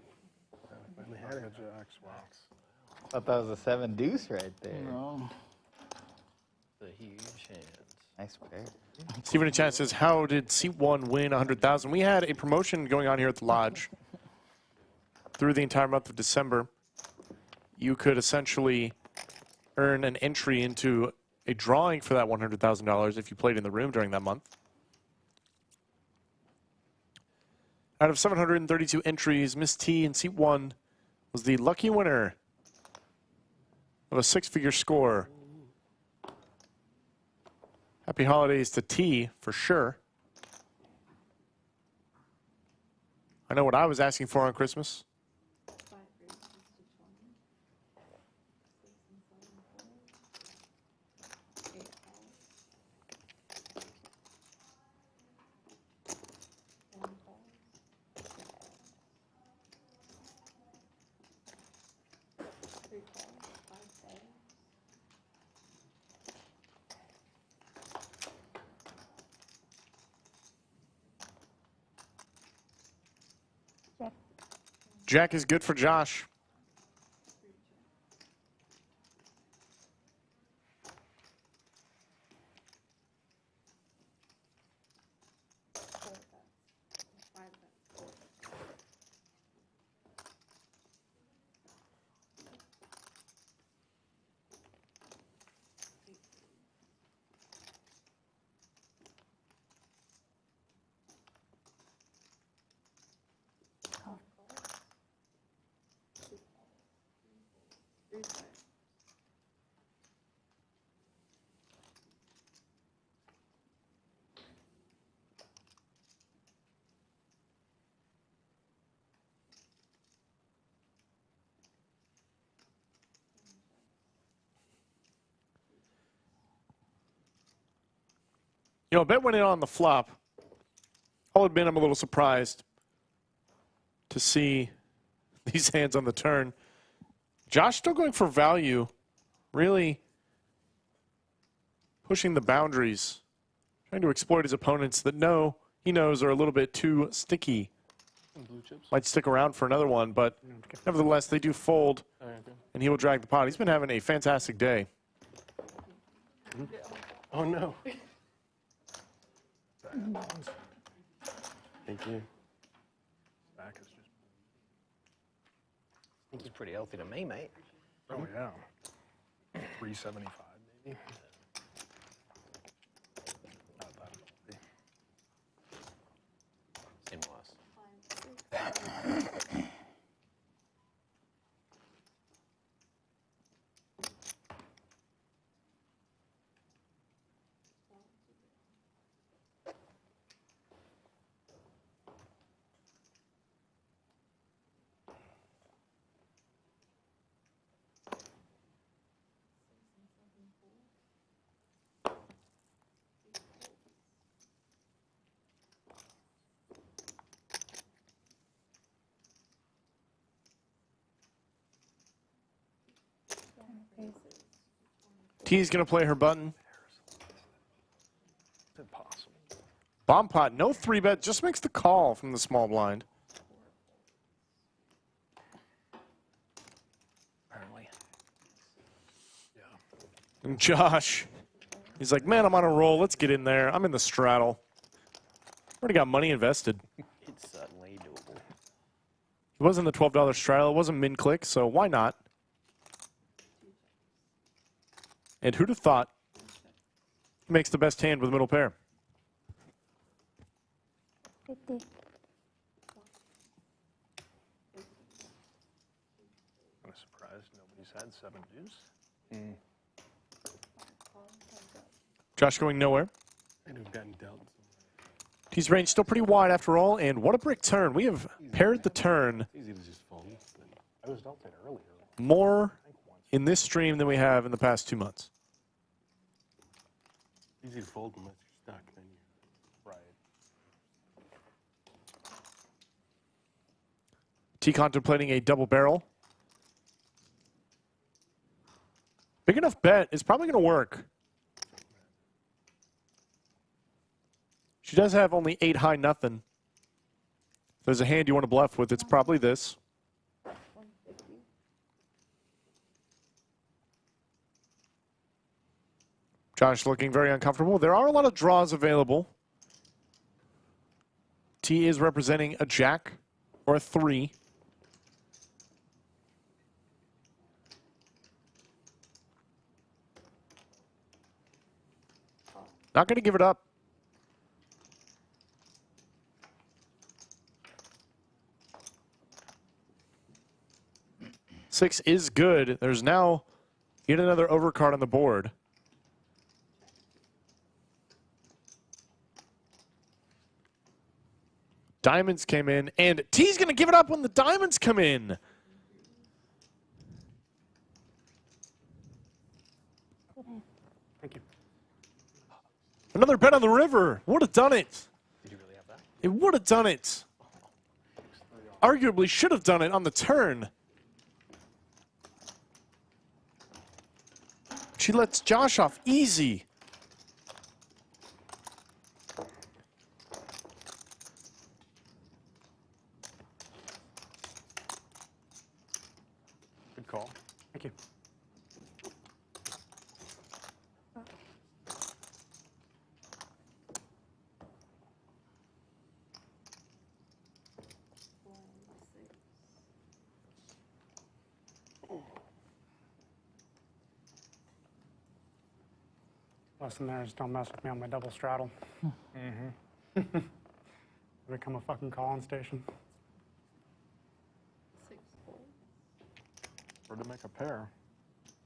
I finally had it. Jacks, rocks. Thought that was a 7 deuce right there. No. It's a huge chance. Nice pair. Stephen in chat says, how did Seat 1 win 100,000? We had a promotion going on here at the Lodge through the entire month of December. You could essentially earn an entry into a drawing for that $100,000 if you played in the room during that month. Out of 732 entries, Miss T in Seat 1 was the lucky winner of a 6-figure score. Happy holidays to T for sure. I know what I was asking for on Christmas. 5 raises to 20. 6 and 7 fold. 8 calls. 1 calls. 3 calls. 5 calls. Jack. Jack is good for Josh. You know, a bet went in on the flop. I'll admit I'm a little surprised to see these hands on the turn. Josh still going for value, really pushing the boundaries. Trying to exploit his opponents that he knows are a little bit too sticky. Blue chips. Might stick around for another one, but nevertheless, they do fold, Oh, yeah, good. and he will drag the pot. He's been having a fantastic day. Oh, no. Thank you. Back is just. I think he's pretty healthy to me, mate. Oh, yeah. 375, maybe. Not that healthy. Same loss. 5, 6, T's going to play her button. It's impossible. Bombpot, no 3-bet, just makes the call from the small blind. Apparently. And Josh, he's like, man, I'm on a roll. Let's get in there. I'm in the straddle. Already got money invested. It's certainly doable. It wasn't the $12 straddle. It wasn't min click, so why not? And who'd have thought he makes the best hand with middle pair? 50. I'm surprised nobody's had 7 deuce. Josh going nowhere. I'd have gotten dealt. T's range still pretty wide after all, and what a brick turn. We have paired the turn Easy to just fold. I was dealt it earlier. more in this stream than we have in the past 2 months. Easy to fold unless you're stuck. Then you. Right. T contemplating a double barrel. Big enough bet is probably going to work. She does have only 8 high nothing. If there's a hand you want to bluff with, it's probably this. 150. Josh looking very uncomfortable. There are a lot of draws available. T is representing a jack or a 3. Not going to give it up. Six is good. There's now yet another overcard on the board. Diamonds came in, and T's going to give it up when the diamonds come in. Thank you. Another bet on the river. Would have done it. Did you really have that? It would have done it. Arguably should have done it on the turn. She lets Josh off easy. Good call. Thank you. Lesson there is don't mess with me on my double straddle. Become a fucking calling station. 6 fold. Or to make a pair.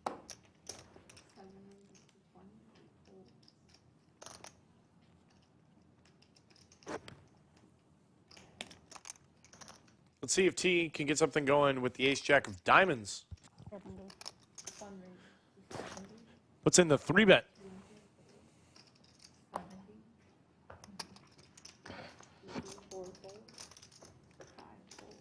7, 1 fold. Let's see if T can get something going with the ace-jack of diamonds. 70. Fun range is 70. What's in the 3-bet? 70. 4 fold. 5 fold.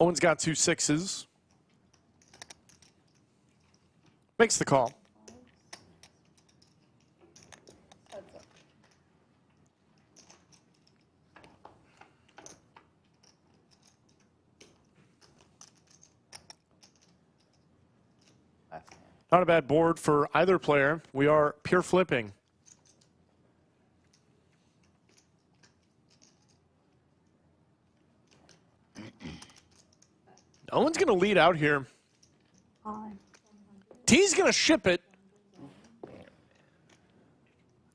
Owen's got 2 6s. Makes the call. Not a bad board for either player. We are pure flipping. Owen's going to lead out here. T's going to ship it.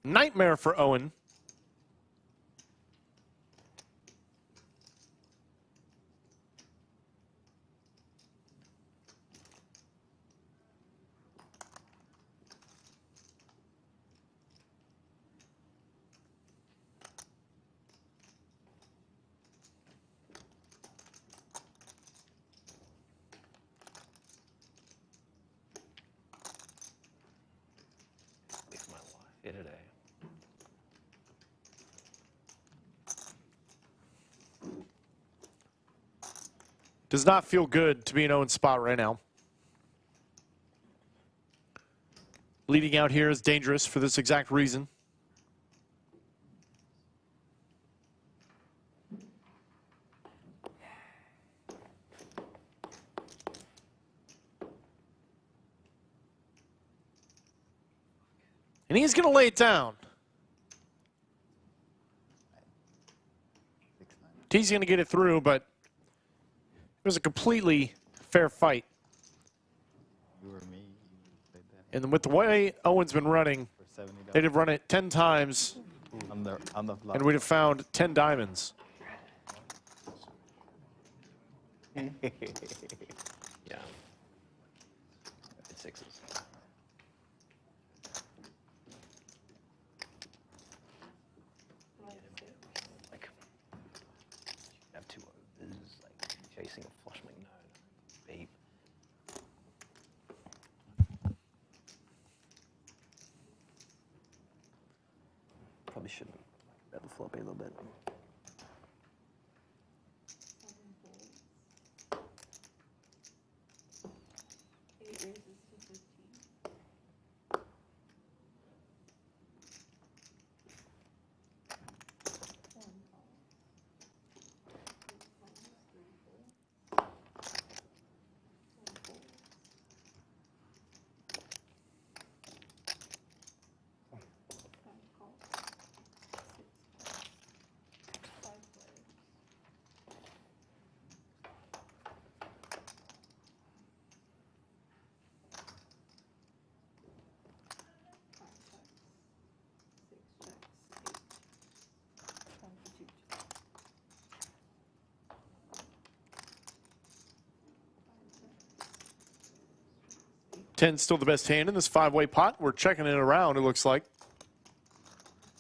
Nightmare for Owen. Today. Does not feel good to be in Owen's spot right now. Leading out here is dangerous for this exact reason. And he's going to lay it down. T's going to get it through, but it was a completely fair fight. And with the way Owen's been running, they'd have run it 10 times, and we'd have found 10 diamonds. Yeah. It's 6s. Chasing a flush McNode. Beep. Probably shouldn't bet the flop a little bit. Ten's still the best hand in this 5-way pot. We're checking it around, it looks like.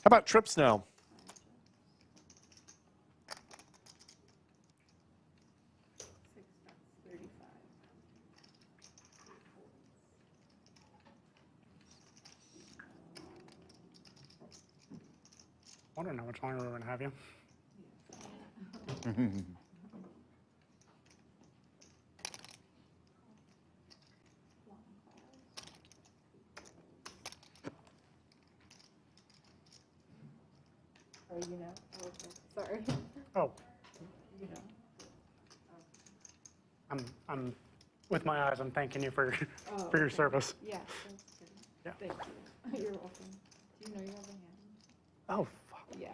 How about trips now? I don't know which longer we're going to have you. Or you know, oh, okay. Sorry. Oh, You know. I'm with my eyes. I'm thanking you for Oh, for your okay. service. Yeah, that's good. Yeah. Thank you. You're welcome. Do you know you have a hand? Oh, Yeah.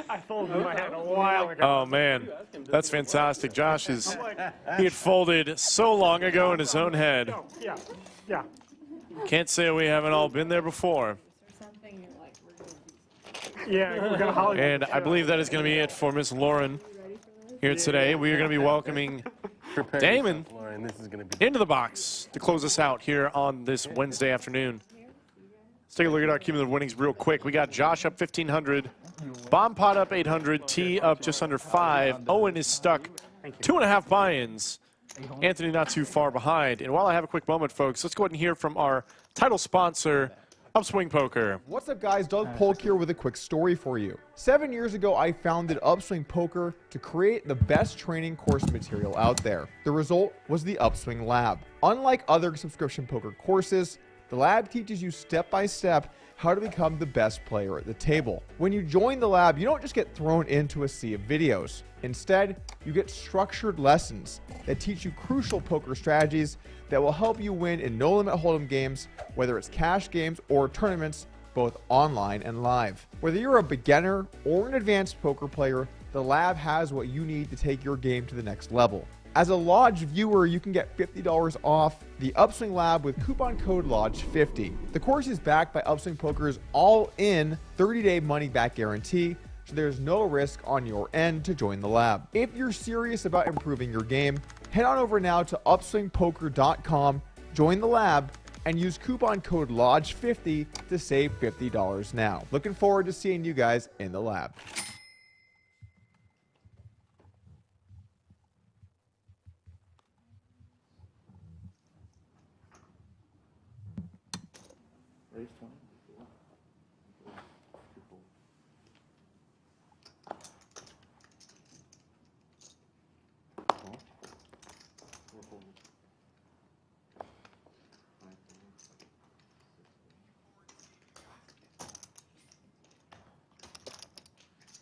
I folded my hand a while ago. Oh, man. That's fantastic. Josh is, he had folded so long ago in his own head. Oh, yeah, yeah. Can't say we haven't all been there before. Something you're like, we're going to do something. Yeah, we're going to Hollywood. And I believe that is going to be it for Miss Lauren here today. We are going to be welcoming Prepare Damon yourself, Lauren. This is going to be into the box to close us out here on this Wednesday afternoon. Let's take a look at our cumulative winnings real quick. We got Josh up 1,500, Bombpot up 800, T up just under 5. Owen is stuck 2.5 buy-ins. Anthony not too far behind. And while I have a quick moment, folks, let's go ahead and hear from our title sponsor, Upswing Poker. What's up, guys? Doug Polk here with a quick story for you. 7 years ago, I founded Upswing Poker to create the best training course material out there. The result was the Upswing Lab. Unlike other subscription poker courses, the lab teaches you step by step how to become the best player at the table. When you join the lab, you don't just get thrown into a sea of videos. Instead, you get structured lessons that teach you crucial poker strategies that will help you win in no-limit hold'em games, whether it's cash games or tournaments, both online and live. Whether you're a beginner or an advanced poker player, the lab has what you need to take your game to the next level. As a Lodge viewer, you can get $50 off the Upswing Lab with coupon code LODGE50. The course is backed by Upswing Poker's all-in 30-day money-back guarantee, so there's no risk on your end to join the lab. If you're serious about improving your game, head on over now to upswingpoker.com, join the lab, and use coupon code LODGE50 to save $50 now. Looking forward to seeing you guys in the lab.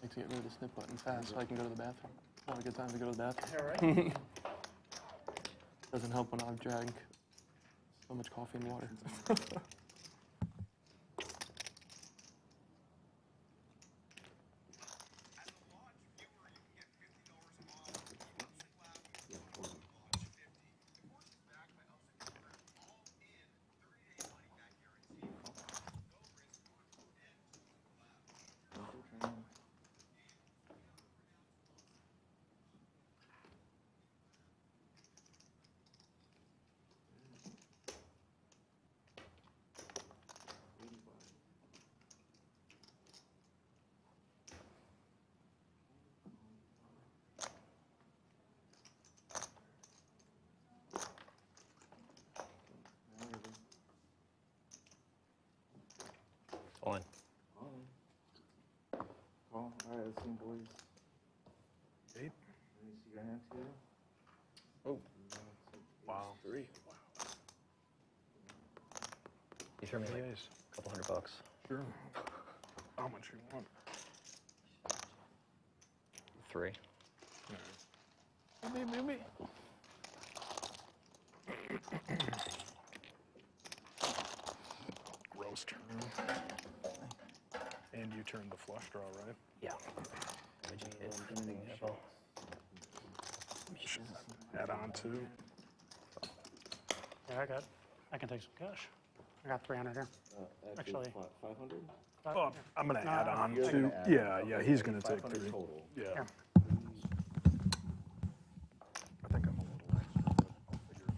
Like to get rid of the snip button fast so I can go to the bathroom. Not a good time to go to the bathroom. Doesn't help when I've drank so much coffee and water. Owen. All right, let's see, boys. 8. Let me see your hand too. Oh. Wow. 3. You sure me like Yes. a couple $100? Sure. How much you want? 3. Maybe. Gross turn. And you turned the flush draw, right? Yeah. Add on to. Yeah, I can take some cash. I got 300 here. Actually. 500? Oh, I'm gonna No, add on You're to. gonna add Yeah, on. yeah, Okay, he's so gonna take 500 3. total. Yeah. Here. I think I'm a little extra, but I'll figure it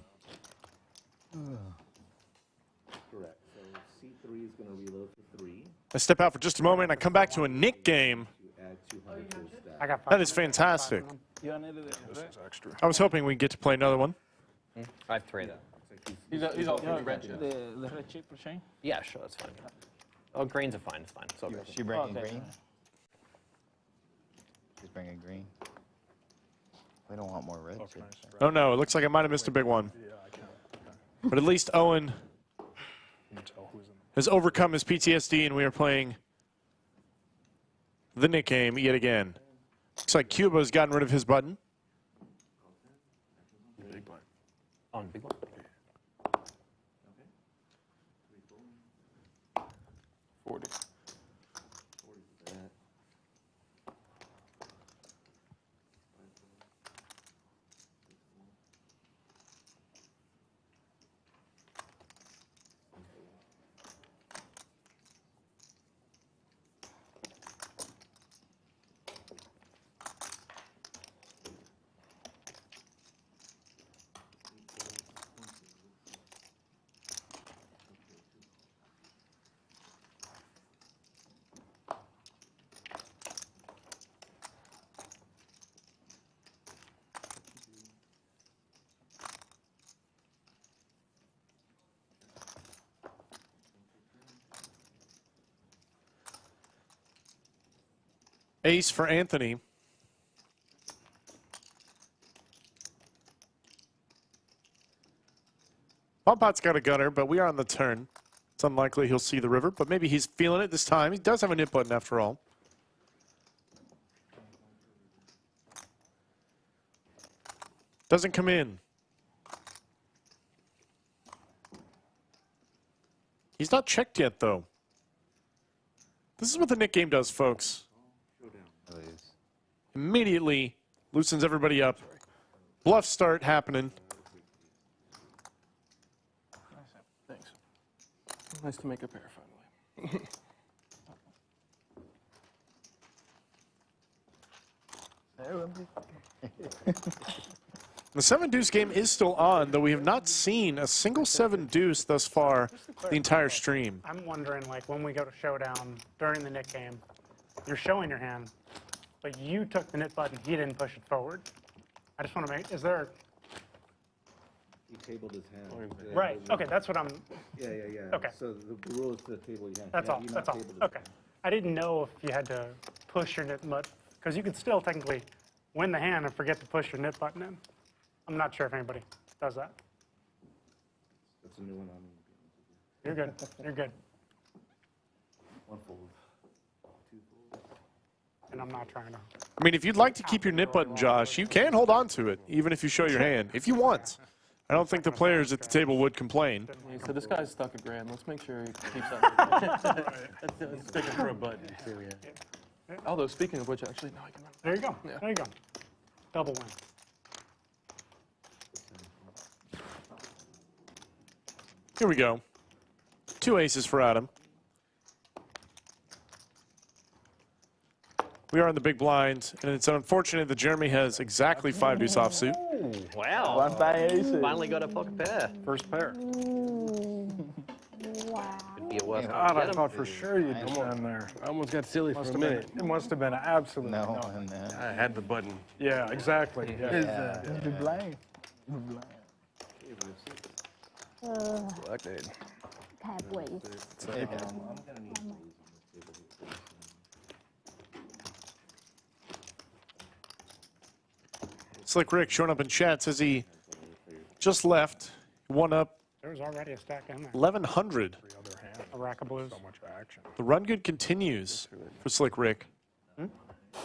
out. Correct. So C3 is gonna reload to 3. I step out for just a moment and I come back to a Nick game. You add 200 to the stack. I got That is 500. fantastic. This is extra. I was hoping we'd get to play another one. I have 3 though. He's all pretty red chip. The red chip chain? Yeah, sure, that's fine. Oh, greens are fine. It's fine. It's all good. She bringing Okay. green? She's bringing green. We don't want more red. Okay, chips. Oh no, it looks like I might have missed a big one. Yeah, I can. But at least Owen Can you tell who's in has overcome his PTSD and we are playing the Nick game yet again. Looks like Cuba's gotten rid of his button. the big blind? On big one. 40. 40 for that. Ace for Anthony. Bombpot's got a gunner, but we are on the turn. It's unlikely he'll see the river, but maybe he's feeling it this time. He does have a nip button after all. Doesn't come in. He's not checked yet, though. This is what the Nick game does, folks. Immediately loosens everybody up. Bluffs start happening. Thanks. Nice to make a pair finally. The 7-deuce game is still on, though we have not seen a single 7-deuce thus far the entire stream. I'm wondering, like, when we go to showdown during the Nick game, you're showing your hand, but you took the nit button, he didn't push it forward. I just want to make, is there... He tabled his hand. Right, okay, that's what I'm... Yeah. Okay. So the rule is to table your hand. That's all, that's all. Okay. I didn't know if you had to push your nit button, because you could still technically win the hand and forget to push your nit button in. I'm not sure if anybody does that. That's a new one on me. You're good, you're good. One fold. Two fold. And I'm not trying to... I mean, if you'd like to keep your nip button, Josh, you can hold on to it, even if you show your hand, if you want. I don't think the players at the table would complain. Yeah, so this guy's stuck a grand. Let's make sure he keeps that. Let's stick it for a button, too, yeah. Although, speaking of which, actually, no, I can run. There you go, Yeah. there you go. Double win. Here we go. 2 aces for Adam. We are in the big blind, and it's unfortunate that Jeremy has exactly 5-deuce offsuit. Wow. One by aces. Finally got a pocket pair. First pair. Wow. Could be a worse God, one. I thought for sure you'd be in there. I almost got silly for a minute. It must have been an absolute No, and I had the button. Yeah, exactly. Yeah. Be blind. Be blind. Black dude. Can't wait. Slick Rick showing up in chat says he just left, one up There was already a stack in there. 1,100. A rack of blues. So much action. The run good continues for Slick Rick. You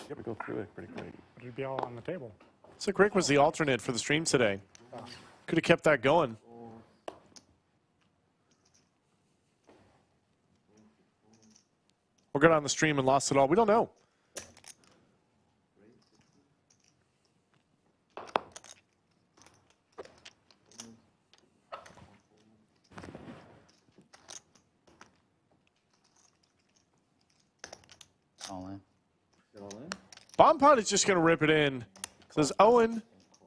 have to go through it pretty quick. But it'd be all on the table. Slick Rick was the alternate for the stream today. Could have kept that going. Or got on the stream and lost it all. We don't know. all in. All in? Bombpot is just going to rip it in. Says Owen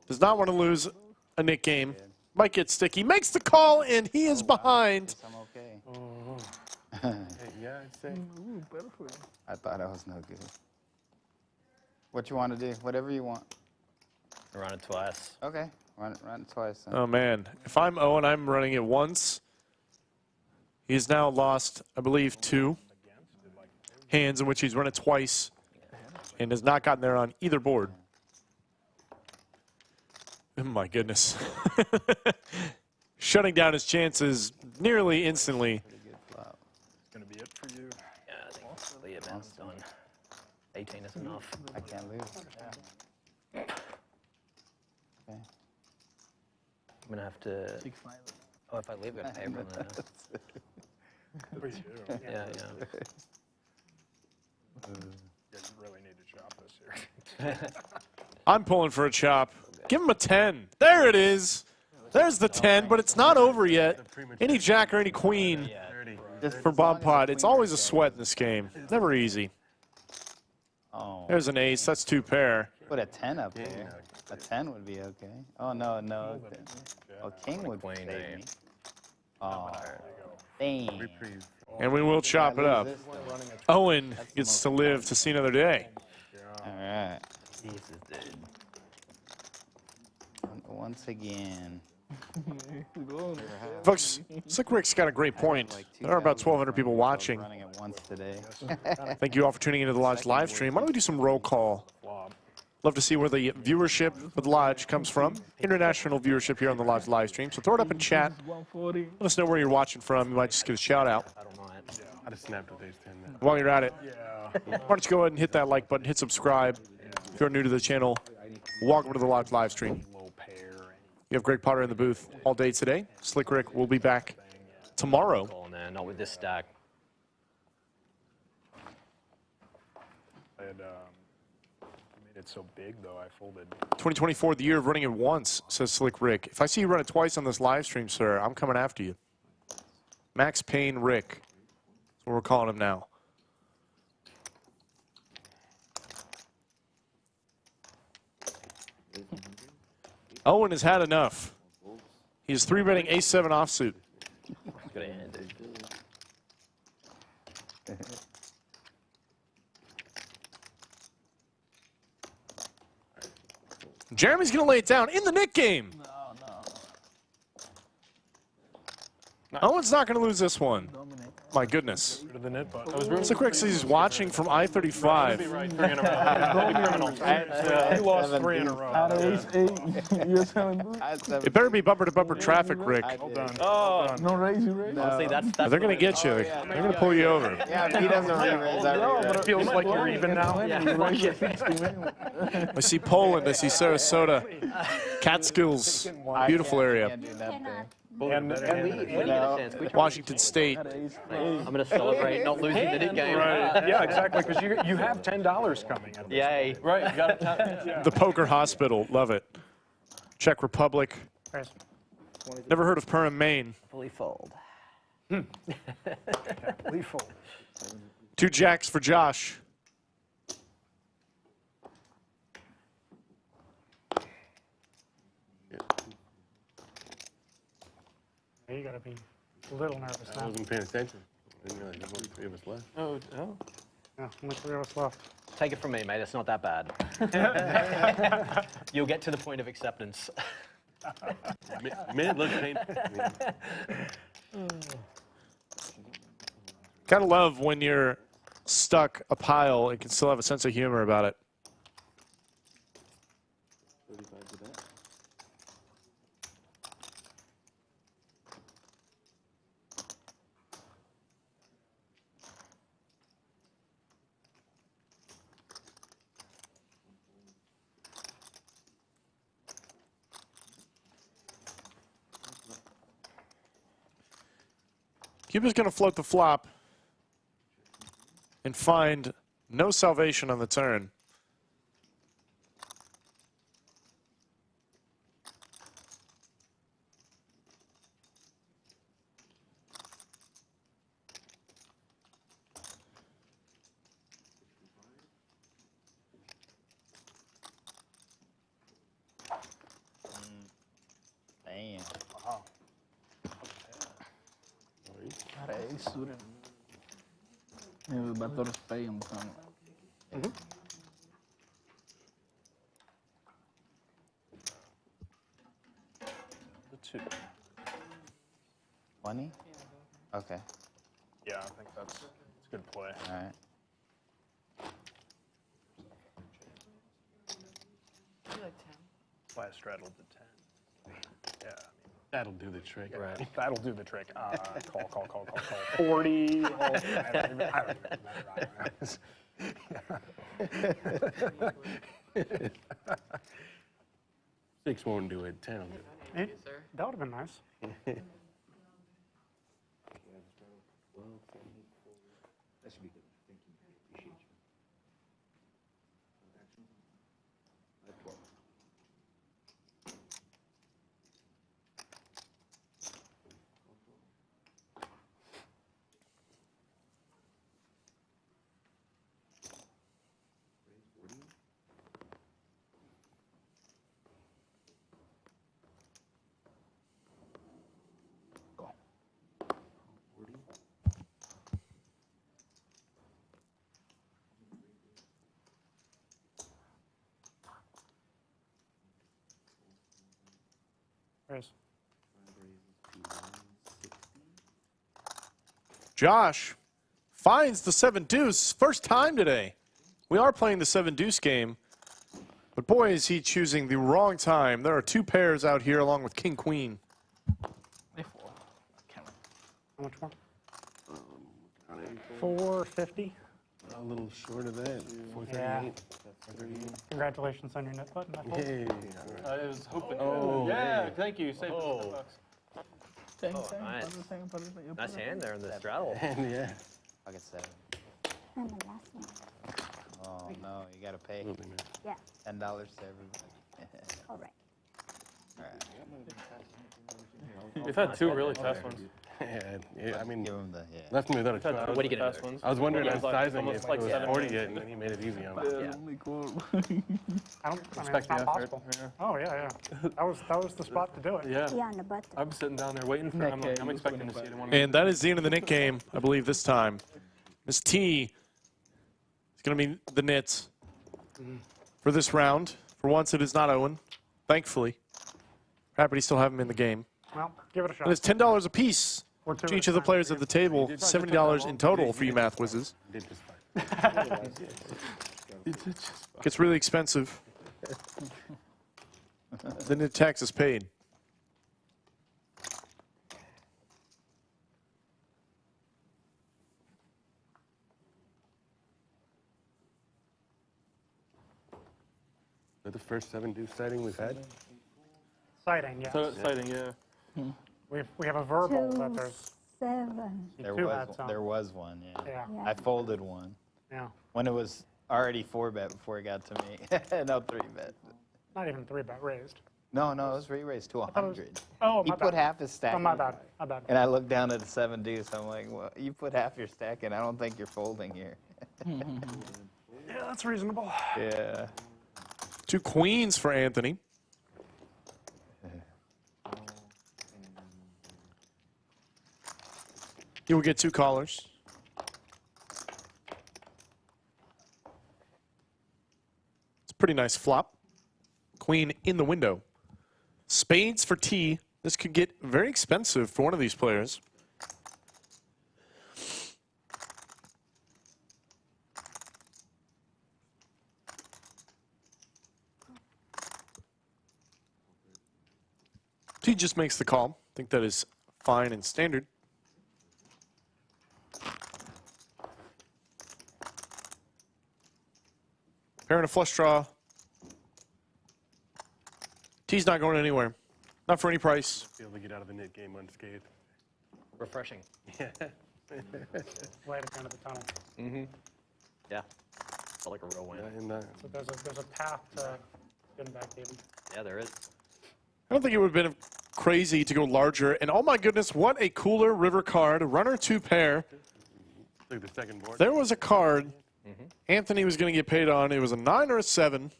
does not want to lose a Nick game. Might get sticky. Makes the call, and he is behind. I'm okay. Yeah, I'd say. I thought I was no good. What you want to do? Whatever you want. Run it twice. Okay, run it twice. Then. Oh, man. If I'm Owen, I'm running it once. He's now lost, I believe, 2 hands in which he's run it twice and has not gotten there on either board. Oh, my goodness. Shutting down his chances nearly instantly. Gonna be it for you. Yeah, I think the amount's done. 18 is enough. I can't lose. Yeah. Okay. I'm gonna have to. Oh, if I leave it, pay for that. Please do. Yeah. Yeah, you really need to chop this here. I'm pulling for a chop. Give him a 10. There it is. There's the 10, but it's not over yet. Any jack or any queen for Bombpot. It's always a sweat in this game. Never easy. Oh. There's an ace. That's 2 pair. Put a 10 up there. A 10 would be okay. Oh, no. Okay. Oh, king would save me. Oh, dang. And we will chop it up. Owen gets to live to see another day. All right. Jesus, dude. Once again. Folks, Slick Rick's got a great point. There are about 1,200 people watching. Running it once today. Thank you all for tuning into the Lodge live stream. Why don't we do some roll call? Love to see where the viewership for the Lodge comes from. International viewership here on the Lodge live stream. So throw it up in chat. Let us know where you're watching from. You might just get a shout out. I don't mind. I just snapped with these 10 minutes. While you're at it, why don't you go ahead and hit that like button, hit subscribe. If you're new to the channel, welcome to the Lodge live stream. You have Greg Potter in the booth all day today. Slick Rick will be back tomorrow. Oh, man, not with this stack. I made it so big, though, I folded. 2024, the year of running it once, says Slick Rick. If I see you run it twice on this live stream, sir, I'm coming after you. Max Payne Rick. That's what we're calling him now. Owen has had enough. He's 3-betting ace-7 offsuit. Good hand, dude. Jeremy's going to lay it down in the Nick game. Owen's not going to lose this one. My goodness. Slick Rick says he's watching from I-35. He lost 3 in a row. It better be bumper-to-bumper traffic, Rick. Oh, no raise, you raise. See, that's They're going to get you. They're going to pull you over. Yeah, if he doesn't re-raise, It feels like you're even now. I see Poland. I see Sarasota. Catskills. Beautiful area. Washington State. I'm going to celebrate not losing the Nick game. Right. Yeah, exactly, because you have $10 coming in. Yay. Right, you got it. The Poker Hospital. Love it. Czech Republic. Never heard of Perham, Maine. Fully fold. Lethal. 2 jacks for Josh. You gotta be a little nervous I now. wasn't paying attention. I didn't realize there were 3 of us left. Oh. Yeah, only 3 of us left. Take it from me, mate. It's not that bad. You'll get to the point of acceptance. Man, it looks painful. Gotta love when you're stuck a pile and can still have a sense of humor about it. 35 to that. Cuba's going to float the flop and find no salvation on the turn. Damn. Wow. Cara, é isso, né? Eu bato os pés, então. The 2. 20? Okay. Yeah, I think that's a good play. All right. Why I straddled the 10. Yeah, That'll do the trick. Right. that'll do the trick. Call. 40. I don't even 6 won't do it. 10 will do it. That would have been nice. That should be good. Thank you. Appreciate you. Action. 12. Raise. Josh finds the 7-deuce. First time today. We are playing the 7-deuce game. But boy, is he choosing the wrong time. There are 2 pairs out here along with King Queen. How much more? 450. A little short of that. 438. Yeah. 438. Congratulations on your net button. I hope. Hey. I was hoping. Oh, yeah, hey. thank you. Saved Oh. $100. Nice. Nice hand there in the straddle. And yeah. Pocket 7. And the last one. Oh no, you gotta pay Yeah. $10 to everybody. All right. All right. We've had 2 really fast ones. Yeah, I mean, Give him the left me without a choice. What are you gonna Fast do? ones. I was wondering One on was like sizing almost if like it was 7 40 or it, and then he made it easy on me. Yeah. I mean, it's Respect not the effort. possible. Yeah. Oh yeah, yeah. That was the spot to do it. Yeah. Yeah, on the button. I'm sitting down there waiting for. I'm expecting to see it in one. And that is the end of the knit game, I believe, this time. Miss T is going to be the knit for this round. For once, it is not Owen, thankfully. Happy to still have him in the game. Well, give it a shot. And it's $10 apiece Or 2 to each at of the a time. players at the table. $70 in total for you math whizzes. Did just fine. Gets really expensive. The knit tax is paid. Is that the first 7-deuce sighting we've had? Sighting, yeah. So exciting, yeah. We have a verbal that 2, there's 7. There was one, yeah. yeah. Yeah. I folded one Yeah. when it was already 4-bet before it got to me. No, 3-bet. Not even 3-bet raised. No, it was re-raised to thought it was- 100. Oh, He my put bad. half his stack Oh, my in. bad. My bad. And I looked down at the 7-deuce. I'm like, well, you put half your stack in. I don't think you're folding here. Yeah, that's reasonable. Yeah. 2 queens for Anthony. He will get 2 callers. It's a pretty nice flop. Queen in the window. Spades for T. This could get very expensive for one of these players. T just makes the call. I think that is fine and standard. Pair and a flush draw. T's not going anywhere. Not for any price. Be able to get out of the knit game unscathed. Refreshing. Yeah. Light at the end of the tunnel. Mm-hmm. Yeah. Felt like a real win. So there's a path to getting back even. Yeah, there is. I don't think it would have been crazy to go larger. And oh my goodness, what a cooler river card. Runner 2 pair. Look at the second board. There was a card Anthony was going to get paid on. It was a 9 or a 7.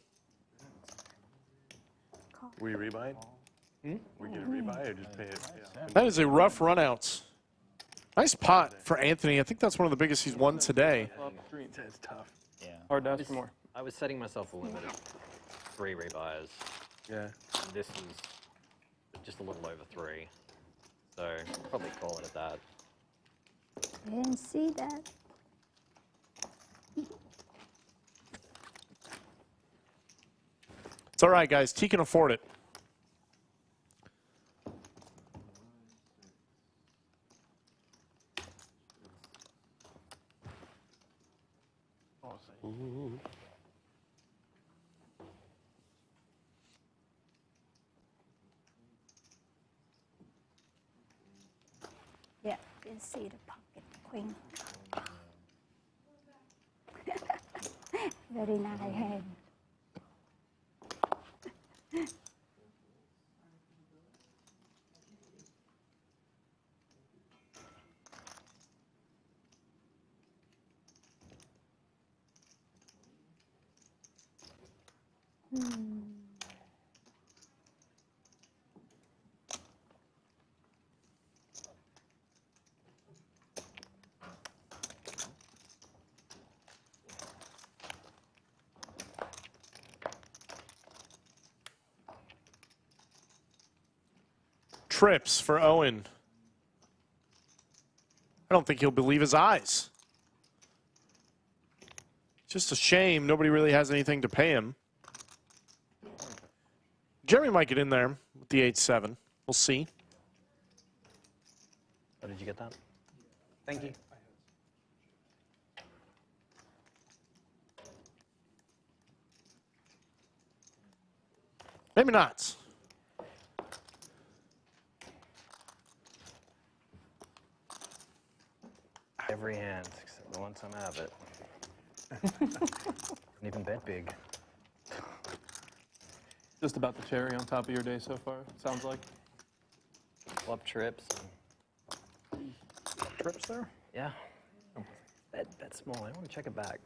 Were you rebuying? Were you going to rebuy or just pay it? Yeah. That is a rough run out. Nice pot for Anthony. I think that's one of the biggest he's won today. That's tough. Yeah. Hard to ask for more. I was setting myself a limit of 3 rebuys. Yeah. And this is just a little over 3. So probably call it at that. I didn't see that. It's all right, guys. T can afford it. Yeah, didn't see the pocket queen. Very nice hand. trips for Owen. I don't think he'll believe his eyes. Just a shame nobody really has anything to pay him. Jeremy might get in there with the 8-7. We'll see. Oh, did you get that? Thank you. Maybe not. Every hand, except the one time I have it. Don't even bet big. Just about the cherry on top of your day so far, sounds like. Flop trips. Trips there? Yeah. That's small. I don't want to check it back.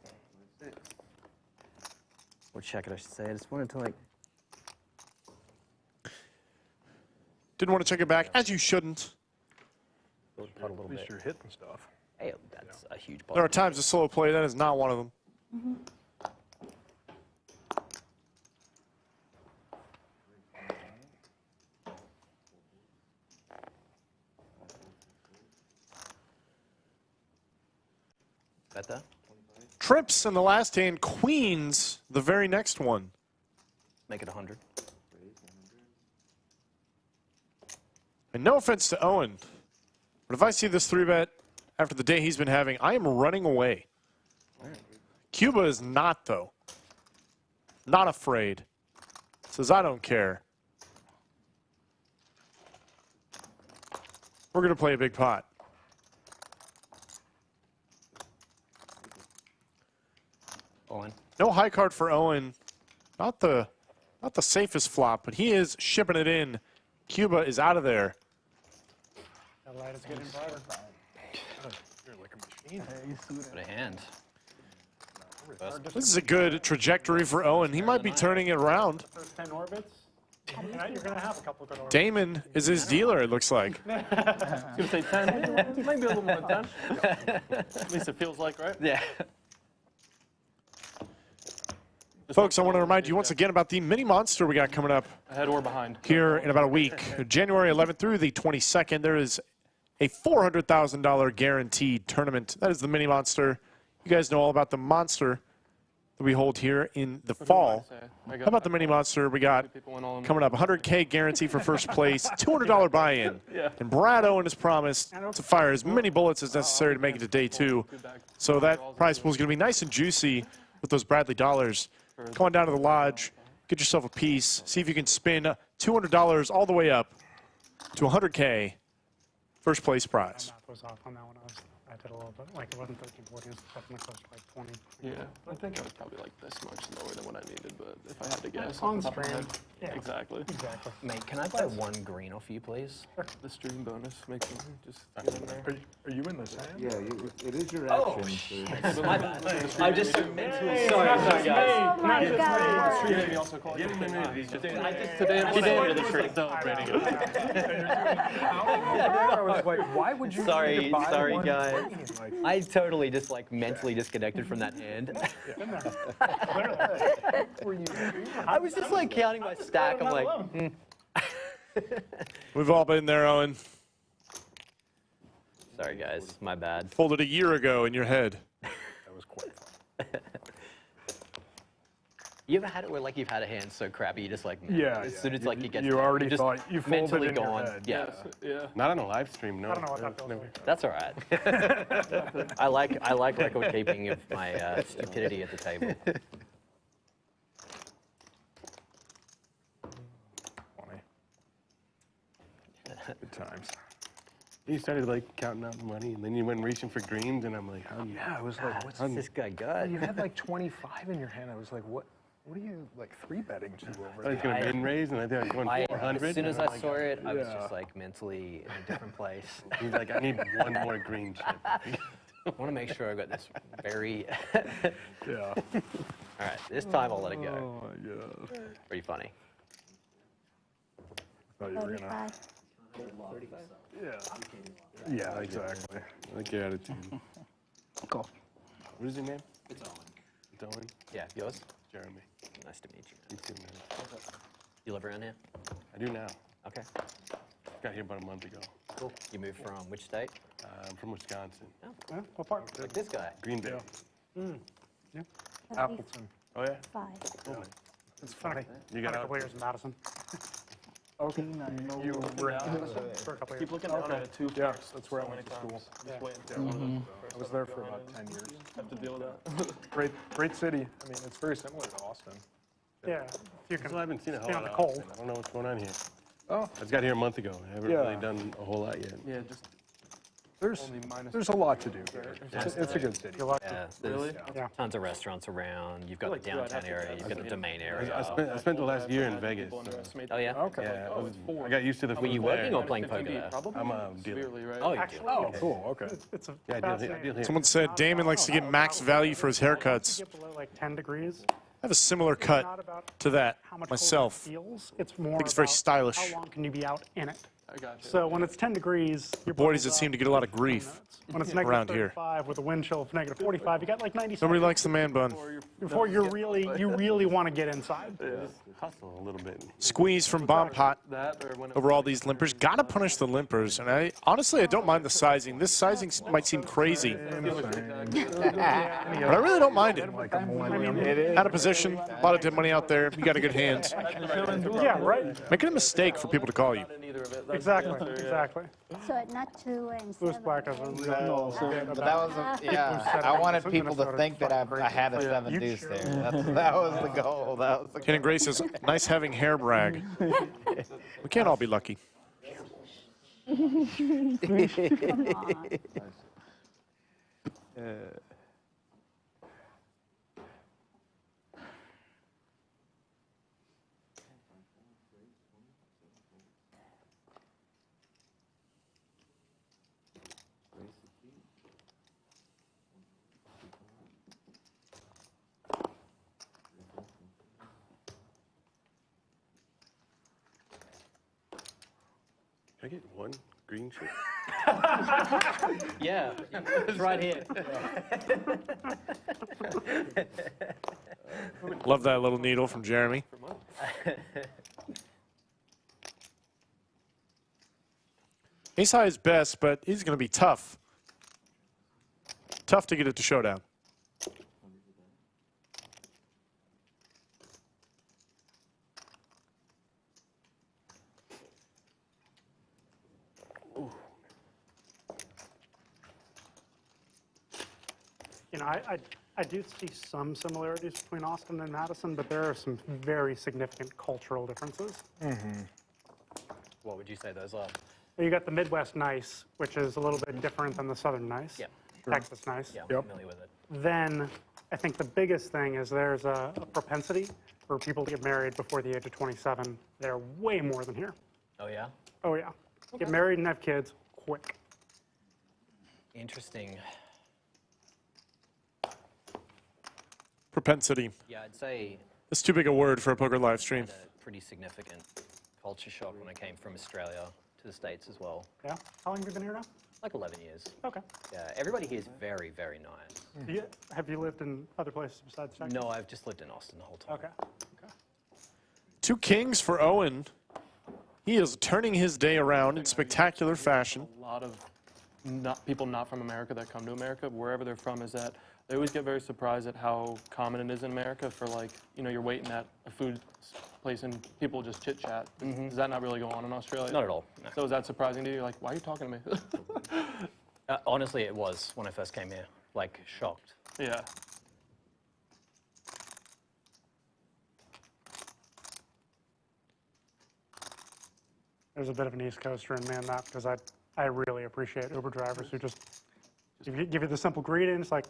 Or check it, I should say. I just wanted to, like... Didn't want to check it back, as you shouldn't. Putt a little At least bit. you're hitting stuff. Hey, that's a huge ball. There are times a slow play, that is not one of them. Bet that? Trips in the last hand, queens the very next one. Make it 100. And no offense to Owen, but if I see this 3-bet after the day he's been having, I am running away. Cuba is not, though. Not afraid. Says, I don't care. We're going to play a big pot. Owen. No high card for Owen. Not the safest flop, but he is shipping it in. Cuba is out of there. That light is getting brighter. You're like a machine. What a hand. This is a good trajectory for Owen. He might be turning it around. First 10 orbits. You're going to have a couple good orbits. Damon is his dealer, it looks like. I was going to say 10. Maybe a little more than 10. At least it feels like, right? Yeah. Folks, I want to remind you once again about the mini monster we got coming up Ahead or behind. here in about a week. January 11th through the 22nd, there is a $400,000 guaranteed tournament. That is the mini monster. You guys know all about the monster that we hold here in the fall. How about the mini monster we got coming up? 100K guarantee for first place, $200 buy-in. And Brad Owen has promised to fire as many bullets as necessary to make it to day 2. So that prize pool is going to be nice and juicy with those Bradley dollars. Come on down to the lodge, get yourself a piece, see if you can spin $200 all the way up to 100K first place prize. Math was off on that one. I did a little bit. Like, it wasn't 13, 14. It was definitely close to like 20. Yeah, I think I was probably like this much lower than what I needed, but if I had to guess. On off the top of my stream. head- Yeah. Exactly. Exactly. Mate, can I buy one green off you, please? The stream bonus makes me just get in there. Are you in this hand? Yeah, it is your Oh, action. shit. So. My bad. I just mentally. Sorry, guys. Oh my God. Stream made me also call it the I just Today at 1 a.m. the stream celebrating it. I was like, why would you Sorry, need to buy sorry, one guys. green? Like, I totally just like mentally disconnected from that hand. I was just like counting my stack. I'm like, We've all been there, Owen. sorry, guys. My bad. Folded a year ago in your head. that was quite fun. You ever had it where like you've had a hand so crappy you just like Yeah, as yeah. soon as like you get You to it, already you're just thought you folded mentally in your gone. head. Yeah, Yeah. Not on a live stream, no. I don't know what that feels No. like. that's all right. I like record keeping of my stupidity at the table. Funny. Good times. You started like counting out the money, and then you went reaching for greens, and I'm like, how do you? Yeah, I was like, what's What's this guy got? You had like 25 in your hand. I was like, what are you like 3-betting to over I was there? gonna min raise, and I think I was going 400. As soon as and I saw it, I was Yeah. just like mentally in a different place. He's like, I need one more green chip. I want to make sure I got this very. Yeah. All right, this time I'll let it go. Oh my god. Pretty funny. I thought you were gonna. 35. Yeah. Yeah, exactly. I like your attitude. Cool. What is your name? It's Owen. It's Owen? Yeah, yours? Jeremy. Nice to meet you. You too, man. You live around here? I do now. Okay. Got here about a month ago. Cool. You moved from which state? I'm from Wisconsin. Yeah, what part? Like this guy. Green Bay. Yeah. Appleton. Oh, yeah? 5. It's funny. You Got a got couple years in Madison. Okay. You were For a couple Keep years. looking at it too. Yeah, that's where I went to school. Just wait Yeah, until I was there for about 10 years. have to deal with that. Great city. I mean, it's very similar to Austin. Yeah, you can. So I haven't seen a whole stay on lot the of cold. Austin. I don't know what's going on here. Oh, I just got here a month ago. I haven't Yeah. really done a whole lot yet. Yeah, just there's only minus. there's a lot to do here. It's a good city. You're lucky. Yeah, there's Really? Yeah. tons of restaurants around. You've got like the two, I'd downtown have to area. guess. You've got the domain I area. spent the last year in Vegas. People underestimate Oh, yeah? Okay. Yeah, Oh, it's 4. I got used to the Were food you there. working or playing poker 50 there? Probably I'm a dealer. severely, right? Oh, you Actually, do. Oh, cool. Okay. It's a Yeah, I deal here. Someone said Damon likes to get max value for his haircuts. Get below like 10 degrees. I have a similar Not cut about to that how much myself. colder it feels. It's more think it's very about stylish. How long can you be out in it? I got you. So when it's 10 degrees, your Boy, body's does it up seem to get a lot of 15 grief minutes. When it's around negative here. 35 with a wind chill of negative 45, you got like 90 Nobody seconds likes the man bun. before you really want to get inside. Hustle a little bit. Squeeze from Bombpot that or when it over all these limpers. Gotta punish the limpers. And I honestly, I don't mind the sizing. This sizing might seem crazy, but I really don't mind it. Out of position, a lot of dead money out there. You got a good hand. Yeah, right. Make it a mistake for people to call you. Exactly. So not 2 and Louis 7. Black has a real But that was, I wanted people to think that I had a 7 deuce there. That was the goal. That was the Ken and Grace says, nice having hair brag. We can't all be lucky. Come on. Can I get one green chip? Yeah, it's right here. Love that little needle from Jeremy. Ace high is best, but he's going to be tough. Tough to get it to showdown. You know, I do see some similarities between Austin and Madison, but there are some very significant cultural differences. What would you say those are? You got the Midwest nice, which is a little bit different than the Southern nice. Yeah. Texas nice. Yeah, I'm familiar with it. Then I think the biggest thing is there's a propensity for people to get married before the age of 27. They're way more than here. Oh, yeah? Oh, yeah. Get married and have kids quick. Interesting. Propensity. Yeah, I'd say It's too big a word for a poker live stream. I had a pretty significant culture shock when I came from Australia to the States as well. Yeah? How long have you been here now? Like 11 years. Okay. Yeah, everybody here is very, very nice. Have you lived in other places besides Texas? No, I've just lived in Austin the whole time. Okay. 2 kings for Owen. He is turning his day around in spectacular fashion. A lot of people not from America that come to America, wherever they're from, is that they always get very surprised at how common it is in America for, like, you know, you're waiting at a food place and people just chit chat. Does that not really go on in Australia? Not at all. No. So is that surprising to you? You're like, why are you talking to me? Honestly, it was when I first came here. Like, shocked. Yeah. There's a bit of an East Coaster in me on that because I really appreciate Uber drivers who just give you the simple greetings like,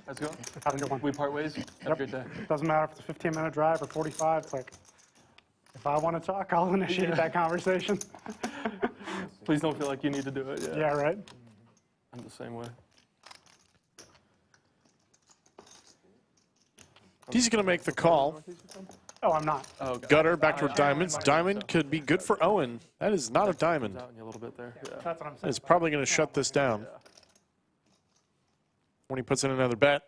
Let's go. have a good one. We part ways. Have a good day. Doesn't matter if it's a 15-minute drive or 45. It's like, if I want to talk, I'll initiate that conversation. Please don't feel like you need to do it. Yeah. Yeah, right? I'm the same way. He's going to make the call. Oh, I'm not. Oh, God. Gutter back toward diamonds. Diamond could be good for Owen. That is not a diamond. Out in you a little bit there. Yeah. That's what I'm That saying. is probably going to shut this down. When he puts in another bet.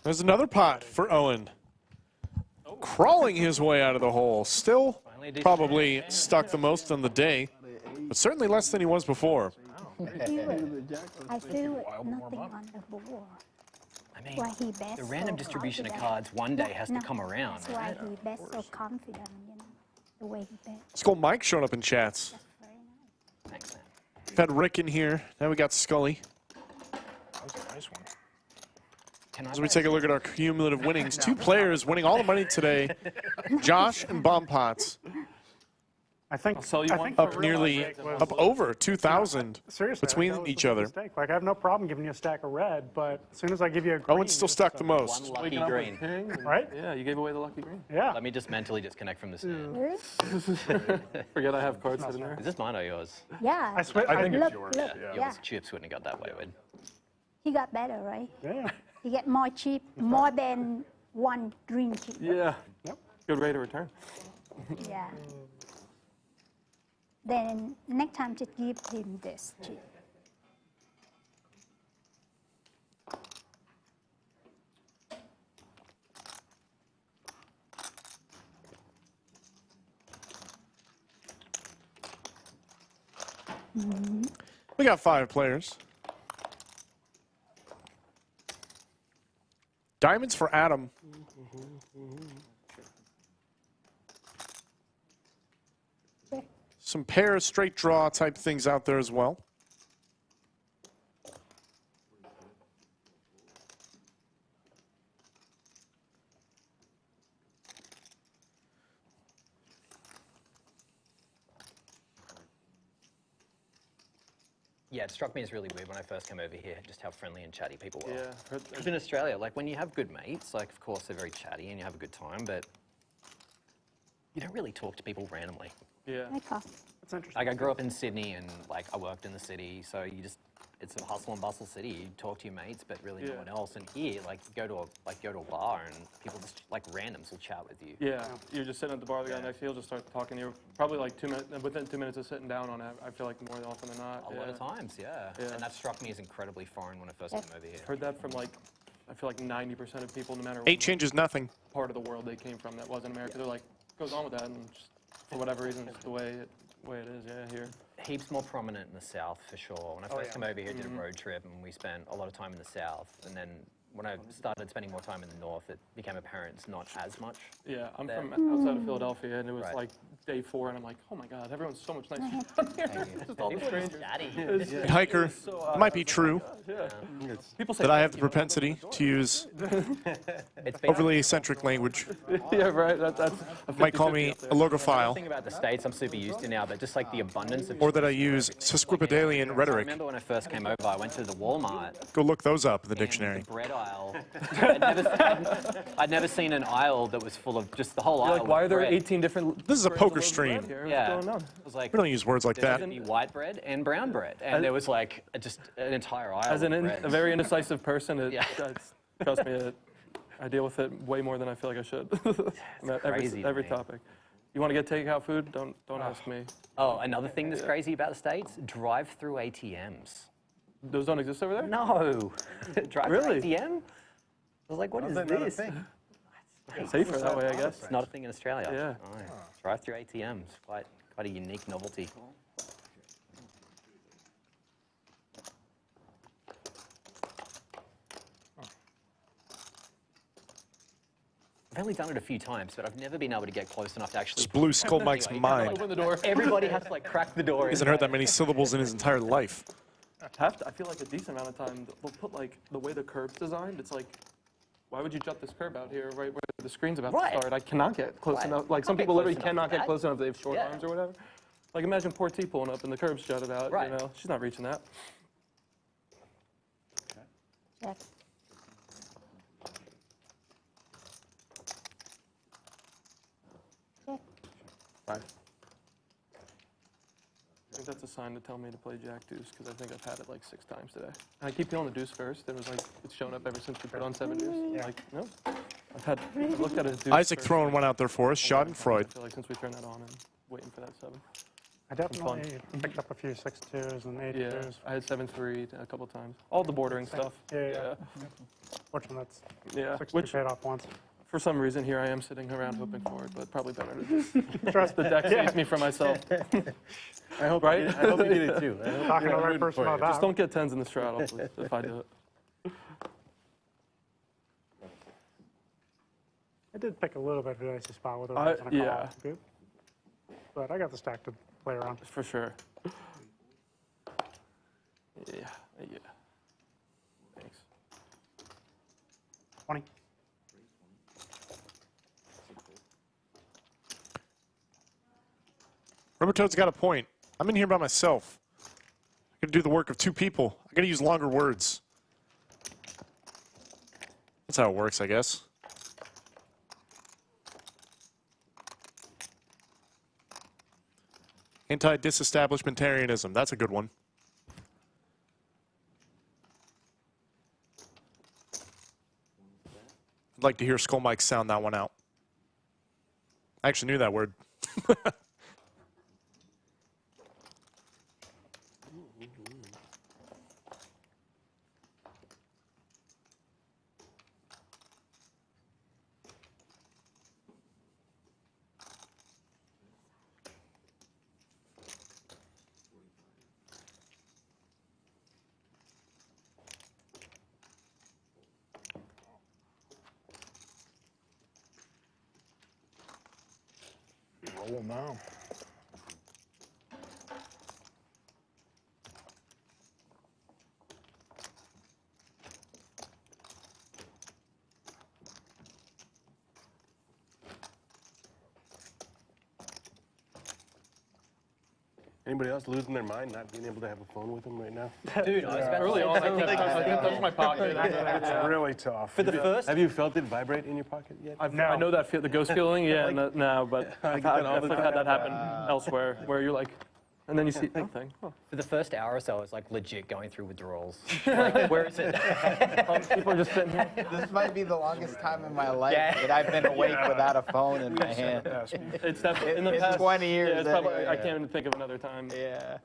There's another pot for Owen. Crawling his way out of the hole. Still probably stuck the most on the day, but certainly less than he was before. I feel nothing on the board. I mean, Why he bets the random so distribution of confident. cards one day has to come around. That's why Right? he bets so confident, you know, the way he bets. Skull Mike showing up in chats. That's very nice. Thanks, man. We've had Rick in here. Now we got Scully. That was a nice one. As we take a look at our cumulative winnings, 2 players winning all the money today, Josh and Bombpots. I think I'll sell you one. Up nearly, up over 2,000 seriously, between that was each the other. mistake. Like, I have no problem giving you a stack of red, but as soon as I give you a green, Owen still stuck the most. One lucky Waking up with green. king and- Right? Yeah, you gave away the lucky green. Yeah. Let me just mentally disconnect from this hand. Really? Forget I have cards sitting there. Is this mine or yours? Yeah. I swear, I think it's look, yours. look, Yeah. yeah. Yours chips wouldn't have got that way, would. He got better, right? Yeah. He get more cheap, more than one green chip. Yeah. Yep. Good rate of return. Yeah. Then next time just give him this chip. We got 5 players. Diamonds for Adam. Some pair, straight draw type things out there as well. Yeah, it struck me as really weird when I first came over here, just how friendly and chatty people were. Yeah. Because in Australia, like when you have good mates, like of course they're very chatty and you have a good time, but you don't really talk to people randomly. Yeah. Okay. That's interesting. Like I grew up in Sydney and like I worked in the city, so you just, it's a hustle and bustle city. You talk to your mates, but really no Yeah. one else. And here, like you go to a bar and people just like randoms will chat with you. Yeah, you're just sitting at the bar, the guy next to you will just start talking to you. Probably like 2 minutes, within 2 minutes of sitting down on it, I feel like more often than not. A lot of times, yeah. Yeah. And that struck me as incredibly foreign when I first came over here. Heard that from like, I feel like 90% of people, no matter 8 changes nothing. part of the world they came from that wasn't America. They're like, goes on with that, and just, for whatever reason, it's the way it is, yeah, here. Heaps more prominent in the South, for sure. When I first came over here, did a road trip, and we spent a lot of time in the South. And then when I started spending more time in the North, it became apparent it's not as much. Yeah, I'm there. from outside of Philadelphia, and it was Right. like day 4, and I'm like, oh my God, everyone's so much nicer down here. Just all the People are just strangers. chatty. Hiker, So, it might be true Yeah. People say that I have thank the you. propensity to use It's been overly eccentric language. Yeah, right. That's a Might call me 50-50 up there. a logophile, The thing about the States I'm super used to now, but just like the abundance of... or that I use sesquipedalian I rhetoric. remember when I first came over, I went to the Walmart. Go look those up in the and dictionary. The bread aisle. I'd never seen an aisle that was full of just the whole aisle. You're like, why are with there bread. 18 different... This is a brands poker of stream. bread here? Yeah. What's going on? I was like, We don't use words like there's that. gonna be white bread and brown bread, and there was like just an entire aisle. As of a bread. very indecisive person, Yeah. trust me, I deal with it way more than I feel like I should. About crazy to every me. topic. You want to get takeout food? Don't ask me. Oh, another thing that's crazy about the States: drive-through ATMs. Those don't exist over there? No, drive-through Really? ATM. I was like, what is this? Safer that way, I guess. It's not a thing in Australia. Yeah. No. Drive-through ATMs, quite a unique novelty. I've only done it a few times, but I've never been able to get close enough to actually. Just blew Skull Mike's mind. Open the door. Everybody has to like crack the door. He hasn't heard that many syllables in his entire life. I feel like a decent amount of time. They'll put like the way the curb's designed. It's like, why would you jut this curb out here right where the screen's about Right. to start? I cannot get close Right. enough. Like some Can't get people literally close enough cannot for get that. close enough if they have short Yeah. arms or whatever. Like imagine poor T pulling up and the curb's jutted out. Right. You know, she's not reaching that. Check. Check. 5. I think that's a sign to tell me to play Jack Deuce because I think I've had it like 6 times today. And I keep feeling the deuce first. It was like it's shown up ever since we put on 7 deuce. Like no, I've looked at it as deuce. Isaac first. throwing one out there for us. Schadenfreude. I feel like since we turned that on and waiting for that 7. I definitely picked up a few 6-2s and 8-2s. Yeah, I had 7-3 a couple times. All the bordering stuff. Yeah. Fortunately, that's Yeah, 60 which paid off once. for some reason here I am sitting around hoping for it, but probably better to just trust the deck saves me for myself. I hope, Right? I hope you get it too. I hope Talking to the I'm right rooting person for you. about Just that. don't get 10s in the straddle, please, if I do it. I did pick a little bit of a dicey spot with a I- raise and a call. yeah. Good. But I got the stack to play around. For sure. Yeah, yeah. Thanks. 20. Rubbertoad's got a point. I'm in here by myself. I gotta do the work of two people. I gotta use longer words. That's how it works, I guess. Anti-disestablishmentarianism. That's a good one. I'd like to hear Skull Mike sound that one out. I actually knew that word. Roll now. Anybody else losing their mind not being able to have a phone with them right now? Dude, I was about Early to on, say I think that was my pocket. It's really tough. for the first. Have you felt it vibrate in your pocket yet? I know that feel, the ghost feeling, yeah, no, but I've that all the definitely had that happen elsewhere, where you're like, and then you see nothing. Oh. For the first hour or so, I was like legit going through withdrawals. Like, where is it? People are just sitting here. This might be the longest time in my life Yeah. that I've been awake without a phone in my hand. It's definitely in the It's past 20 years Yeah, it's probably, anyway. I can't even think of another time. Yeah.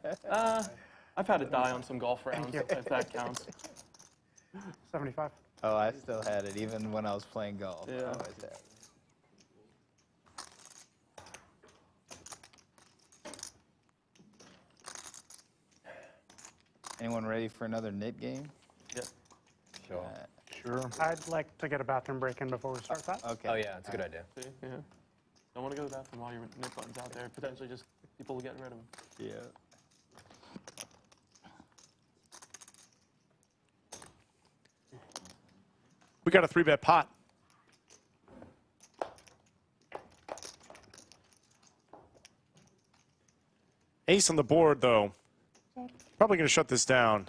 I've had to die on some golf rounds, if that counts. 75. Oh, I still had it even when I was playing golf. Yeah. I always had it. Anyone ready for another knit game? Yep. Sure. Sure. I'd like to get a bathroom break in before we start that. Okay. Oh yeah, that's a good idea. See, yeah. Don't want to go to the bathroom while your nip button's out there. Potentially just people getting rid of them. Yeah. We got a 3-bet pot. Ace on the board, though. Probably going to shut this down.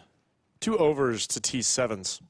2 overs to T7s.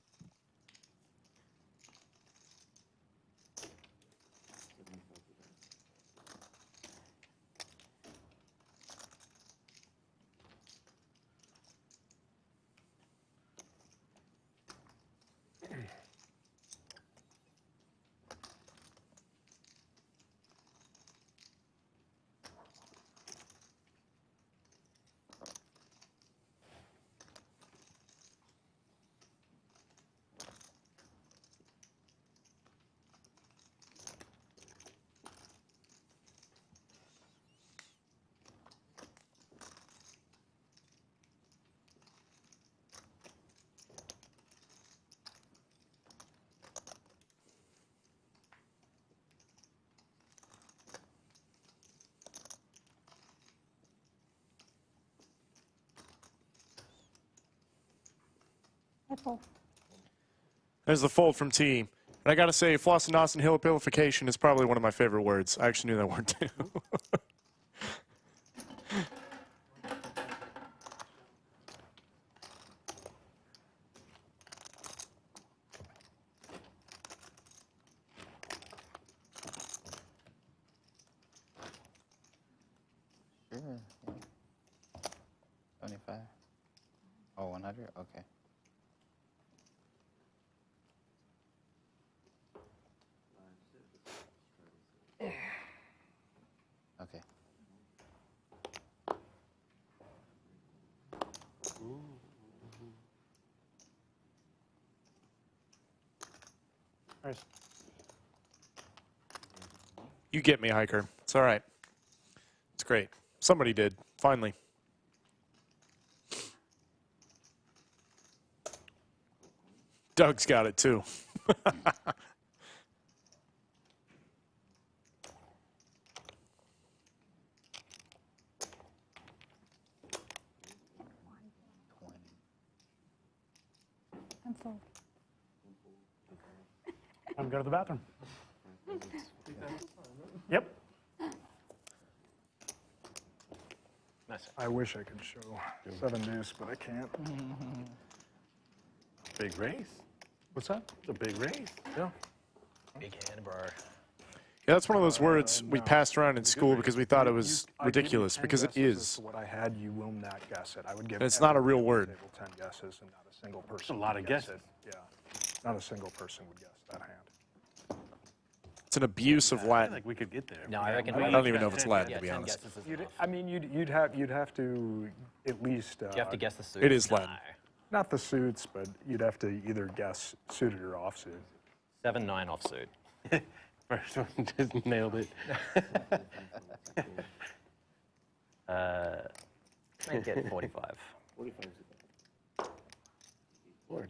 Apple. There's the fold from T. And I got to say, Floss and Austin hillabilification is probably one of my favorite words. I actually knew that word, too. Sure. Yeah. 25. Oh, 100? Okay. Okay. Nice. You get me, Hiker. It's all right. It's great. Somebody did, finally. Doug's got it, too. I'm full. I'm going to the bathroom. Yep. Nice. I wish I could show 7 deuce, but I can't. Big race. What's that? It's a big race. Yeah. Big hand, bro. Yeah, that's one of those words we passed around in school because we thought it was I give you ridiculous, 10 because it guesses as is. to what I had, you will not guess it. I would give And it's not a real everybody at word. the table 10 guesses, and not a single person. a lot would of guess guesses. it. Yeah. Not a single person would guess that hand. It's an abuse of I feel Latin. like we could get there. No, I reckon I don't even know if it's Latin, Yeah, to be 10 honest. guesses is You'd, enough. I mean, you'd have to at least. Do you have to guess the suit? It is Latin. No. Not the suits, but you'd have to either guess suited or offsuit. 7-9 offsuit. First one just nailed it. Make it 45. 45 is the best. Lord.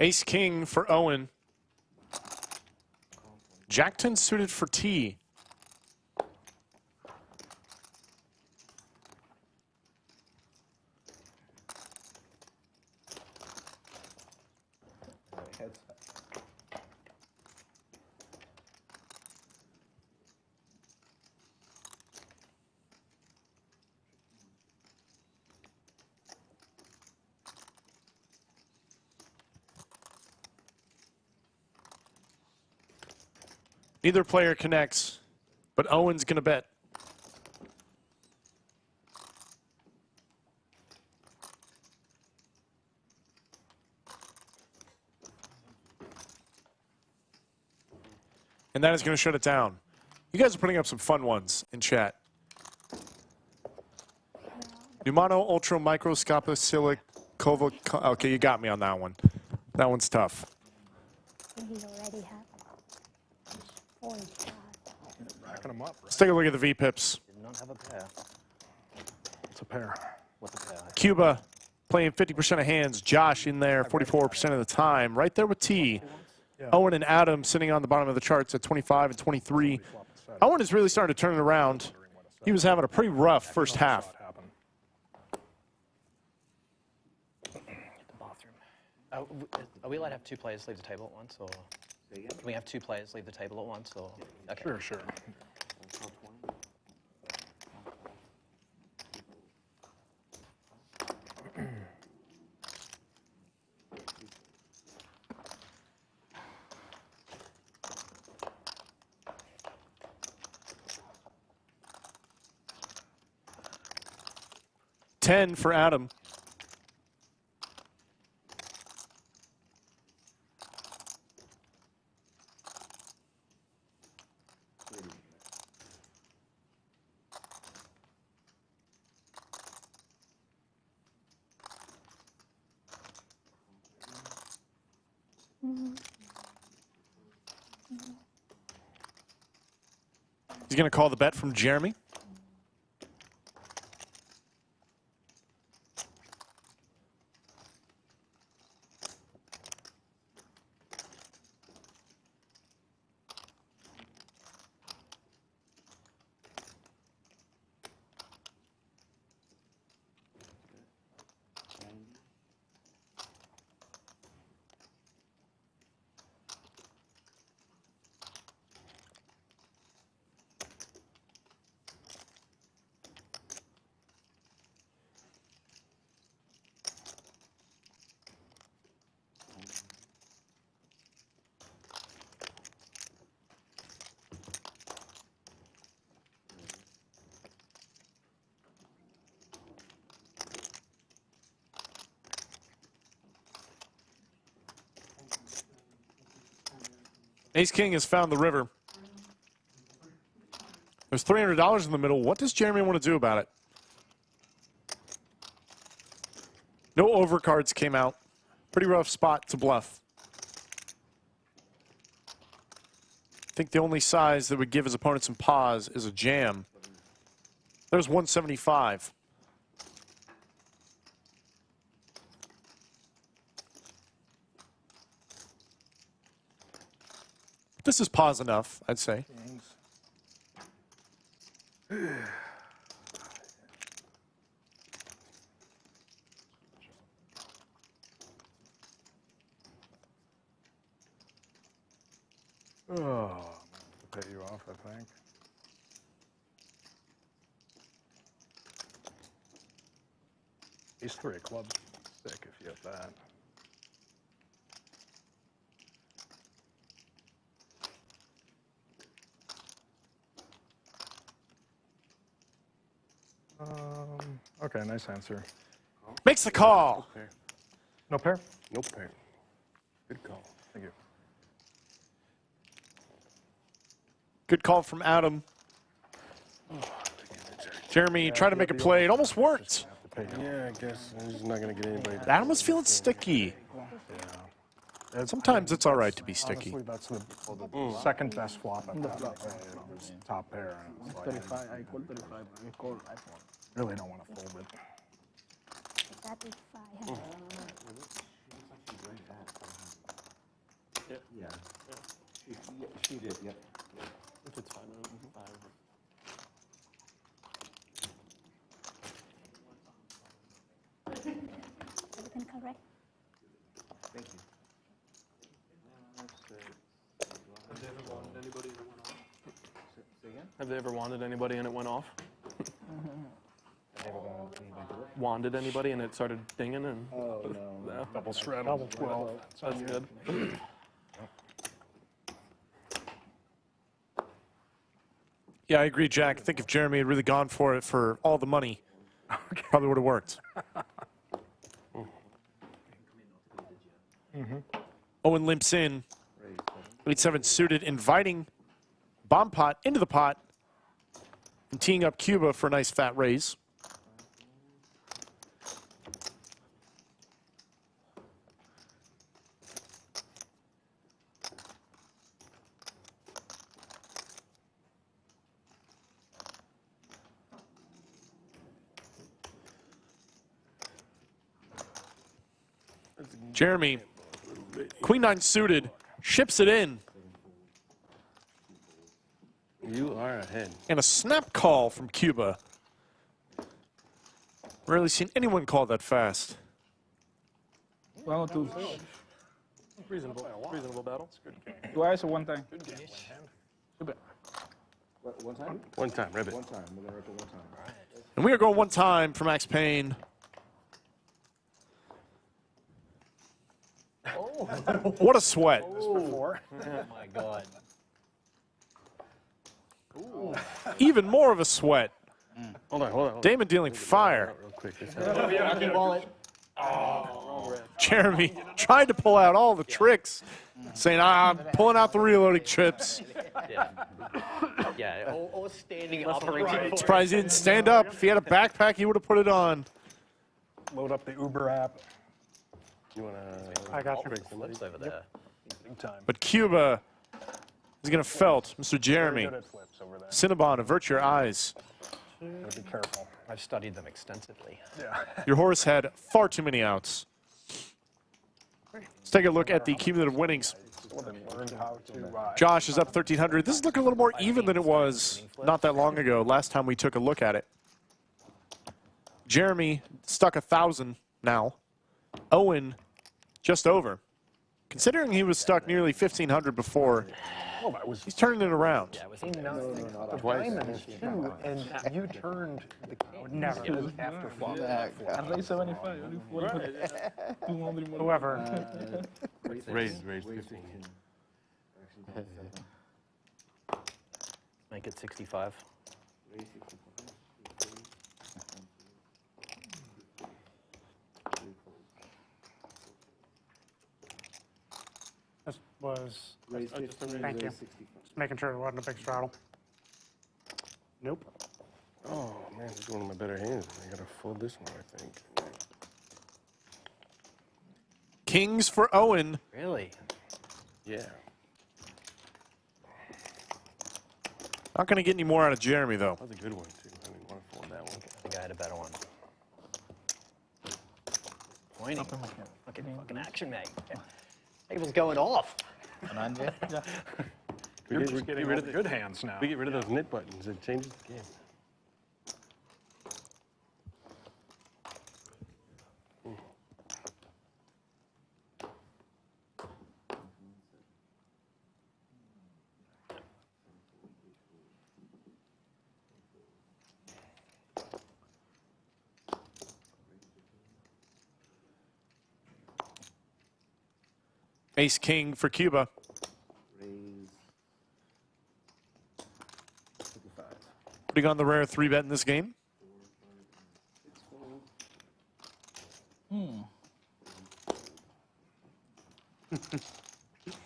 Ace King for Owen. Jack-10 suited for T. Neither player connects, but Owen's going to bet. And that is going to shut it down. You guys are putting up some fun ones in chat. Pneumano Ultra Microscopic Cova. Okay, you got me on that one. That one's tough. He already have 40 cards. Racking them up. Let's take a look at the V-pips. Did not have a pair. It's a pair. What's a pair? Cuba playing 50% of hands. Josh in there 44% of the time. Right there with T. Owen and Adam sitting on the bottom of the charts at 25 and 23. Owen is really starting to turn it around. He was having a pretty rough first half. Are we allowed to have 2 players leave the table at once, or can we have 2 players leave the table at once, or? Okay. Sure, sure. Ten for Adam. He's going to call the bet from Jeremy. Ace King has found the river. There's $300 in the middle. What does Jeremy want to do about it? No overcards came out. Pretty rough spot to bluff. I think the only size that would give his opponent some pause is a jam. There's 175. This is pause enough, I'd say. Oh, I'm going to pay you off, I think. Ace 3 of clubs, sick if you have that. Okay, nice answer. Makes the call. No pair? No pair. Good call. Thank you. Good call from Adam. Jeremy tried to make a play. It almost worked. Yeah, I guess I'm just not going to get anybody. Adam was feeling sticky. Sometimes it's all right to be sticky. Honestly, that's the second best flop I've had. It was top pair. And it was like, 35, I call 35. I call iPhone. really don't want to fold it. That is 500. Yeah. She did, yep. It's fine. Everything correct? Thank you. Have they ever wanted anybody and it went off? Wanded anybody and it started dinging and no. Double straddle, 12. That's good. Yeah, I agree, Jack. I think if Jeremy had really gone for it for all the money, probably would have worked. Owen limps in. 8-7 suited, inviting Bombpot into the pot and teeing up Cuba for a nice fat raise. Jeremy, Queen-9 suited, ships it in. You are ahead. And a snap call from Cuba. Rarely seen anyone call that fast. Well, two. Reasonable battle. Twice or one time? One time? One time, ribbit. One time. We're going to rip it one time. And we are going one time for Max Payne. What a sweat. Oh my God. Even more of a sweat. Hold on. Damon dealing fire. Real quick. Jeremy tried to pull out all the tricks, saying, I'm pulling out the reloading chips. Yeah, all standing up. Right. Surprised he didn't stand up. If he had a backpack, he would have put it on. Load up the Uber app. You want to... I got you. Flips over there. Big time. But Cuba is going to felt Mr. Jeremy. Good at flips over there. Cinnabon, avert your eyes. Gotta be careful. I've studied them extensively. Yeah. Your horse had far too many outs. Let's take a look at the cumulative winnings. Learned how to, Josh is up 1,300. This is looking a little more even than it was not that long ago, last time we took a look at it. Jeremy stuck 1,000 now. Owen just over. Considering he was stuck nearly 1,500 before, he's turning it around. Yeah, it was the diamond too, and you turned the never after flop. I raised 75. Only 200 more. Whoever. Raise 15. Make it 65. This was, Raise 15, thank you. raise 65. Just making sure it wasn't a big straddle. Nope. Oh, man, this is one of my better hands. I gotta fold this one, I think. Kings for Owen. Really? Yeah. Not going to get any more out of Jeremy, though. That was a good one, too. I didn't want to fold that one. I think I had a better one. Pointing. Fucking action, mate. Table's going off. Ananja? We You're get, just getting rid all of the good hands now. We get rid of those knit buttons. It changes the game. Ace King for Cuba. Raise 55. Putting on the rare 3-bet in this game.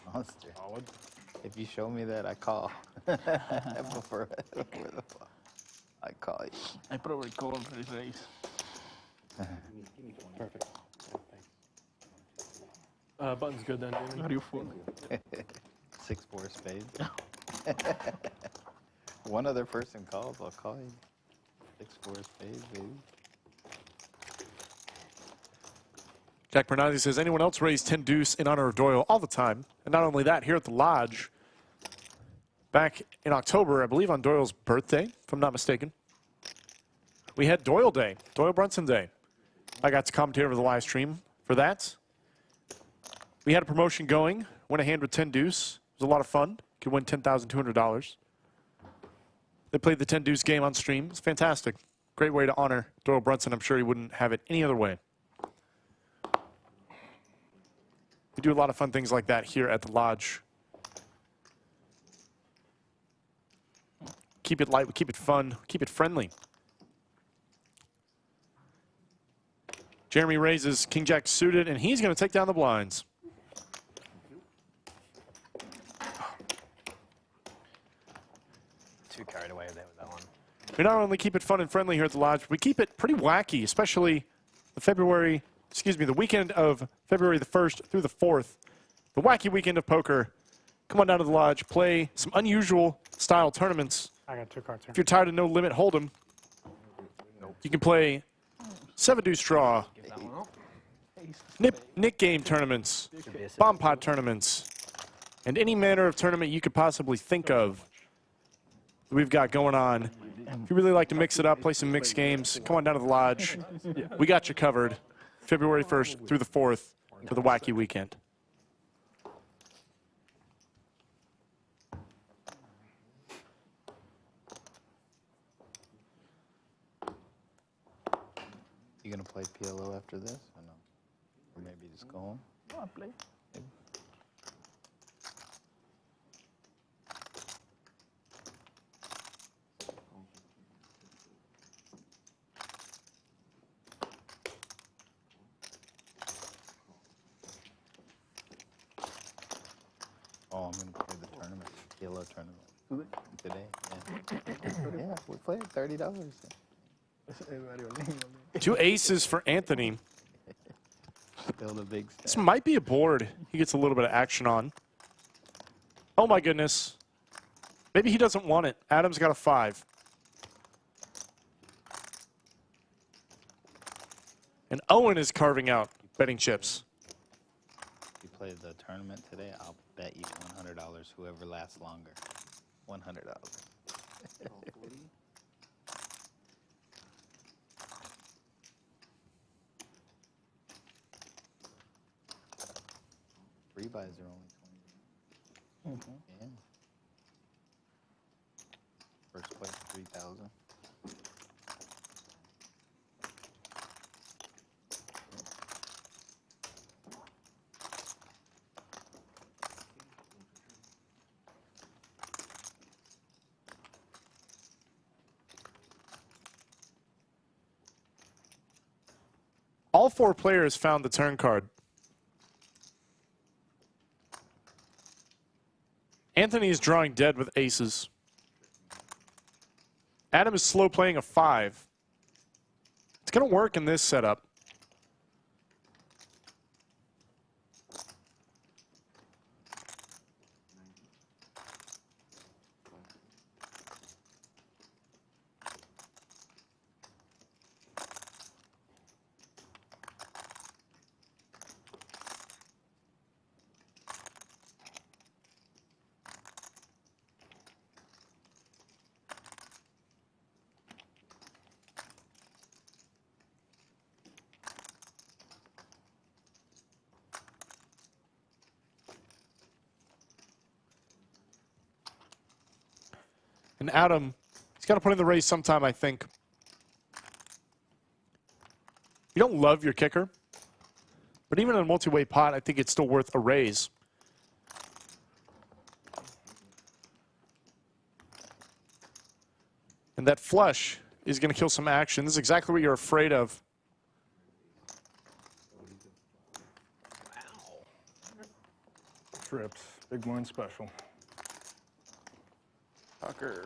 Monster. Solid. If you show me that, I call. Before I call you. I probably call for this race. Perfect. Button's good then, Damon. How do you fold? 6-4 spade. One other person calls, I'll call you. 6-4 spade, baby. Jack Bernardi says, anyone else raise 10 deuce in honor of Doyle all the time? And not only that, here at the Lodge, back in October, I believe on Doyle's birthday, if I'm not mistaken, we had Doyle Day, Doyle Brunson Day. I got to commentate over the live stream for that. We had a promotion going, won a hand with 10 deuce. It was a lot of fun. Could win $10,200. They played the 10 deuce game on stream. It's fantastic. Great way to honor Doyle Brunson. I'm sure he wouldn't have it any other way. We do a lot of fun things like that here at the Lodge. Keep it light, we keep it fun, keep it friendly. Jeremy raises King Jack suited, and he's going to take down the blinds. Too carried away there with that one. We not only keep it fun and friendly here at the Lodge, but we keep it pretty wacky, especially the weekend of February the 1st through the 4th. The wacky weekend of poker. Come on down to the Lodge, play some unusual style tournaments. I got 2 cards here. If you're tired of no limit hold'em, you can play 7 deuce draw, Nick game tournaments, Bombpot tournaments, and any manner of tournament you could possibly think of that we've got going on. If you really like to mix it up, play some mixed games, come on down to the Lodge. We got you covered. February 1st through the 4th for the wacky weekend. You gonna play PLO after this or no? Or maybe just go home? No, I play. Maybe. Oh, I'm gonna play the tournament, PLO tournament. Today, yeah. Yeah, we played $30. 2 aces for Anthony. Build a big This stack. might be a board he gets a little bit of action on. Oh my goodness. Maybe he doesn't want it. Adam's got a 5. And Owen is carving out betting chips. If you play the tournament today, I'll bet you $100 whoever lasts longer. $100. Free buys are only 20. Yeah. First place 3,000. All 4 players found the turn card. Anthony is drawing dead with aces. Adam is slow playing a 5. It's going to work in this setup. And Adam, he's got to put in the raise sometime, I think. You don't love your kicker, but even in a multi-way pot, I think it's still worth a raise. And that flush is going to kill some action. This is exactly what you're afraid of. Trips, big blind special. Tucker.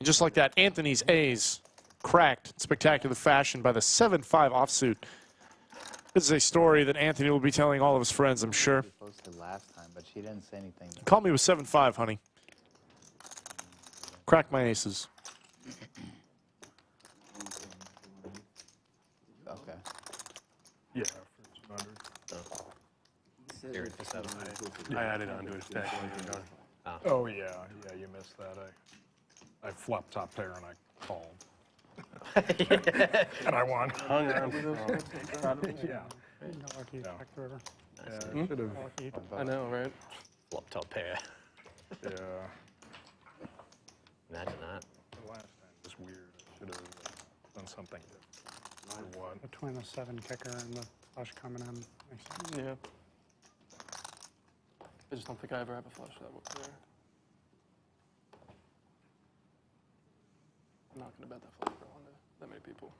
And just like that, Anthony's A's cracked in spectacular fashion by the 7-5 offsuit. This is a story that Anthony will be telling all of his friends, I'm sure. She posted last time, but she didn't say anything. Call me with 7-5, honey. Crack my aces. Okay. Yeah, for 200. Here, for 7. I added onto his stack when you were done. Oh yeah, you missed that. I flopped top pair and I called. And I won. Hung on. Yeah. Lucky check the river. Yeah, should have. Lucky. I know, right? Flop top pair. Yeah. Imagine that. The last time was weird. I should have done something different. For what? Between the 7 kicker and the flush coming in. Makes sense. Yeah. I just don't think I ever have a flush that way there. I'm not going to bet that flush draw onto that many people.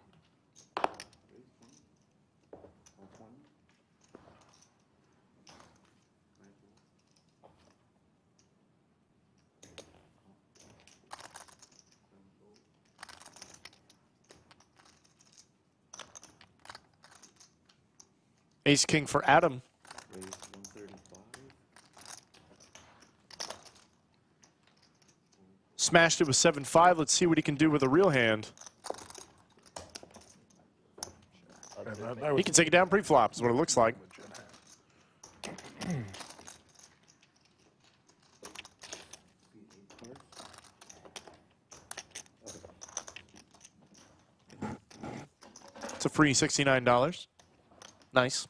Ace King for Adam. Raise 135. Smashed it with 7-5. Let's see what he can do with a real hand. That He can take it down pre-flop, is what it looks like. It's a free $69. Nice.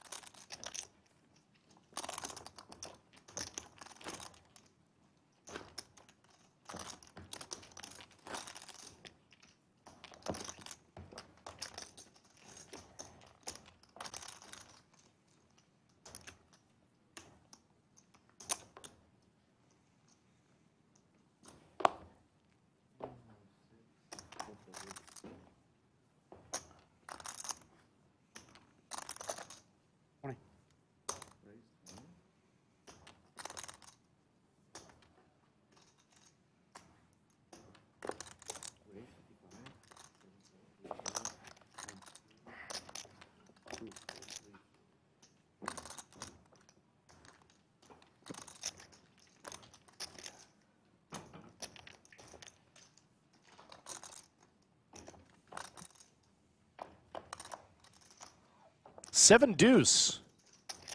Seven deuce.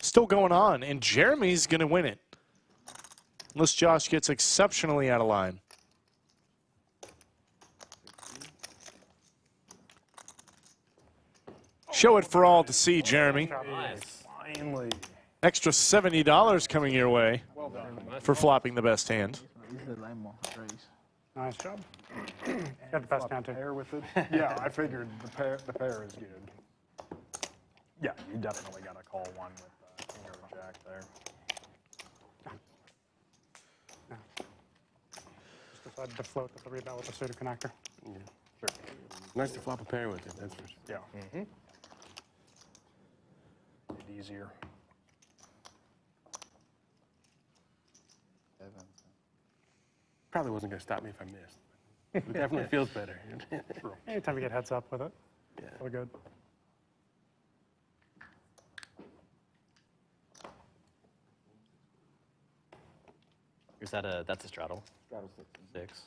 Still going on, and Jeremy's going to win it. Unless Josh gets exceptionally out of line. Show it for all to see, Jeremy. Finally. Extra $70 coming your way Well done. for flopping the best hand. Nice job. Got the best hand too. Pair with it. Yeah, I figured the pair is good. Yeah, you definitely got to call one with king or jack there. Just decided to float with the rebound with the suited connector. Yeah. Sure. Nice to flop a pair with it, that's for sure. Yeah. Made it easier. Probably wasn't going to stop me if I missed. It definitely feels better. Anytime you get heads up with it, feel good. Is that that's a straddle? Straddle 6. 6.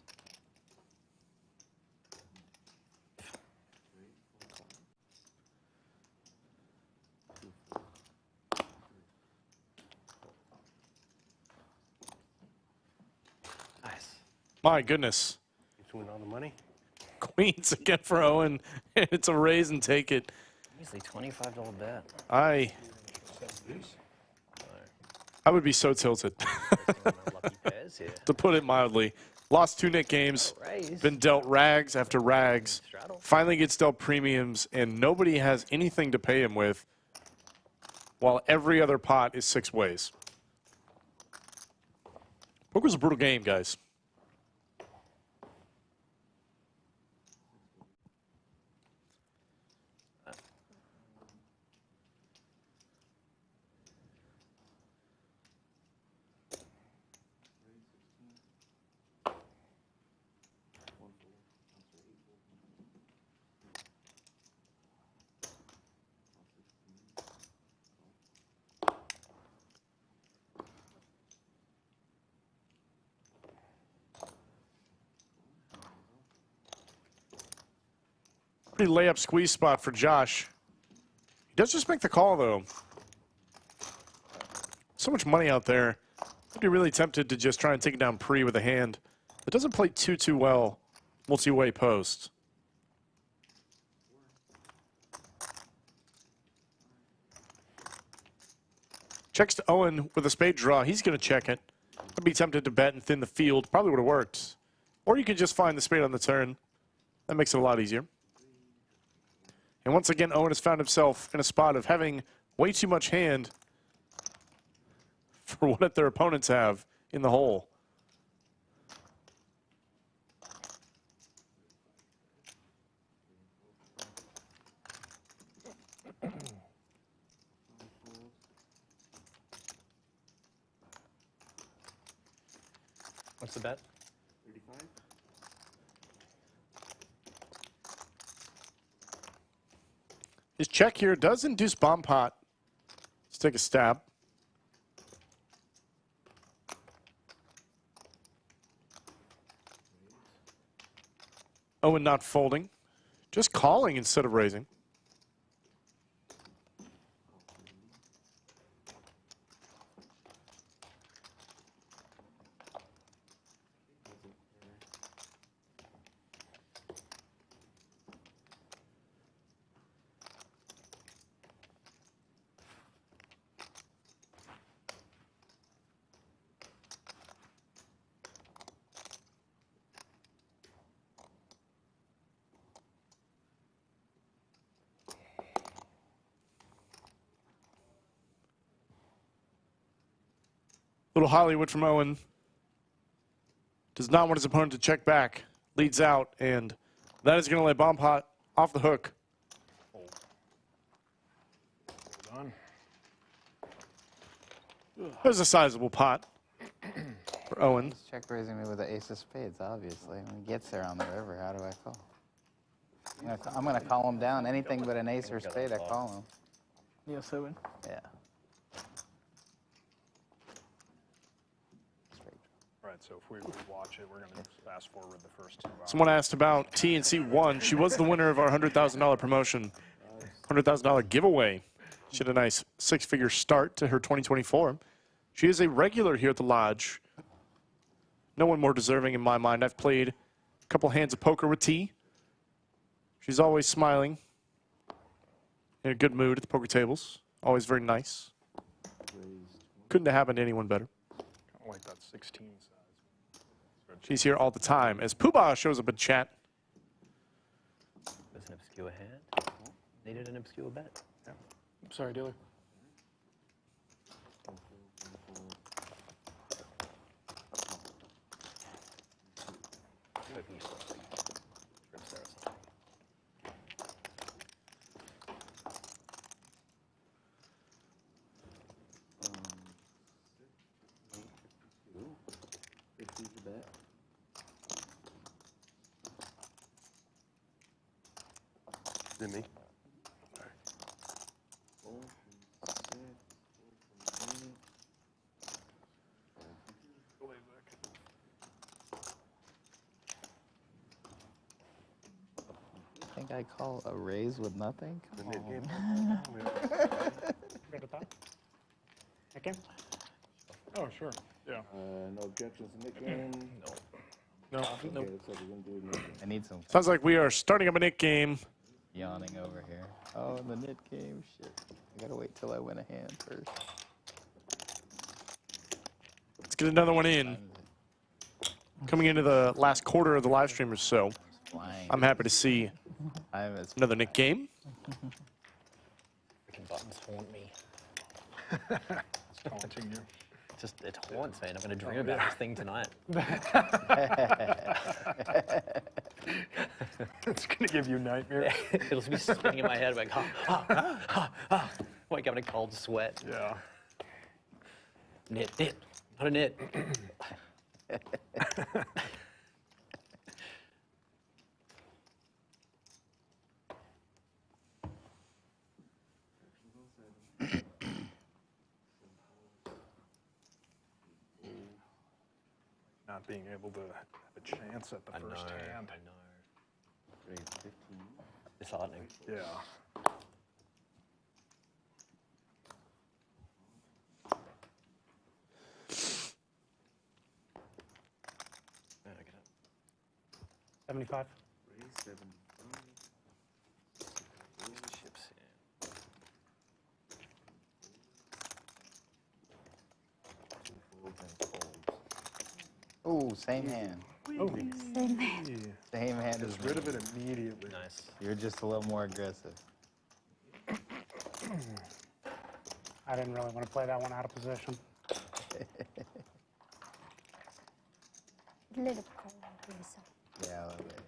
Nice. My goodness. You win all the money. Queens again for Owen. It's a raise and take it. Easily $25 bet. I would be so tilted, Lucky pairs here. to put it mildly. Lost 2 Nick games, been dealt rags after rags, finally gets dealt premiums, and nobody has anything to pay him with, while every other pot is 6 ways. Poker's a brutal game, guys. Pretty layup squeeze spot for Josh. He does just make the call, though. So much money out there. I'd be really tempted to just try and take it down pre with a hand that doesn't play too well multi-way post. Checks to Owen with a spade draw. He's going to check it. I'd be tempted to bet and thin the field. Probably would have worked. Or you could just find the spade on the turn. That makes it a lot easier. And once again, Owen has found himself in a spot of having way too much hand for what their opponents have in the hole. What's the bet? 35. His check here does induce Bombpot. Let's take a stab. Owen not folding, just calling instead of raising. Little Hollywood from Owen. Does not want his opponent to check back. Leads out, and that is going to let Bombpot off the hook. Done. There's a sizable pot for Owen. He's check raising me with the ace of spades, obviously. When he gets there on the river, how do I call? I'm gonna call him down. Anything but an ace or spade, I call him. Yeah, 7. Yeah. All right, so if we watch it, we're going to fast forward the first 2 hours. Someone asked about TNC1. She was the winner of our $100,000 promotion, $100,000 giveaway. She had a nice 6-figure start to her 2024. She is a regular here at the Lodge. No one more deserving in my mind. I've played a couple hands of poker with T. She's always smiling, in a good mood at the poker tables. Always very nice. Couldn't have happened to anyone better. Kind of like that 16 size. She's here all the time as Poobah shows up in chat. There's an obscure hand. Needed an obscure bet. Yeah. Sorry, dealer. Hoping you saw something. Trips there or something. Did me? I think I call a raise with nothing. Come on. Good at that. Okay. Oh, sure. Yeah. No objections in the game. No. Okay, looks like we're gonna do it. I need some Sounds like we are starting up a Nick game. yawning over here. Oh, the knit game. Shit. I gotta wait till I win a hand first. Let's get another one in. Coming into the last quarter of the live stream or so, Flying. I'm happy to see I'm as another Nick game. Freaking buttons haunt me. It's taunting you. It haunts me, and I'm going to dream about this thing tonight. It's going to give you nightmares. It'll be spinning in my head like, wake up in a cold sweat. Yeah. Knit, not a knit. Not being able to have a chance at the first hand. I know. Raise 15. Disheartening. Yeah. I get it. 75. Raise 75. Chips here. Ooh, same hand. Oh, Same man. Same hand as gets rid me. of it immediately. Nice. You're just a little more aggressive. I didn't really want to play that one out of position. A little cold, please. Yeah, a little bit.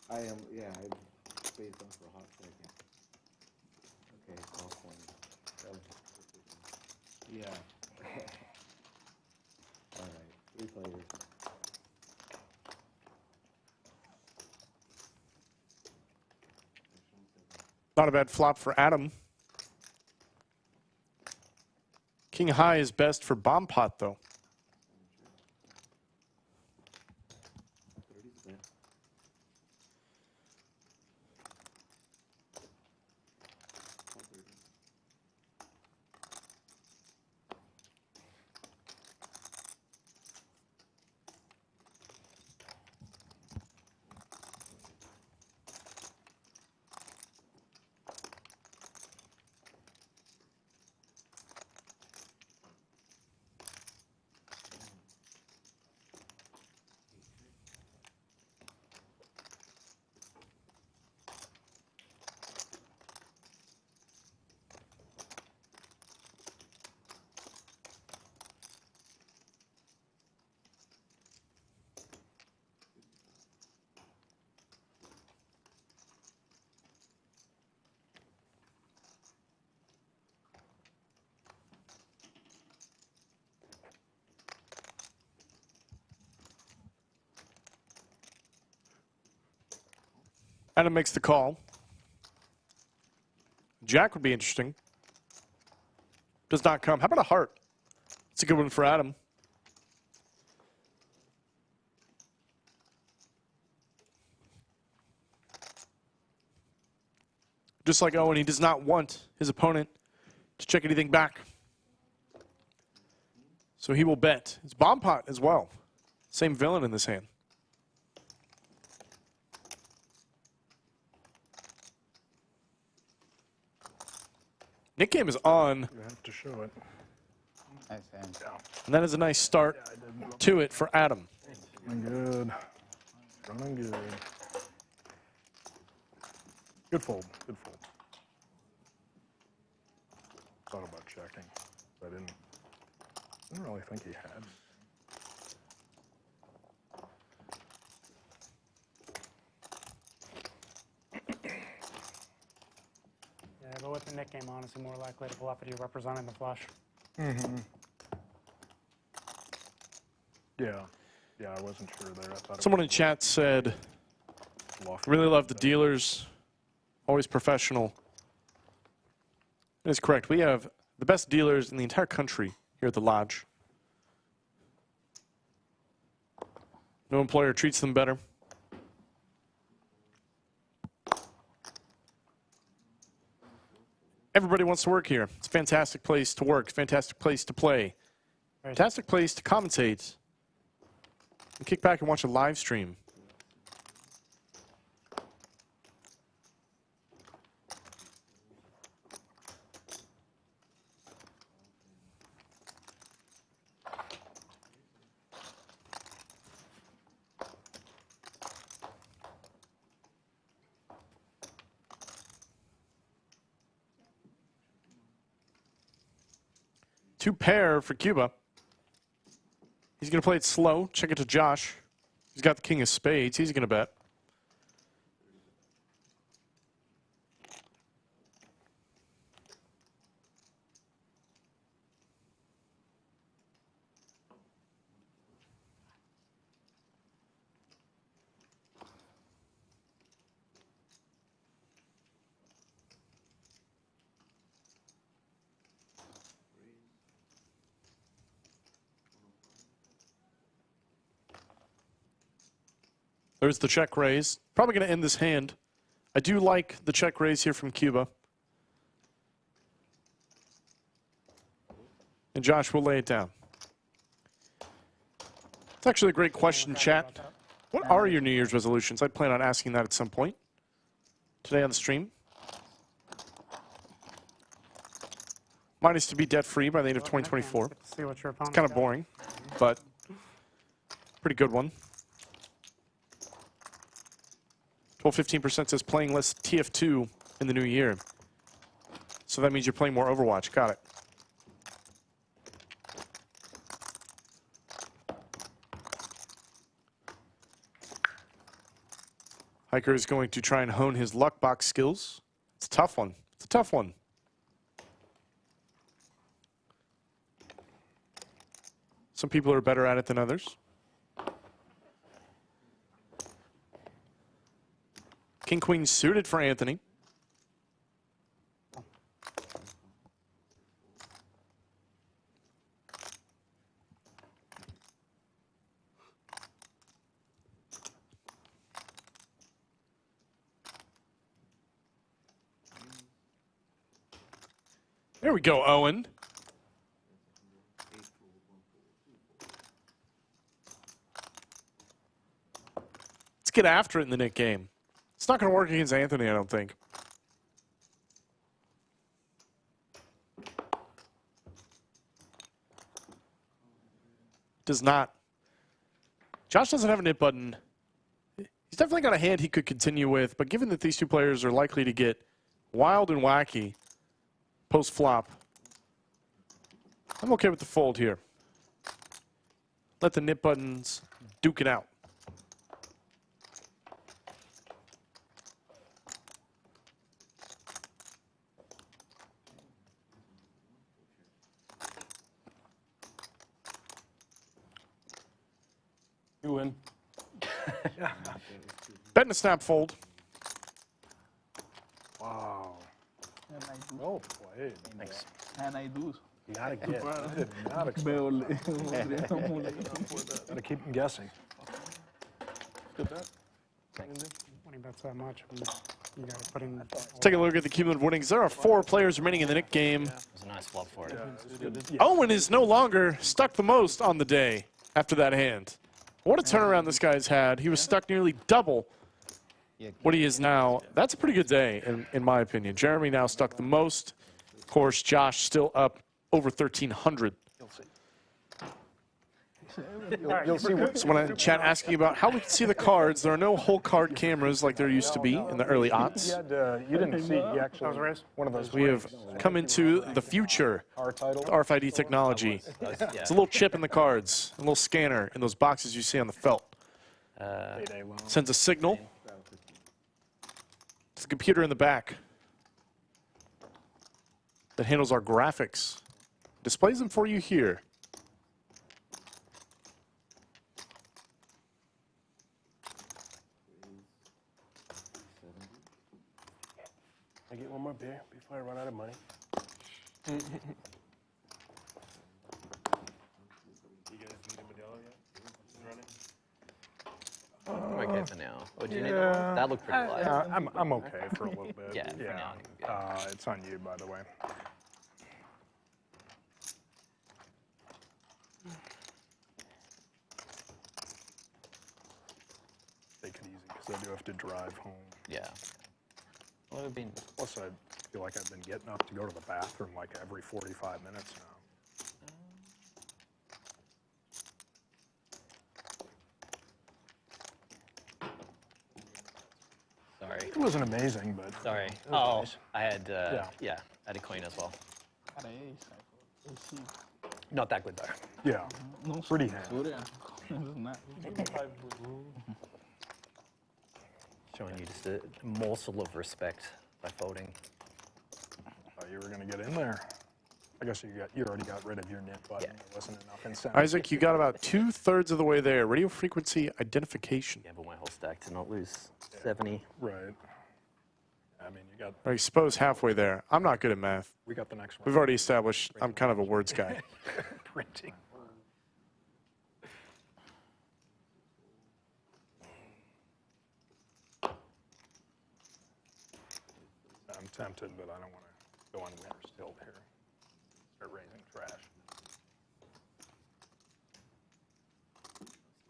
I am, yeah, I spaced on for a hot second. Okay, call 20. That was yeah. Alright, 3 players. Not a bad flop for Adam. King high is best for Bombpot, though. 30%. Adam makes the call. Jack would be interesting. Does not come. How about a heart? It's a good one for Adam. Just like Owen, he does not want his opponent to check anything back. So he will bet. It's Bombpot as well. Same villain in this hand. Nick game is on. You have to show it. Nice hand. And that is a nice start to it for Adam. Running good. Running good. Good fold. Good fold. Thought about checking. But I didn't really think he had. Yeah, but with the Nick game, honestly, more likely to bluff it, you're representing the flush. Mm-hmm. Yeah. Yeah, I wasn't sure there. I thought Someone in chat said, really love the dealers. Always professional. That is correct. We have the best dealers in the entire country here at the lodge. No employer treats them better. Everybody wants to work here. It's a fantastic place to work, fantastic place to play, fantastic place to commentate, and kick back and watch a live stream. Two pair for Cuba. He's going to play it slow. Check it to Josh. He's got the king of spades. He's going to bet. There's the check raise. Probably going to end this hand. I do like the check raise here from Cuba. And Josh will lay it down. It's actually a great question, chat. What are your New Year's resolutions? I plan on asking that at some point today on the stream. Mine is to be debt-free by the end of 2024. See what your opponent It's kind of boring, but pretty good one. 15% says playing less TF2 in the new year. So that means you're playing more Overwatch. Got it. Hiker is going to try and hone his luck box skills. It's a tough one. It's a tough one. Some people are better at it than others. King Queen suited for Anthony. There we go, Owen. Let's get after it in the Nick game. It's not going to work against Anthony, I don't think. Does not. Josh doesn't have a nip button. He's definitely got a hand he could continue with, but given that these two players are likely to get wild and wacky post-flop, I'm okay with the fold here. Let the nip buttons duke it out. You win. Bet and a snap fold. Wow. And I do. Well played. Thanks. And I do. You gotta get. I did not expect. Gotta keep them guessing. Good bet. When he bets that much, You got to put in. Let's take a look at the cumulative winnings. There are 4 players remaining in the Nick game. It was a nice flop for it. Owen is no longer stuck the most on the day after that hand. What a turnaround this guy's had. He was stuck nearly double what he is now. That's a pretty good day, in my opinion. Jeremy now stuck the most. Of course, Josh still up over 1,300. You'll see what. Someone in chat asking about how we can see the cards. There are no whole card cameras like there used to be in the early aughts. You didn't see. You actually one of those. We have come into the future with RFID technology. It's a little chip in the cards, a little scanner in those boxes you see on the felt. Sends a signal. It's the computer in the back that handles our graphics. Displays them for you here. I get one more beer before I run out of money. You guys need a Modelo yet? Running? I'm okay for now. Oh, do you need that? That looked pretty light. I'm okay for a little bit. Yeah, for now. It's on you, by the way. Take it easy, because I do have to drive home. Yeah. Well, it would be. Plus, I feel like I've been getting up to go to the bathroom like every 45 minutes now. Sorry. It wasn't amazing, but Sorry. it was nice. I had, Yeah. I had a queen as well. Cara, é isso. Esse. Not that good, though. Yeah, Não pretty hand. censura. Não. Showing you just a morsel of respect by folding. Thought you were going to get in there. I guess you already got rid of your knit button. Yeah. There wasn't enough incentive. Isaac, you got about 2/3 of the way there. Radio frequency identification. Gamble my whole stack to not lose 70. Right. I mean, you got. I suppose halfway there. I'm not good at math. We got the next one. We've already established I'm kind of a words guy. Printing. I'm tempted, but I don't want to go on winner's tilt here. Start raising trash.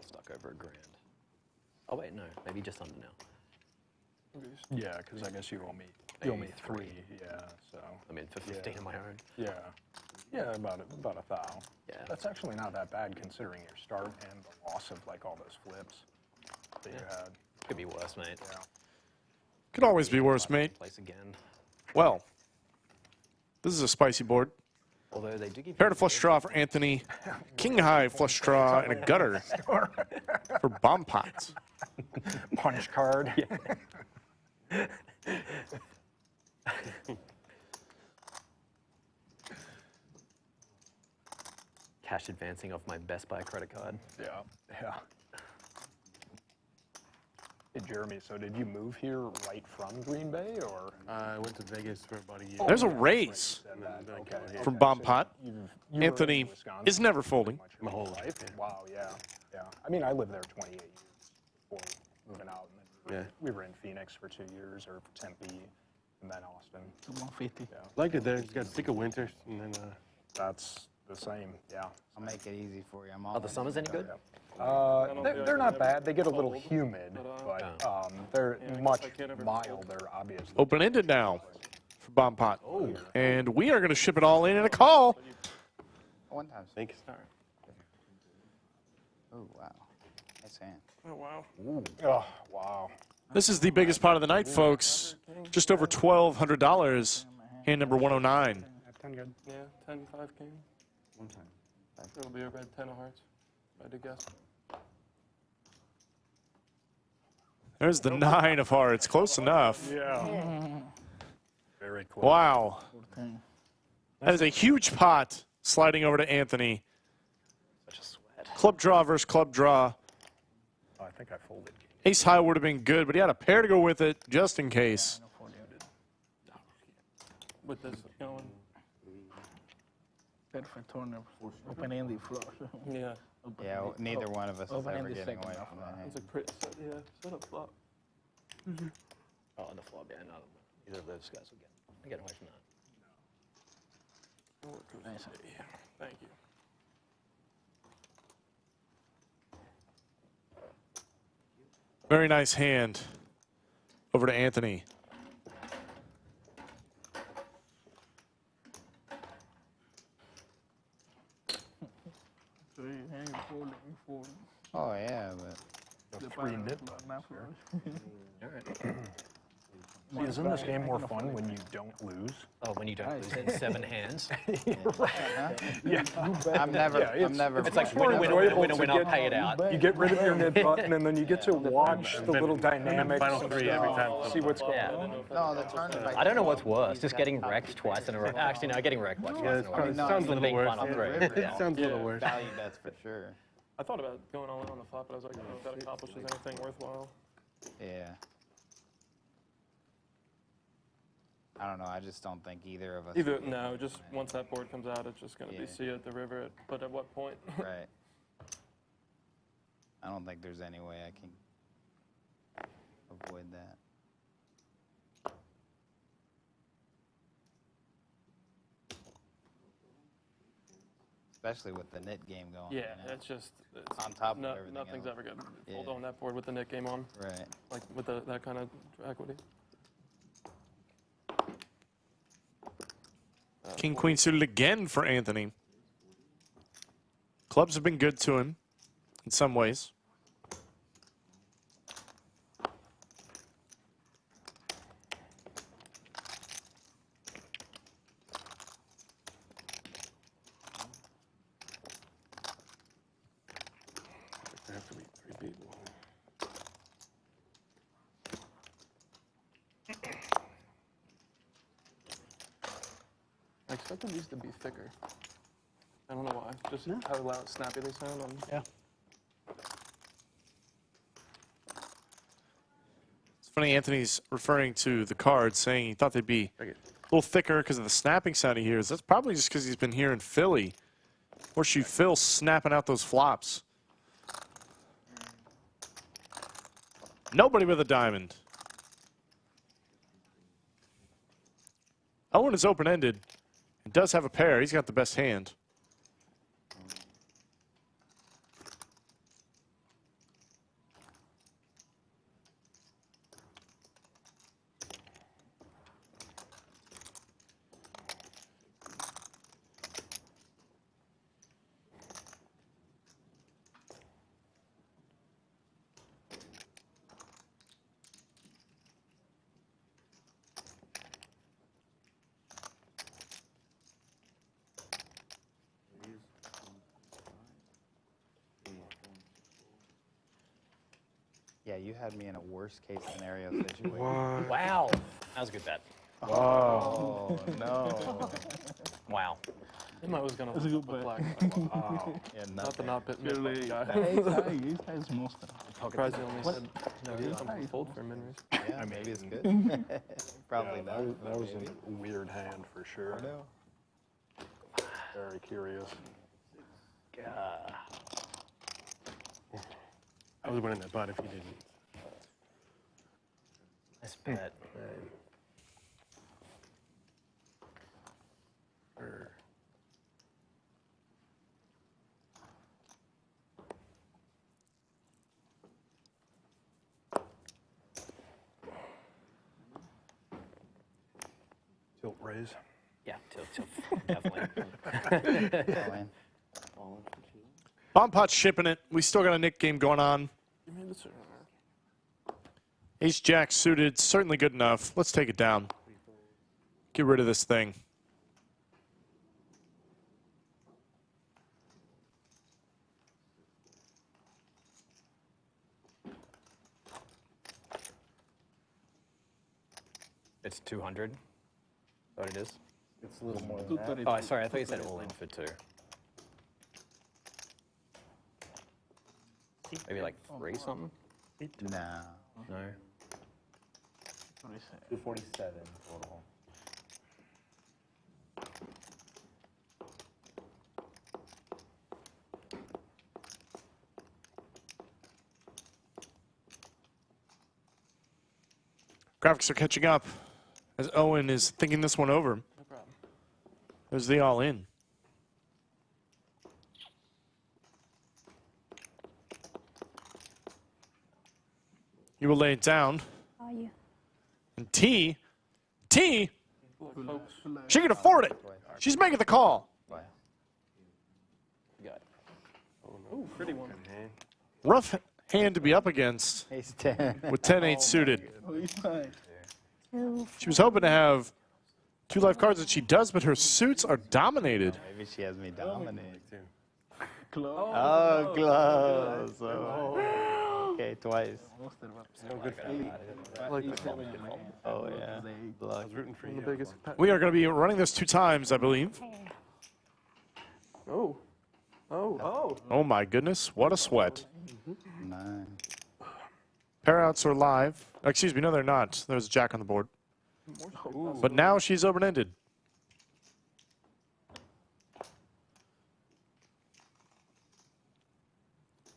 Stuck over $1,000. Oh, wait, no. Maybe just under now. Yeah, because I guess you owe me 3. Yeah, so. I mean, for 15 of my own. Yeah. Yeah, about 1,000. Yeah. That's actually not that bad considering your start and the loss of like all those flips that you had. Could be worse, mate. Yeah. Could always be worse, mate. Place again. Well, this is a spicy board. Although they do give Pair to flush draw for Anthony. King high flush draw and a gutter for Bombpot. Punch card. cash advancing off my Best Buy credit card. Yeah, yeah. Hey, Jeremy, so did you move here right from Green Bay, or? I went to Vegas for about a year. There's a raise from Bombpot. Anthony is never folding. My whole life. Wow, yeah, yeah. I mean, I lived there 28 years before moving out. And then we were in Phoenix for 2 years, or Tempe, and then Austin. 150. Yeah. Liked it there. Just got sick of winters, and then That's the same, yeah. I'll make it easy for you. I'm all Are the summers any good? They're not bad. They get a little humid, but they're much milder, obviously. Open-ended now for Bombpot. And we are going to ship it all in a call. One time. thank you. Oh, wow. Nice hand. Oh, wow. Oh, wow. This is the biggest pot of the night, folks. Just over $1,200. Hand number 109. 10 good. Yeah, 10, 5 king. One time. It'll be a red 10 of hearts, if I had to guess. There's the 9 of hearts. Close enough. Yeah. Very close. Wow. That is a huge pot sliding over to Anthony. Such a sweat. Club draw versus club draw. Oh, I think I folded. Ace high would have been good, but he had a pair to go with it just in case. With this going. Perfect turn. Open-ended flush. Yeah. Yeah, neither one of us is ever Open-ended getting second away half. from that hand. It's a crit set, yeah. Set up flop. Oh, on the flop, yeah, no. Either of those guys will get away from that. Nice. Thank you. Very nice hand. Over to Anthony. Oh yeah, but Three nip buttons here. See, isn't this game more fun when you don't lose? Oh, when you don't lose in 7 hands. Yeah. I'm never. It's like win, I'll pay it out. You get rid of your nip button, and then you get to watch the little dynamics. Final 3 every time. See what's going Yeah. on. No, the tournament. I don't know what's worse, just getting wrecked twice in a row. Actually, no, getting wrecked twice in a row. Sounds a little Being worse. final 3. It sounds a little worse. Value bets for sure. I thought about going all in on the flop, but I was like, I don't know if that accomplishes anything worthwhile. Yeah. I don't know. I just don't think either of us. No, just once that board comes out, it's just going to be see you at the river. But at what point? Right. I don't think there's any way I can avoid that. Especially with the knit game going. Yeah, you know? it's just on top of everything nothing's else. ever good. Yeah. Fold on that board with the knit game on. Right. Like with that kind of equity. King, queen suited again for Anthony. Clubs have been good to him in some ways. There have to be 3 people. I expected these to be thicker. I don't know why. Just how loud, snappy they sound. Yeah. It's funny, Anthony's referring to the cards, saying he thought they'd be a little thicker because of the snapping sound he hears. That's probably just because he's been here in Philly. Horseshoe Phil snapping out those flops. Nobody with a diamond. Owen is open-ended. It does have a pair. He's got the best hand. Yeah, you had me in a worst case scenario situation. Wow. That was a good bet. Oh, no. Wow. I was going to look black. Wow. Yeah, Not the not bit mid guy. It's monster. Surprised he only said I'm fold for a min raise. Yeah, maybe it's good. Probably Yeah, not. that was a weird hand for sure. I know. Very curious. I was winning that pot if you didn't. Nice bet. Tilt raise. Yeah, definitely. Owen. Bombpot's shipping it. We still got a Nick game going on. Ace Jack suited, certainly good enough. Let's take it down. Get rid of this thing. It's 200. Is that what it is? It's a little more than that. Oh, sorry. I thought you said all in for 2. Maybe like 3 something? No. No. 247 total. Graphics are catching up as Owen is thinking this one over. No problem. There's the all-in. You will lay it down. Are you? And T, Look, folks. she can afford it. She's making the call. Wow. You got it. Oh, pretty one. Rough hand to be up against Ace 10. with 10-8 suited. Two, She was hoping to have 2 life cards, and she does, but her suits are dominated. Maybe she has me dominated. Close. Oh, close. Oh. Okay, twice. No good for me. I like that. Oh, yeah. I was rooting for you. The biggest. We are going to be running this 2 times, I believe. Oh. Oh. Oh. Oh my goodness, what a sweat. 9. Pair outs are live. Excuse me, no, they're not. There's a jack on the board. But now she's open-ended.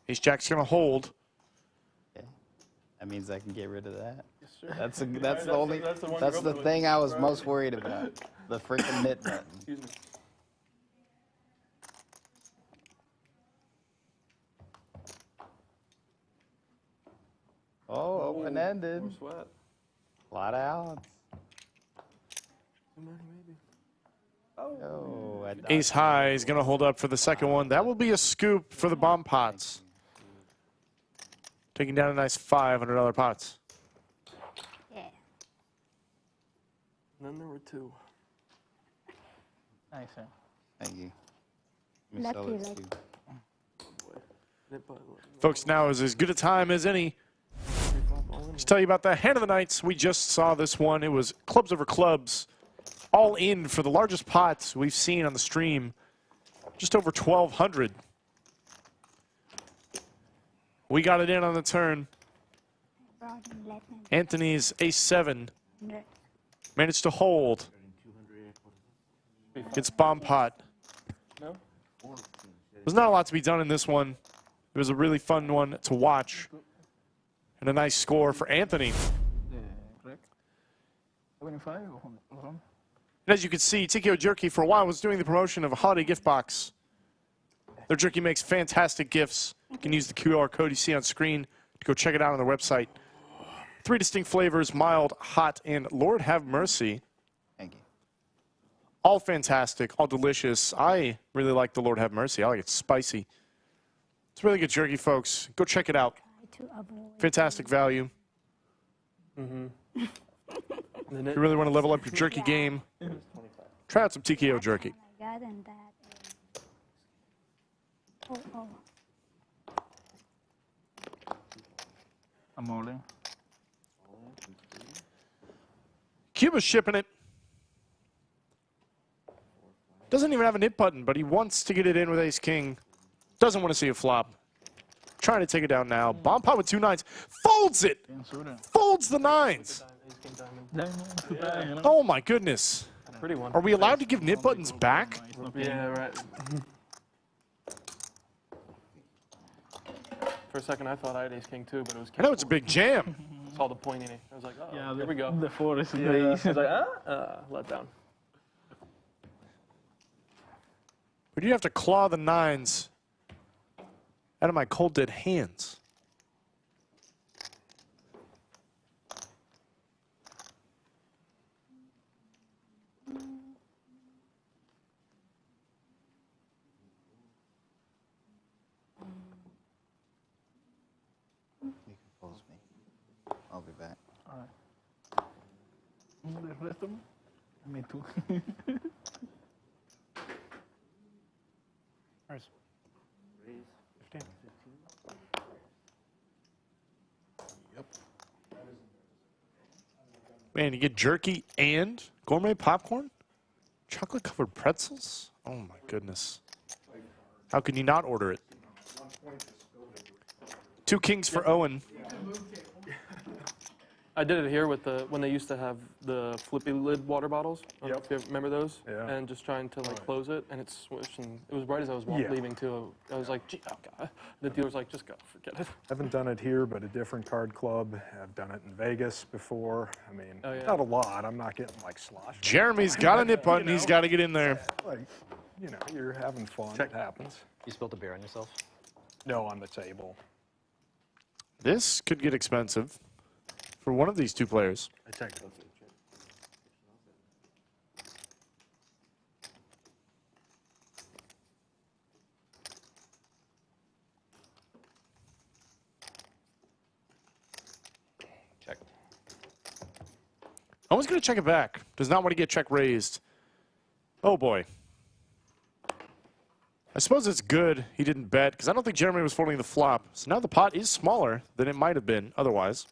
Ace jack's going to hold. Okay. That means I can get rid of that. Yes, sir. That's the only. that's the one That's you're the open thing I was most worried about. The freaking knit button. Excuse me. Oh, open-ended. More sweat. A lot of outs. Too many, maybe. Oh, Ace high is going to hold up for the second one. That will be a scoop for the Bombpots. Taking down a nice $500 pots. yeah. And then there were 2. Nice, huh? Thank you. Let me sell Lucky, it like- too. Nip button. Folks, now is as good a time as any to tell you about the hand of the nights. We just saw this one. It was clubs over clubs, all in for the largest pots we've seen on the stream, just over 1,200. We got it in on the turn. Brought in left hand. Anthony's ace-7 100. managed to hold against Bombpot. No? There's not a lot to be done in this one. It was a really fun one to watch. And a nice score for Anthony. Correct. 75 or 100? And as you can see, TKO Jerky for a while was doing the promotion of a holiday gift box. Their jerky makes fantastic gifts. You can use the QR code you see on screen to go check it out on their website. 3 distinct flavors, mild, hot, and Lord have mercy. Thank you. All fantastic, all delicious. I really like the Lord have mercy. I like it spicy. It's really good jerky, folks. Go check it out. Try to avoid. Fantastic value. If you really want to level up your jerky game, try out some TKO jerky. Oh my God, and that. Oh. I'm all in. Cuba's shipping it. Doesn't even have a nip button, but he wants to get it in with ace-king. Doesn't want to see a flop. Trying to take it down now. Bombpot with 2 9s. Folds it! Folds the 9s! Oh my goodness. Pretty one. Are we allowed to give nip buttons back? Yeah, right. For a second, I thought I had ace-king too, but it was. I know it's a big jam. Saw the pointing. I was like, oh, Yeah, here we go. The 4 is Yeah, I was like, let down. But you have to claw the 9s out of my cold dead hands. You can pose me. I'll be back. The rest of them? Me too. Raise. 15. Man, you get jerky and gourmet popcorn? Chocolate covered pretzels? Oh my goodness. How can you not order it? 2 kings for Owen. I did it here with when they used to have the flippy lid water bottles. I don't know if you remember those. Yeah. And just trying to like close it, and it swished, and it was right as I was leaving too. I was like, gee, oh God. The dealer's like, just go, forget it. Haven't done it here, but a different card club. I've done it in Vegas before. I mean, Oh, yeah. not a lot. I'm not getting like sloshed. Jeremy's got a nip button. He's got to get in there. Like, you know, you're having fun. It happens. You spilled a beer on yourself? No, on the table. This could get expensive for one of these two players. I checked. Check. Owen's going to check it back. Does not want to get check raised. Oh, boy. I suppose it's good he didn't bet, because I don't think Jeremy was folding the flop. So now the pot is smaller than it might have been otherwise.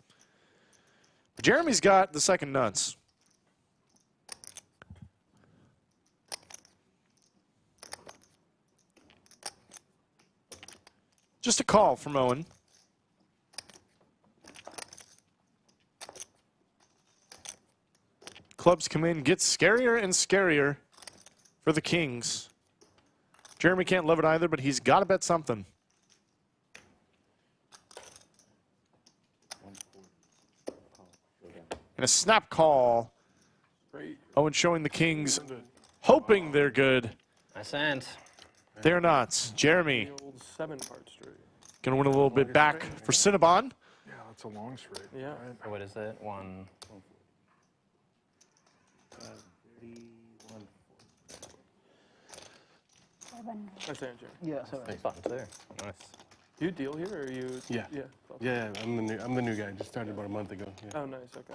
But Jeremy's got the second nuts. Just a call from Owen. Clubs come in, get scarier and scarier for the Kings. Jeremy can't love it either, but he's got to bet something. And a snap call. Owen showing the Kings, hoping they're good. Nice hand. They're not. Jeremy The old 7-part straight. going to win a little bit back for Cinnabon. Yeah, it's a long straight. Yeah. So what is it? 1. Nice hand, Jerry. Yeah, so Nice button too. Nice. Do you deal here, or are you? Yeah. Yeah. Yeah, I'm the new guy. Just started about a month ago. Yeah. Oh, nice. Okay.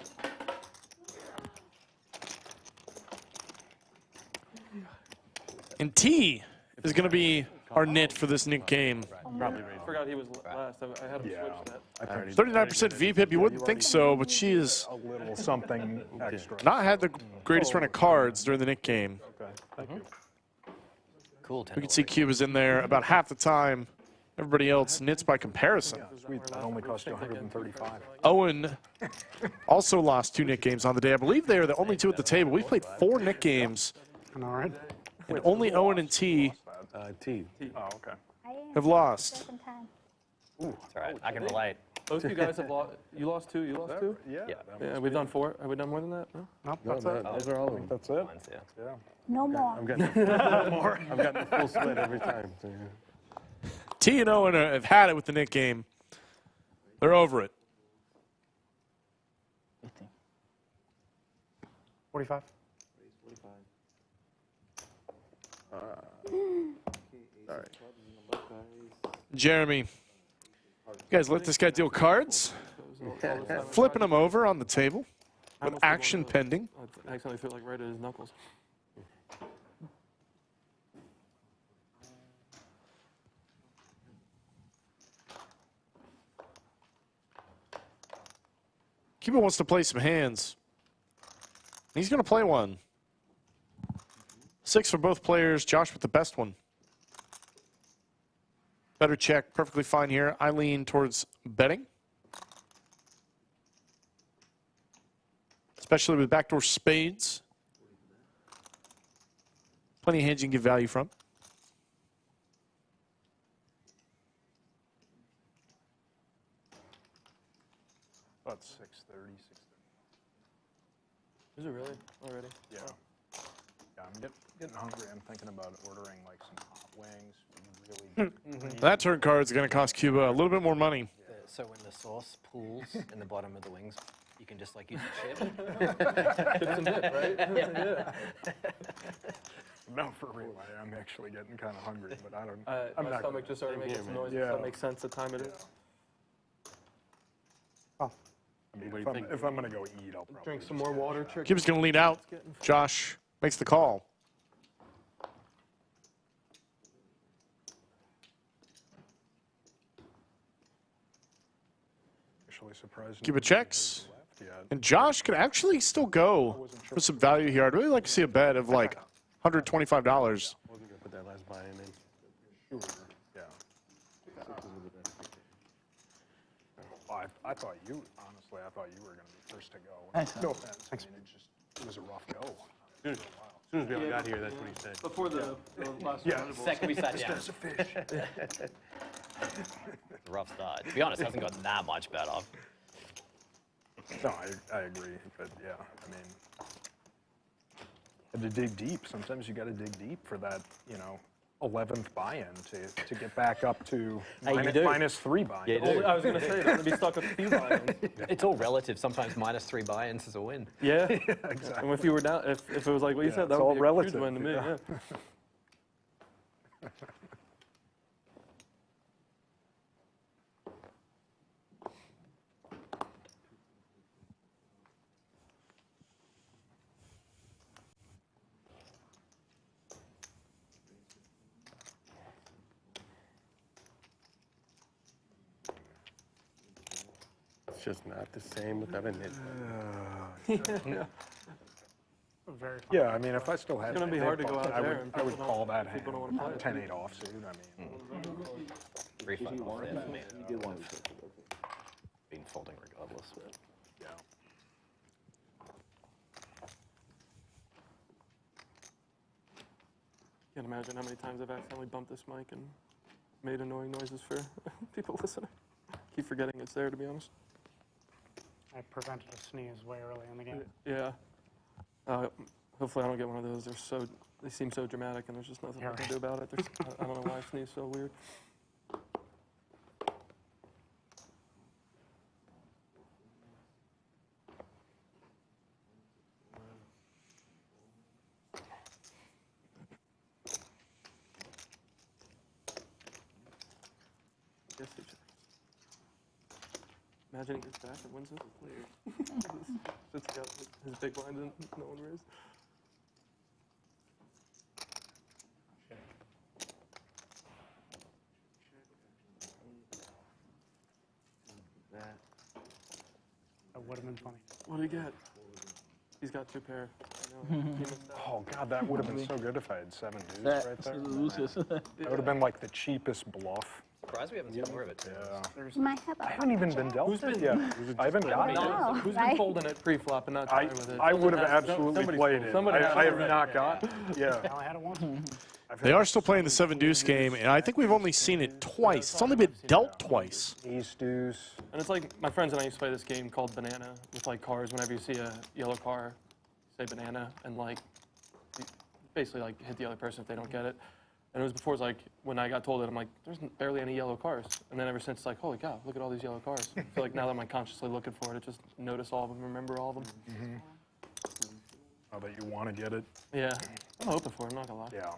And T is going to be our nit for this Nick game. Probably raised. Forgot he was last. I had him switch that. 39% VPIP, you wouldn't think so, but she has A little something extra. not had the greatest run of cards during the Nick game. Okay, thank you. Cool. 10 We can see Cuba's in there about half the time. Everybody else nits by comparison. Sweet, that only cost you 135. Owen also lost 2 Nick games on the day. I believe they are the only 2 at the table. We played 4 Nick games, I know, right? and only Owen and T T. Oh, okay. have lost. Second time. It's all right. I can relate. Both of you guys have lost. You lost 2. You lost 2. Yeah. Yeah. Yeah. We've done 4. Have we done more than that? No. Nope, No, that's it. those are all of them. That's it? Mine's, yeah. Yeah. No more. I'm getting the full split every time. So, yeah. T and Owen have had it with the Nick game. They're over it. 45. Jeremy, you guys let this guy deal cards? Flipping them over on the table with action pending. I accidentally threw it like right at his knuckles. Cuba wants to play some hands. He's going to play one. 6 for both players. Josh with the best one. Better check. Perfectly fine here. I lean towards betting. Especially with backdoor spades. Plenty of hands you can get value from. About 6:30, 6:30. Is it really already? Yeah. Yeah, I'm getting hungry. I'm thinking about ordering like some hot wings. Really. That turn card is going to cost Cuba a little bit more money. So when the sauce pools in the bottom of the wings, you can just like use a chip. Chips and dip, right? Yeah. No, for real. I'm actually getting kind of hungry, but I don't. My stomach just started making some noise. Yeah. That makes sense. The time it is. I mean, if I'm gonna go eat, I'll probably Drink some more water. Cuba's going to lead out. Josh makes the call. actually surprised. Cuba checks. And Josh could actually still go for some value here. I'd really like to see a bet of like $125. Wasn't gonna put that last buy-in in. Sure. Yeah. I thought you, honestly, I thought you were going to be first to go. Thanks, No offense. I mean, it was a rough go. As soon as we all got here, that's what he said. Before the last Yeah. Second we sat down. That's a fish. Rough start. To be honest, it hasn't gotten that much better. No, I agree, but yeah, I mean, had to dig deep. Sometimes you got to dig deep for that, 11th buy-in to get back up to Hey, you do. -3 buy-in. Yeah, you do. I was going to say, to be stuck with a few buy-ins. It's all relative. Sometimes -3 buy-ins is a win. Yeah. Exactly. And if you were down, if it was like what you Yeah, said, that it's would all be a relative, huge win to me. yeah. Yeah. It's just not the same without a nit. Very fun. Yeah, I mean, if I still had, It's gonna be hard to go out there and I would people call that people hand don't wanna play it. 10-8 offsuit. I mean, 3-5 off there for me. You did want to take it, okay. Been folding regardless. But yeah. Can't imagine how many times I've accidentally bumped this mic and made annoying noises for people listening. Keep forgetting it's there, to be honest. I prevented a sneeze way early in the game. Yeah. Hopefully I don't get one of those. They seem so dramatic, and there's just nothing I can do about it. I don't know why I sneeze so weird. Guess he checks. Imagine he gets back and wins this. Since he got his big blind and no one raised. That would have been funny. What do you get? He's got 2 pair. I know. He missed out. Oh God, that would have been so good if I had 7 dudes That right there. loses. That would have been like the cheapest bluff. surprised we haven't seen more of it. Yeah. You might have a I haven't even been dealt Who's it been- yet. I haven't got it. Oh, Who's been right. folding it pre-flop and not trying with it? I would have Somebody has- absolutely somebody's played folded. it. Somebody has I have already. not got it. I Yeah. only had it once. They are still playing the 7 deuce game, and I think we've only seen it twice. It's only been dealt twice. Ace deuce. And it's like, my friends and I used to play this game called Banana with like cars. Whenever you see a yellow car, say banana, and like, you basically like hit the other person if they don't get it. And it was before, like, when I got told it, I'm like, there's barely any yellow cars. And then ever since, it's like, holy cow, look at all these yellow cars. I feel like now that I'm like consciously looking for it, I just notice all of them, remember all of them. Oh, that you want to get it. Yeah, I'm hoping for it, I'm not gonna lie. Yeah.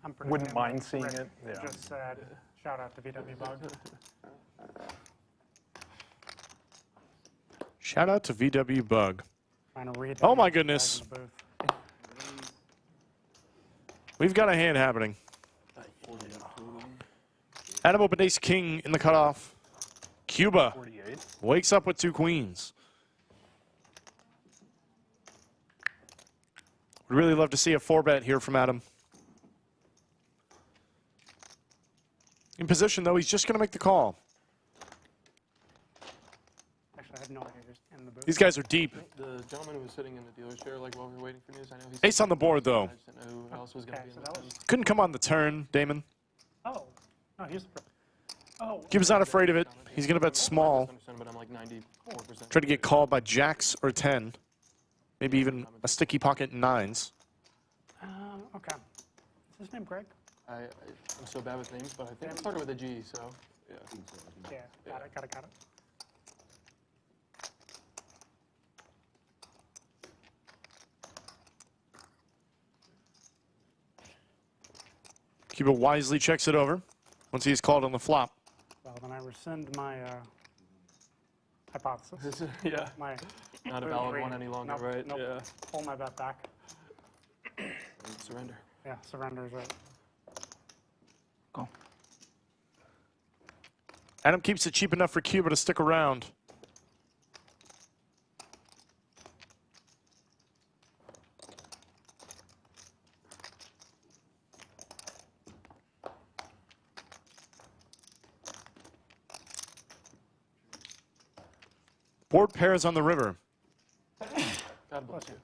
I'm pretty Wouldn't sure mind seeing Rick it. Yeah. Just said, shout out to VW Bug. Shout out to VW Bug. Trying to read Oh my guys goodness. in the booth. We've got a hand happening. Adam opened ace king in the cutoff. Cuba 48. wakes up with 2 queens. Would really love to see a 4-bet here from Adam. In position, though, he's just going to make the call. Actually, I have no idea who's in the booth. These guys are deep. The gentleman who was sitting in the dealer's chair, like while we were waiting for news, I know he's Ace on the board, though. I just didn't know who else was gonna Okay, be so in that the was. Couldn't come on the turn, Damon. Oh, no, he's. Oh, Cuba's not afraid of it. He's going to bet small. But I'm like 94%. Try to get called by jacks or 10. Maybe even a sticky pocket 9s. okay. Is his name Greg? I'm so bad with names, but I think it started with a G, so yeah. Yeah, got it, got it, got it. Cuba wisely checks it over once he's called on the flop. Well, then I rescind my hypothesis. Yeah. My Not a boom valid three. one any longer, Nope, right? Nope. Yeah. Pull my bet back. Surrender. Yeah, surrender is right. Go. Adam keeps it cheap enough for Cuba to stick around. Board pairs on the river. God bless you.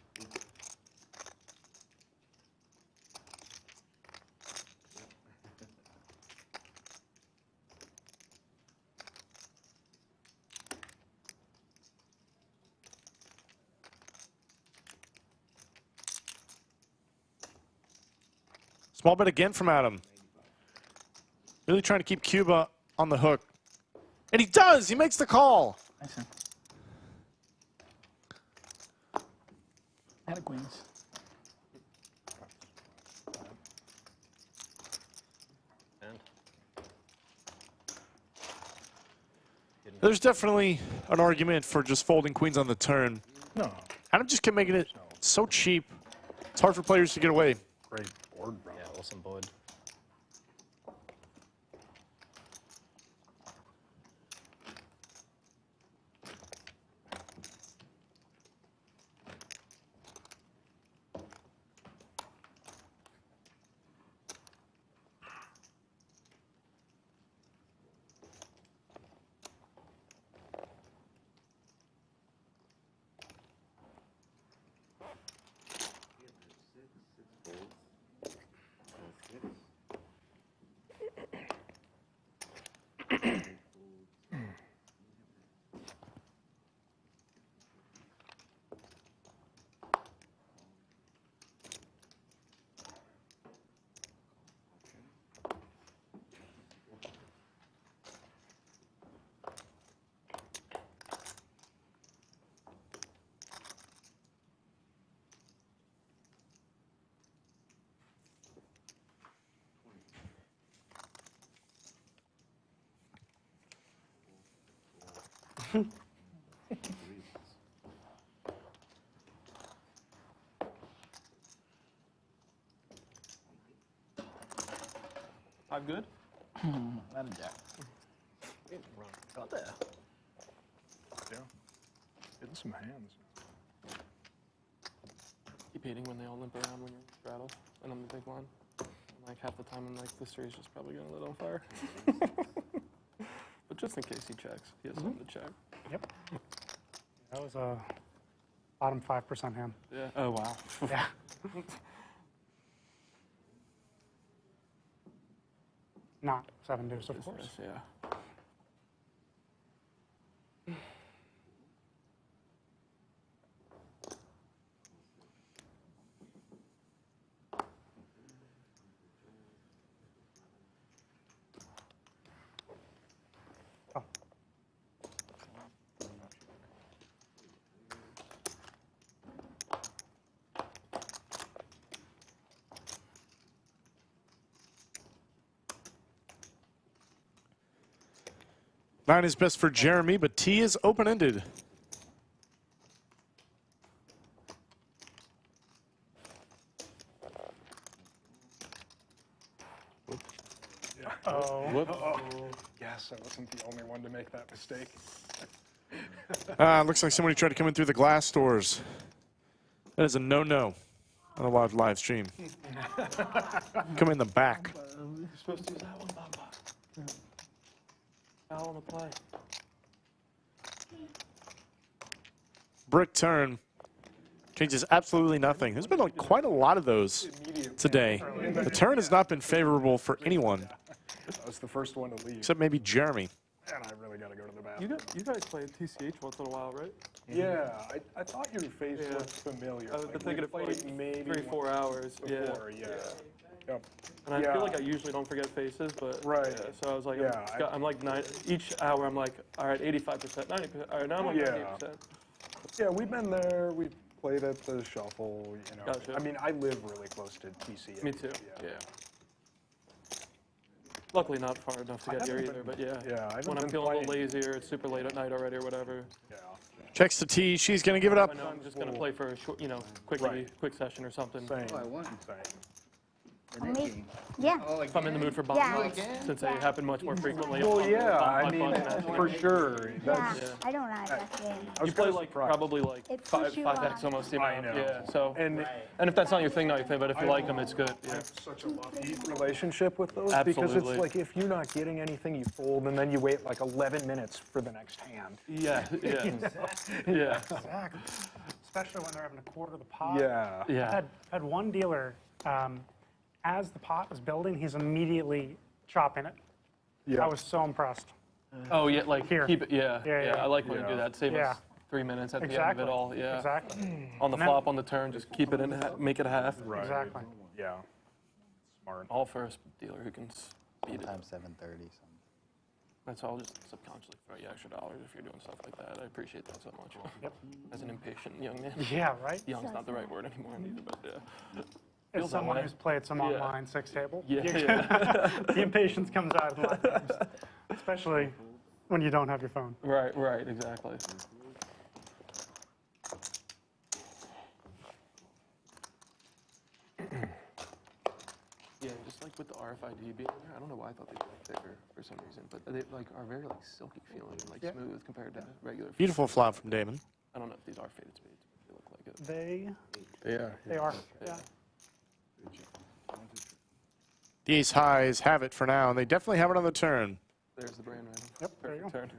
Small bet again from Adam. Really trying to keep Cuba on the hook. And he does! He makes the call! Nice. Had a queens. There's definitely an argument for just folding queens on the turn. No. Adam just kept making it so cheap. It's hard for players to get away. Great board, bro. Yeah, awesome board. Five good? Not a jack. Got there. Yeah. Getting some hands. Keep hating when they all limp around when you're in straddle, and I'm the big one. Like half the time I'm like, this series is probably gonna lit on fire. But just in case he checks, he has something to check. Yep. That was a bottom 5% hand. Yeah. Oh wow. Yeah. Not 7 deuce, of course. Yeah. Nine is best for Jeremy, but T is open-ended. Oh. Uh-oh. Yes, I wasn't the only one to make that mistake. Looks like somebody tried to come in through the glass doors. That is a no-no on a live stream. Come in the back. You're supposed to use that one, Bombpot. Foul on the play. Brick turn changes absolutely nothing. There's been like quite a lot of those today. The turn has not been favorable for anyone. That was the first one to leave. Except maybe Jeremy. And I really got to go to the bathroom. You guys played TCH once in a while, right? Yeah, I thought your face looked familiar. I've been thinking of playing maybe 3-4 hours. before, yeah. Yep. And I feel like I usually don't forget faces, but Right. Yeah, so I was like, Yeah, I'm like each hour I'm like, all right, 85%, 90%. All right, now I'm like 90%. Yeah, we've been there. We've played at the shuffle. You know, Gotcha. I mean, I live really close to TCA. Me too. Yeah. Luckily, not far enough to get here either, but yeah. When I'm feeling a little lazier, it's super late at night already or whatever. Yeah. Checks to T. She's going to give it up. I know I'm just going to play for a short, quick session or something. Same. Oh, I won. Same. Me? Yeah. If I'm in the mood for Yeah. Bombpots, since they happen much more frequently. Well, yeah, I Bombpot mean, buttons actually- for sure. Yeah, I don't like that game. You play like probably like It five puts you 5x on. almost the I amount. know. Yeah. So And if that's not your thing, not your thing. But if you like them, it's good. I Yeah. have such a love-hate relationship with those because Absolutely. it's like if you're not getting anything, you fold, and then you wait like 11 minutes for the next hand. Yeah. Yeah. Yeah. Exactly. Especially when they're having a quarter of the pot. Yeah. Yeah. I had one dealer, as the pot was building, he's immediately chopping it. Yeah. I was so impressed. Oh yeah, like Here. keep it. Yeah. Yeah, Yeah. yeah. I like when you do Yeah. that. Save Yeah. us 3 minutes at the end Exactly. of it all. Yeah. Exactly. On the And then- flop, on the turn, just keep it in, make it a half. Right. Exactly. Yeah. Smart. All for a dealer who can beat it. Sometimes 7:30. That's all. Just subconsciously throw you extra dollars if you're doing stuff like that. I appreciate that so much. Yep. As an impatient young man. Yeah, right? Young's not the right word anymore either, but yeah. As Feels that someone way. who's played some Yeah. online six table, Yeah, the impatience comes out in a lot of games, especially when you don't have your phone. Right, right, exactly. Yeah, just like with the RFID being there, I don't know why I thought they'd be thicker for some reason, but they like are very like silky feeling and like smooth compared to regular. Beautiful flop from Damon. I don't know if these are faded spades, but they look like it. They are, yeah. The ace highs have it for now, and they definitely have it on the turn. There's the brain right. Yep, there you go. Turn.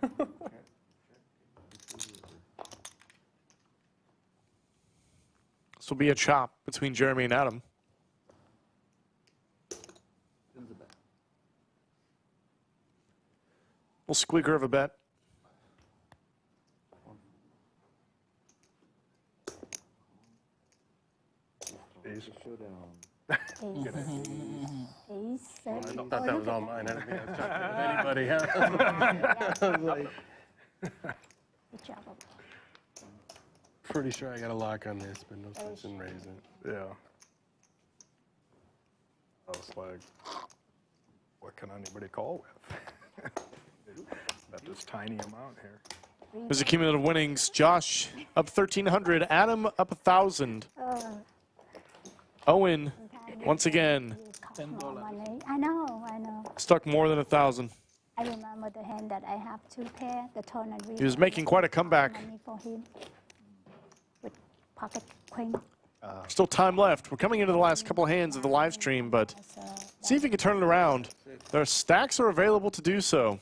This will be a chop between Jeremy and Adam. Little squeaker of a bet. Ace. Ace, I seven. thought that was all mine. I didn't think I was trying to get anybody. Good job. Pretty sure I got a lock on this, but no sense in raising. Yeah. I was like, what can anybody call with? At this tiny amount here. There's a cumulative winnings. Josh up 1,300. Adam up 1,000. Owen, once again, $10. I know. stuck more than 1,000. I remember the hand that I have two pair, the turn and He was making quite a comeback. money for him with pocket queen. Still time left. We're coming into the last couple hands of the live stream, but see if you can turn it around. Their stacks are available to do so.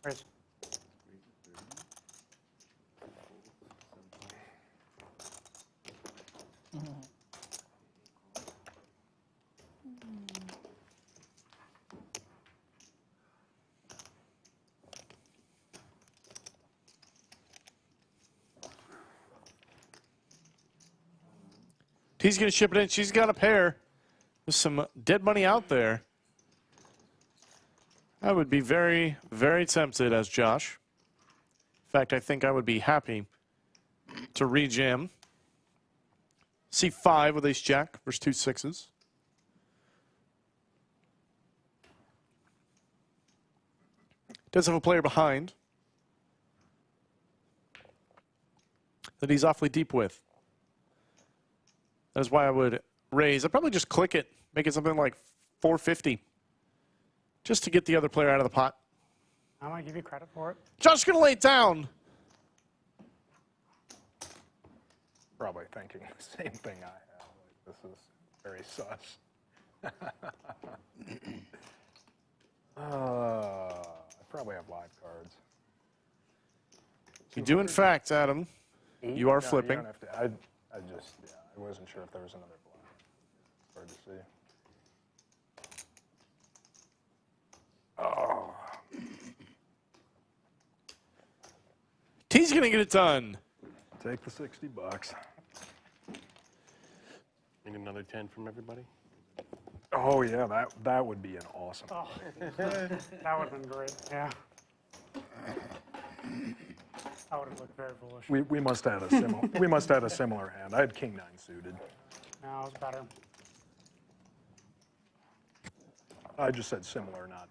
Raise. T's going to ship it in. She's got a pair. There's some dead money out there. I would be very, very tempted as Josh. In fact, I think I would be happy to rejam. C5 with ace jack versus 2 6s. Does have a player behind that he's awfully deep with. That's why I would raise. I'd probably just click it, make it something like 450, just to get the other player out of the pot. I'm going to give you credit for it. Josh's going to lay it down. Probably thinking the same thing I have. Like, this is very sus. I probably have live cards. You do, in fact, Adam. You are No, flipping. You don't have to. I just, yeah, I wasn't sure if there was another blind. Hard to see. Oh. T's going to get it done. Take the $60. Need another 10 from everybody? Oh yeah, that would be an awesome. Oh, that would have been great. Yeah. I would have looked very foolish. We must have had a similar we must have had a similar hand. I had king 9 suited. No, it was better. I just said similar, not.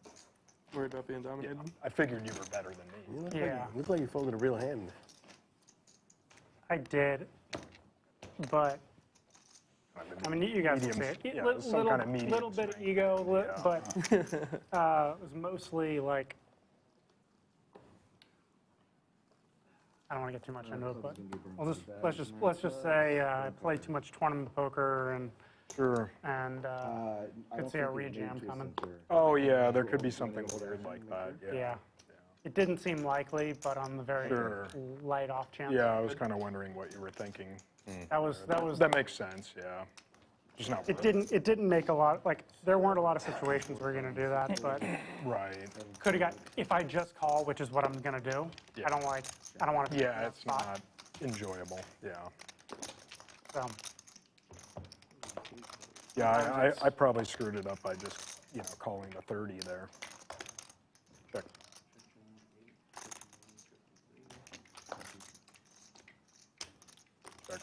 Worried about being dominated? I figured you were better than me. Yeah. Looked like you folded a real hand. I did, but I mean, you guys can see it. Yeah, Little, some kind of medium little bit of swing. ego, Yeah. but it was mostly like, I don't want to get too much into it, but let's just say I played too much tournament poker and Sure. could see a rejam coming. Oh yeah, there could be something weird like that. Yeah. It didn't seem likely, but on the very Sure. light off chance. Yeah, I was kind of wondering what you were thinking. That makes sense. Yeah. Just not. It didn't make a lot, like, there weren't a lot of situations where you're going to do that, but Right. could have got, if I just call, which is what I'm going to do, Yeah. I don't want to. Yeah, it's not enjoyable. Yeah. So, Yeah, I probably screwed it up by just, calling the 30 there. Check. Check.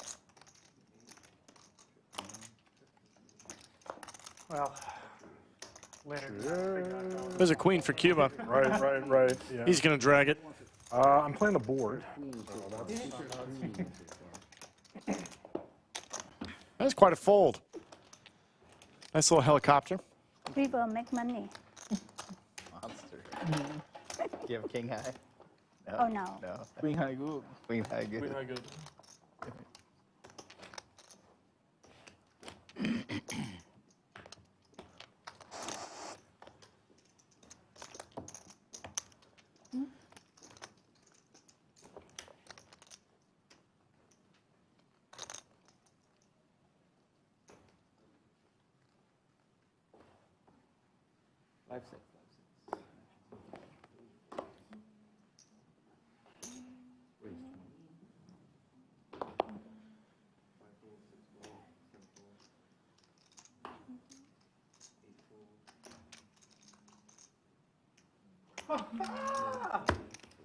well, later. There's a queen for Cuba. Right. Yeah. He's going to drag it. I'm playing the board. That's quite a fold. Nice little helicopter. River make money. Monster. Do you have king high? No. Oh, no. No. Queen high good. Queen high good. Queen high good.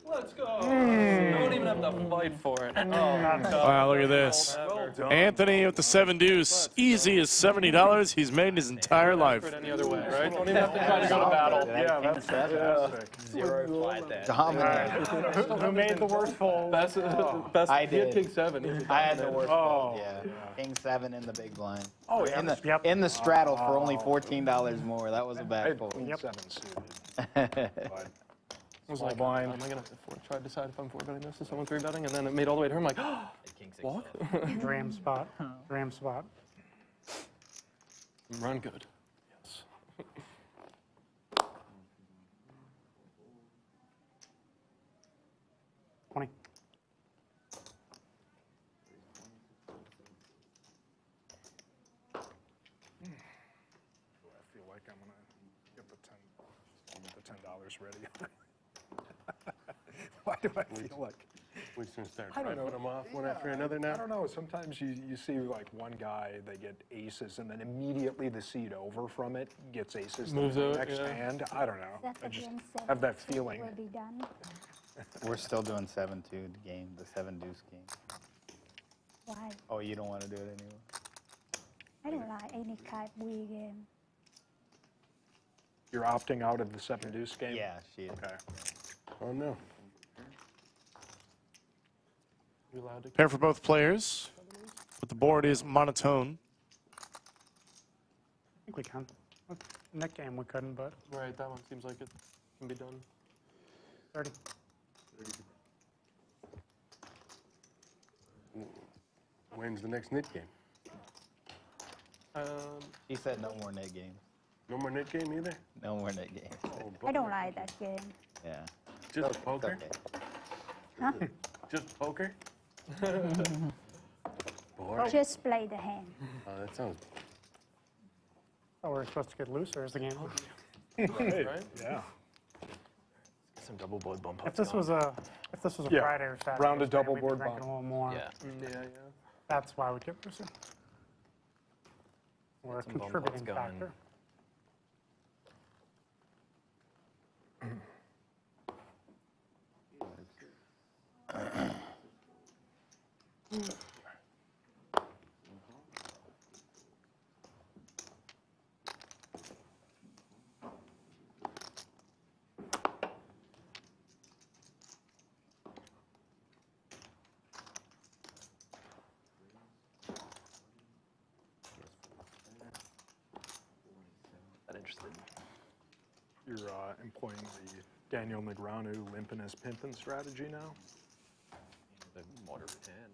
Let's go. Don't even have to fight for it. Wow, look at this. Anthony with the 7 deuce. Easy as $70 he's made in his entire life. Any other way, right? Don't even have to try to go to battle. Yeah, that's fantastic. Zero flat that. Dominated. Who made the worst fold? Best. I He had did. king 7. I had the worst Oh, fold, yeah. King 7 in the big blind. Oh, yeah. In the straddle for only $14 more. That was a I bad had fold. queen 7 suited. But I was small like, blind. am I going to try to decide if I'm 4-betting this? Is someone 3-betting? And then it made all the way to her. I'm like, oh, King 6. what? Dream spot. Dream spot. Run good. Yes. 20. I feel like I'm gonna get the $10 ready. Why do I feel like? We're just gonna start I don't know. rifling them off one after another now. I don't know. Sometimes you see like one guy, they get aces, and then immediately the seed over from it gets aces. Moves the out, next yeah. hand. I don't know. That's I just again have that 7-2 feeling. will be done. We're still doing 7-2 game, the 7 deuce game. Why? Oh, you don't want to do it anymore? I don't like any kind of weird game. You're opting out of the 7 deuce game? Yeah, she is. Okay. Oh no. You allowed to? Pair for both players. But the board is monotone. I think we can. Neck game we couldn't, but Right, that one seems like it can be done. 30. When's the next knit game? He said no more net games. No more knit game either? No more net games. Oh, I don't like that game. Yeah. Just It's poker? okay. Huh? Just poker? Boring. Just play the hand. Oh, that sounds. Oh, we're supposed to get looser as the game. Right. Right? Yeah. Some double board bump If this was a Yeah, Friday or Saturday, round of we'd double be board drinking bump. a little more. Yeah. Yeah. That's why we get looser. Or a Some bump contributing pots going. factor. You're employing the Daniel Negreanu limpin' as pimpin' strategy now? The moderate hand.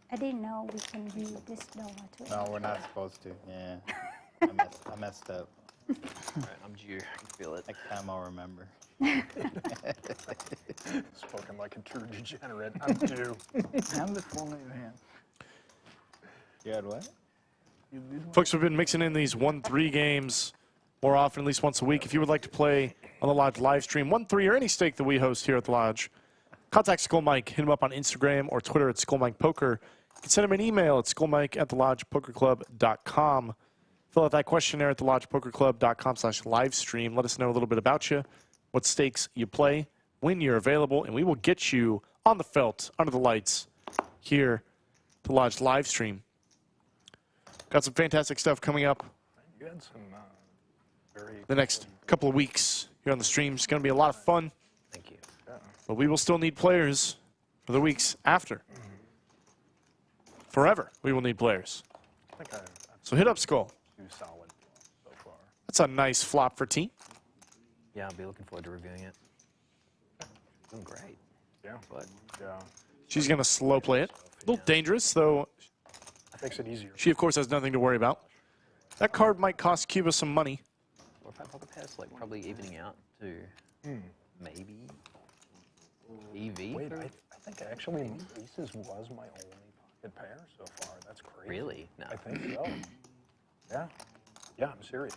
I didn't know we can use this door too. No, we're not supposed to. Yeah. I messed up. All right, I'm due. I can feel it. Next time I'll remember. Spoken like a true degenerate. I'm due. Hand the phone in your hand. You had what? Folks, we've been mixing in these 1-3 games more often, at least once a week. If you would like to play on the Lodge live stream, 1-3 or any stake that we host here at the Lodge, contact Skull Mike. Hit him up on Instagram or Twitter at Skull Mike Poker. You can send him an email at skullmike@thelodgepokerclub.com. Fill out that questionnaire at thelodgepokerclub.com/livestream. Let us know a little bit about you, what stakes you play, when you're available, and we will get you on the felt, under the lights, here at the Lodge live stream. Got some fantastic stuff coming up You had some very... the next couple of weeks here on the stream. It's going to be a lot of fun, Thank you. but we will still need players for the weeks after. Forever, we will need players. I think I've So hit up Skull. 2 solid so far. That's a nice flop for T. Yeah, I'll be looking forward to reviewing it. Doing great. Yeah. But Yeah. She's going to slow play it. A little dangerous, though. Makes it easier. She, of course, has nothing to worry about. That card might cost Cuba some money. what if I pocket pairs, like probably evening out to maybe EV? Wait, through? I think actually aces was my only pocket pair so far. That's crazy. Really? No. I think so. Yeah. Yeah, I'm serious.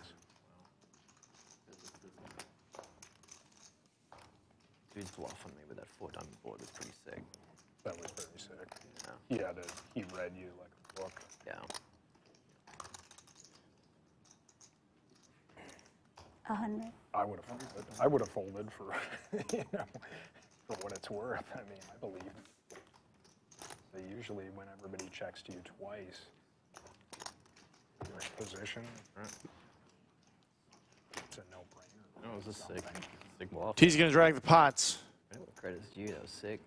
Dude's bluffing me with that 4-diamond board. It's pretty sick. That was very sick. Yeah. He read you like a book. Yeah. 100. I would have folded. I would have folded for, for what it's worth. I mean, I believe they usually, when everybody checks to you twice, you're in position. It's a no-brainer. No, it was a sick bluff. T's going to drag the pots. Credit's due. That was sick.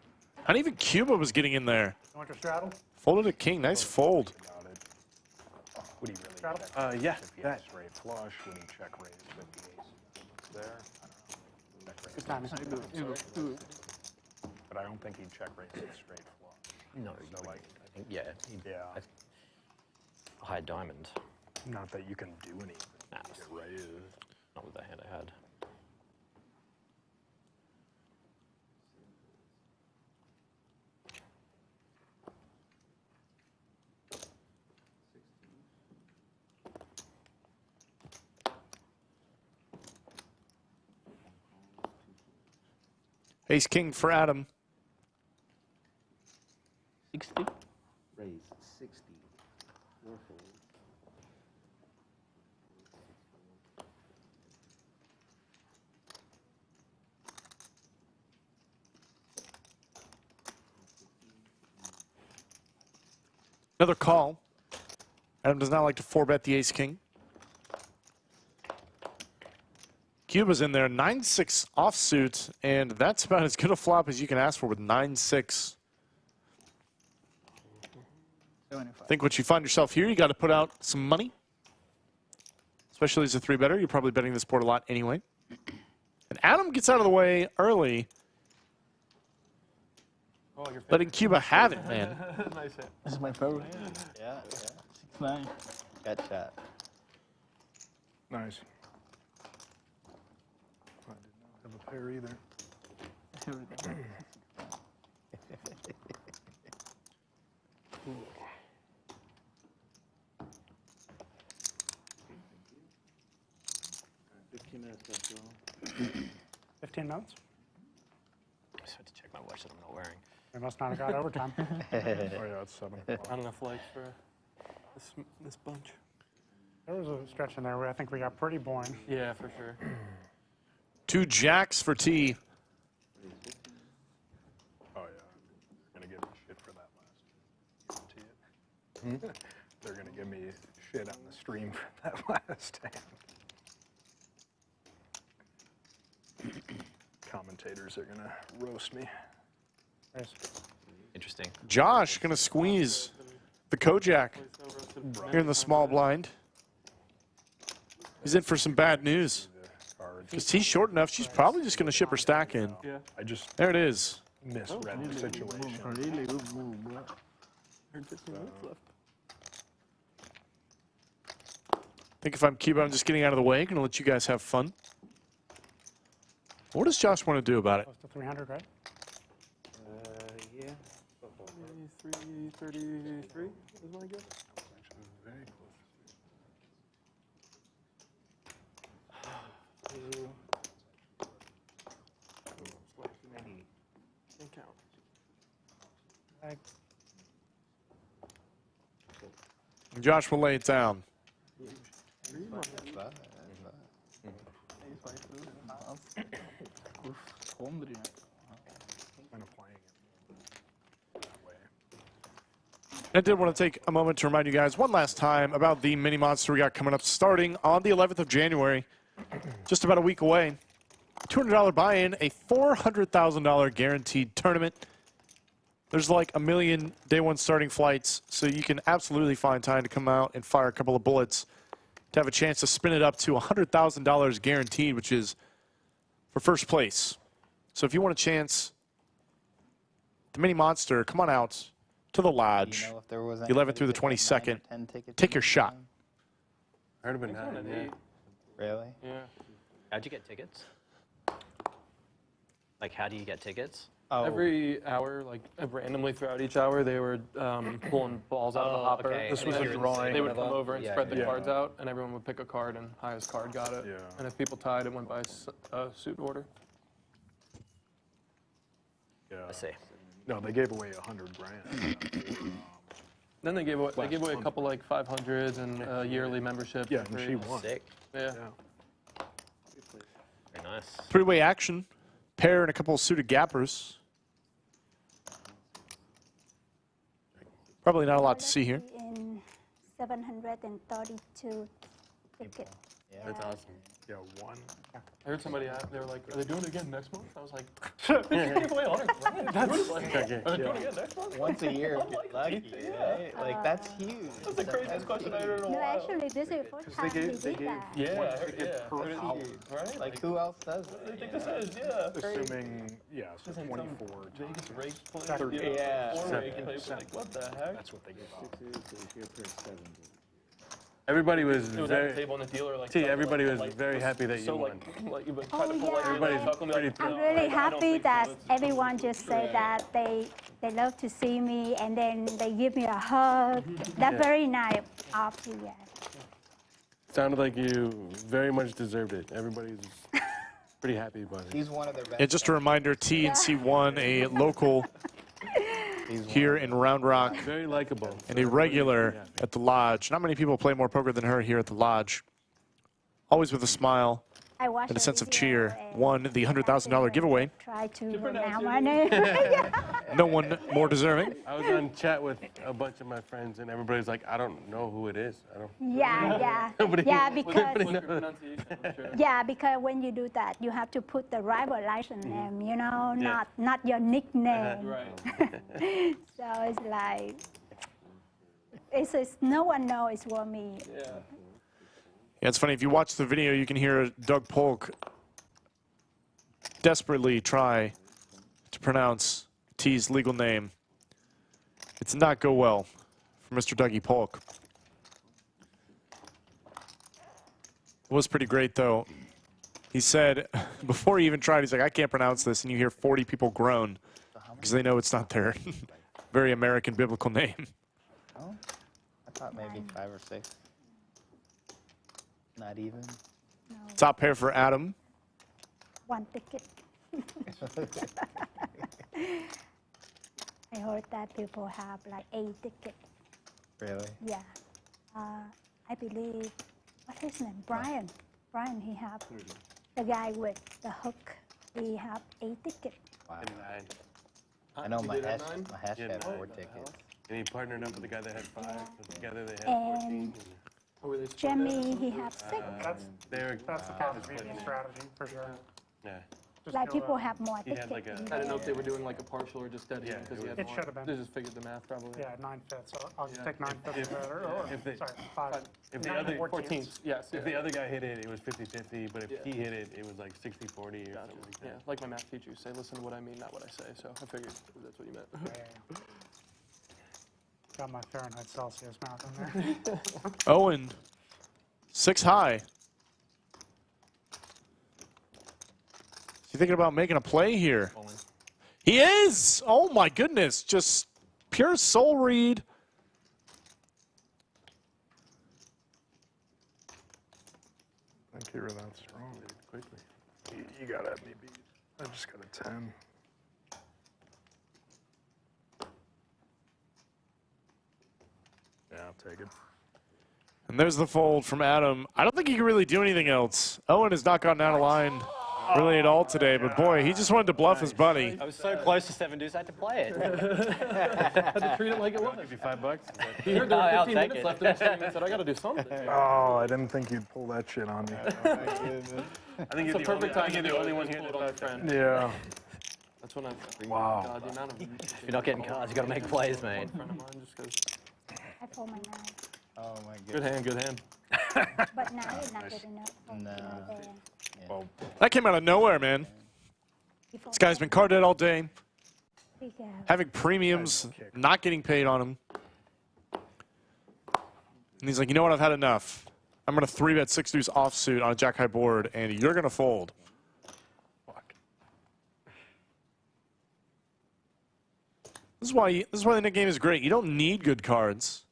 And even Cuba was getting in there. You want your straddle? Folded a king. Nice fold. About it. Would he really Straddle? check Yeah, if he that. has straight flush? Would he check raise with the ace there? I don't know. Check raise Good timing. but I don't think he'd check raise with straight flush. No, So like, I think, yeah. yeah, High diamond. not that you can do anything. Nah, Get raised. not with the hand I had. Ace king for Adam. 60. Raise 60. 4 fold. Another call. Adam does not like to 4-bet the ace king. Cuba's in there, 9-6 offsuit, and that's about as good a flop as you can ask for with 9-6. 75. I think once you find yourself here, you got to put out some money. Especially as a 3-better, you're probably betting this board a lot anyway. And Adam gets out of the way early, Oh, your letting Cuba have it, man. Nice hit. This is my favorite hand. Yeah. 6-9. Got shot. Nice. I did not have a pair either. Everything. Minutes left, y'all. 15 minutes? I just had to check my watch that I'm not wearing. We must not have got overtime. Oh yeah, it's 7 o'clock. Not enough legs for this bunch. There was a stretch in there where I think we got pretty boring. Yeah, for sure. 2 jacks for T. Oh yeah, they're gonna give me shit for that last. Guarantee it. They're gonna give me shit on the stream for that last hand. Commentators are gonna roast me. Raise. Interesting. Josh going to squeeze the Kojak here in the small blind. He's in for some bad news. Because he's short enough, she's probably just going to ship her stack in. Yeah. I just There it is. misread the situation. Really good move, bro. I think if I'm Cuba, I'm just getting out of the way. Going to let you guys have fun. What does Josh want to do about it? Close to 300, right? Yeah. 333 is my guess. Very Can't count. Josh will lay it down. kind of playing it that way. I did want to take a moment to remind you guys one last time about the mini monster we got coming up starting on the 11th of January, just about a week away. $200 buy-in, a $400,000 guaranteed tournament. There's like a million day one starting flights, so you can absolutely find time to come out and fire a couple of bullets to have a chance to spin it up to $100,000 guaranteed, which is for first place. So if you want a chance, the mini monster, come on out to the lodge, You know if there was the 11th through the anybody that had 9 or 22nd. 10 tickets Take in your the shot. game? I heard of it now. Really? Yeah. How'd you get tickets? Like, how do you get tickets? Oh, Every hour, like randomly throughout each hour, they were pulling balls out of the hopper. okay. This And was then a you're drawing. They would whatever. come over and Yeah, spread the yeah. cards out, and everyone would pick a card, and highest card got it. Yeah. And if people tied, it went by suit order. Yeah. I see. No, they gave away $100 grand. Then they gave away Last a month. couple like 500s and a yearly membership. Yeah, for and free. she won. Sick. Yeah. Yeah. Very nice. Three-way action, pair and a couple of suited gappers. Probably not a lot to see here. In 732 tickets. That's awesome. Yeah, one. I heard somebody ask, they were like, "Are they doing it again next month?" I was like, "They just gave away 100 grand." That's like, Okay. "Are they doing it again next month?" once a year if you're lucky, right? Like, that's huge. That's the craziest question I heard in a No, while. actually, this is the first time he did that. Yeah, I heard, yeah. per hour. Right? Like, who else does it? I think this is, yeah. Assuming, yeah, so 24 Vegas times. rake play. 30. Yeah. Or Seven. rake play. Like, what the heck? That's what they gave out. Everybody was It was at the very. table and the dealer like. See, chuckled, everybody like, was like, very happy that you so won. like you would Oh, try to pull like yeah, everybody man. chuckling, like, I'm "No, really I don't happy think that so." everyone just said that they love to see me and then they give me a hug. That's very nice of you guys. Sounded like you very much deserved it. Everybody's pretty happy about it. He's one of their best. Yeah, just a reminder, TNC1, a local He's one here of in Round Rock Very likable. and a regular at the lodge. Not many people play more poker than her here at the lodge. Always with a smile I watched and a the sense of video cheer. and Won the $100,000 giveaway. Try to pronounce pronounce your my name. No one more deserving. I was on chat with a bunch of my friends, and everybody's like, "I don't know who it is. I don't." yeah. Nobody- Yeah, nobody because knows. Pronunciation, I'm sure. yeah, because when you do that, you have to put the driver license name, you know, not your nickname. Right. So it's like it's no one knows it's for me. Yeah. Yeah, it's funny. If you watch the video, you can hear Doug Polk desperately try to pronounce T's legal name. It did not go well for Mr. Dougie Polk. It was pretty great, though. He said, before he even tried, he's like, "I can't pronounce this," and you hear 40 people groan because they know it's not their very American biblical name. Oh, I thought maybe 5 or 6. Not even. Top pair for Adam. One ticket. I heard that people have like 8 tickets. Really? Yeah. I believe, what's his name? Brian. Brian, he have, the guy with the hook, he have 8 tickets. Wow. And I know You my did hash, have 9? my hash Yeah, had nine. 4 tickets. he partnered up with the guy that had 5. So together they had And 14. Oh, were they split Jimmy, he have 6. Uh, That's They're the kind of strategy for sure. yeah. Just Like kill people the- have more He had tickets. like a- than I didn't know if that. they were doing like a partial or just dead Yeah, hand because he had It more. should have been. They just figured the math probably. Yeah, 9 fifths. So I'll just Yeah, take 9 if- fifths if- of that. Or, if they- sorry, 5. If the 9 other 14s. Yes. if the other guy hit it, it was 50-50. But if Yeah. he hit it, it was like 60-40 or Gotcha. something like Yeah, that. like my math teacher used to say, listen to what I mean, not what I say. So I figured that's what you meant. Yeah. Got my Fahrenheit Celsius math in there. Owen, 6 high. Is he thinking about making a play here? Owen. He is! Oh my goodness, just pure soul read. I think you were that strong, dude. Quickly. You gotta have me beat. I just got a 10. Yeah, I'll take it. And there's the fold from Adam. I don't think he can really do anything else. Owen has not gotten out of line really at all today, but boy, he just wanted to bluff his buddy. I was so close to 7 deuce, I had to play it. I had to treat it like it was. Give you $5. He heard there were I'll 15 take minutes it. left in the game and said, I got to do something. Oh, I didn't think you'd pull that shit on me. I think It's a perfect time you're to the only one just here pull that it on does my friend. Yeah. That's when I. Wow. God, the amount of. If you're not getting cards, you got to make plays, mate. Friend of mine just goes, I fold my 9. Oh my good hand, good hand. But 9 is not good enough for No. there. Well, That came out of nowhere, man. He fold This guy's been card dead all day, big, having premiums, not getting paid on him. And he's like, you know what, I've had enough. I'm going to 3-bet 6 deuce offsuit on a jack high board, and you're going to fold. fuck. This is why the Nick game is great. You don't need good cards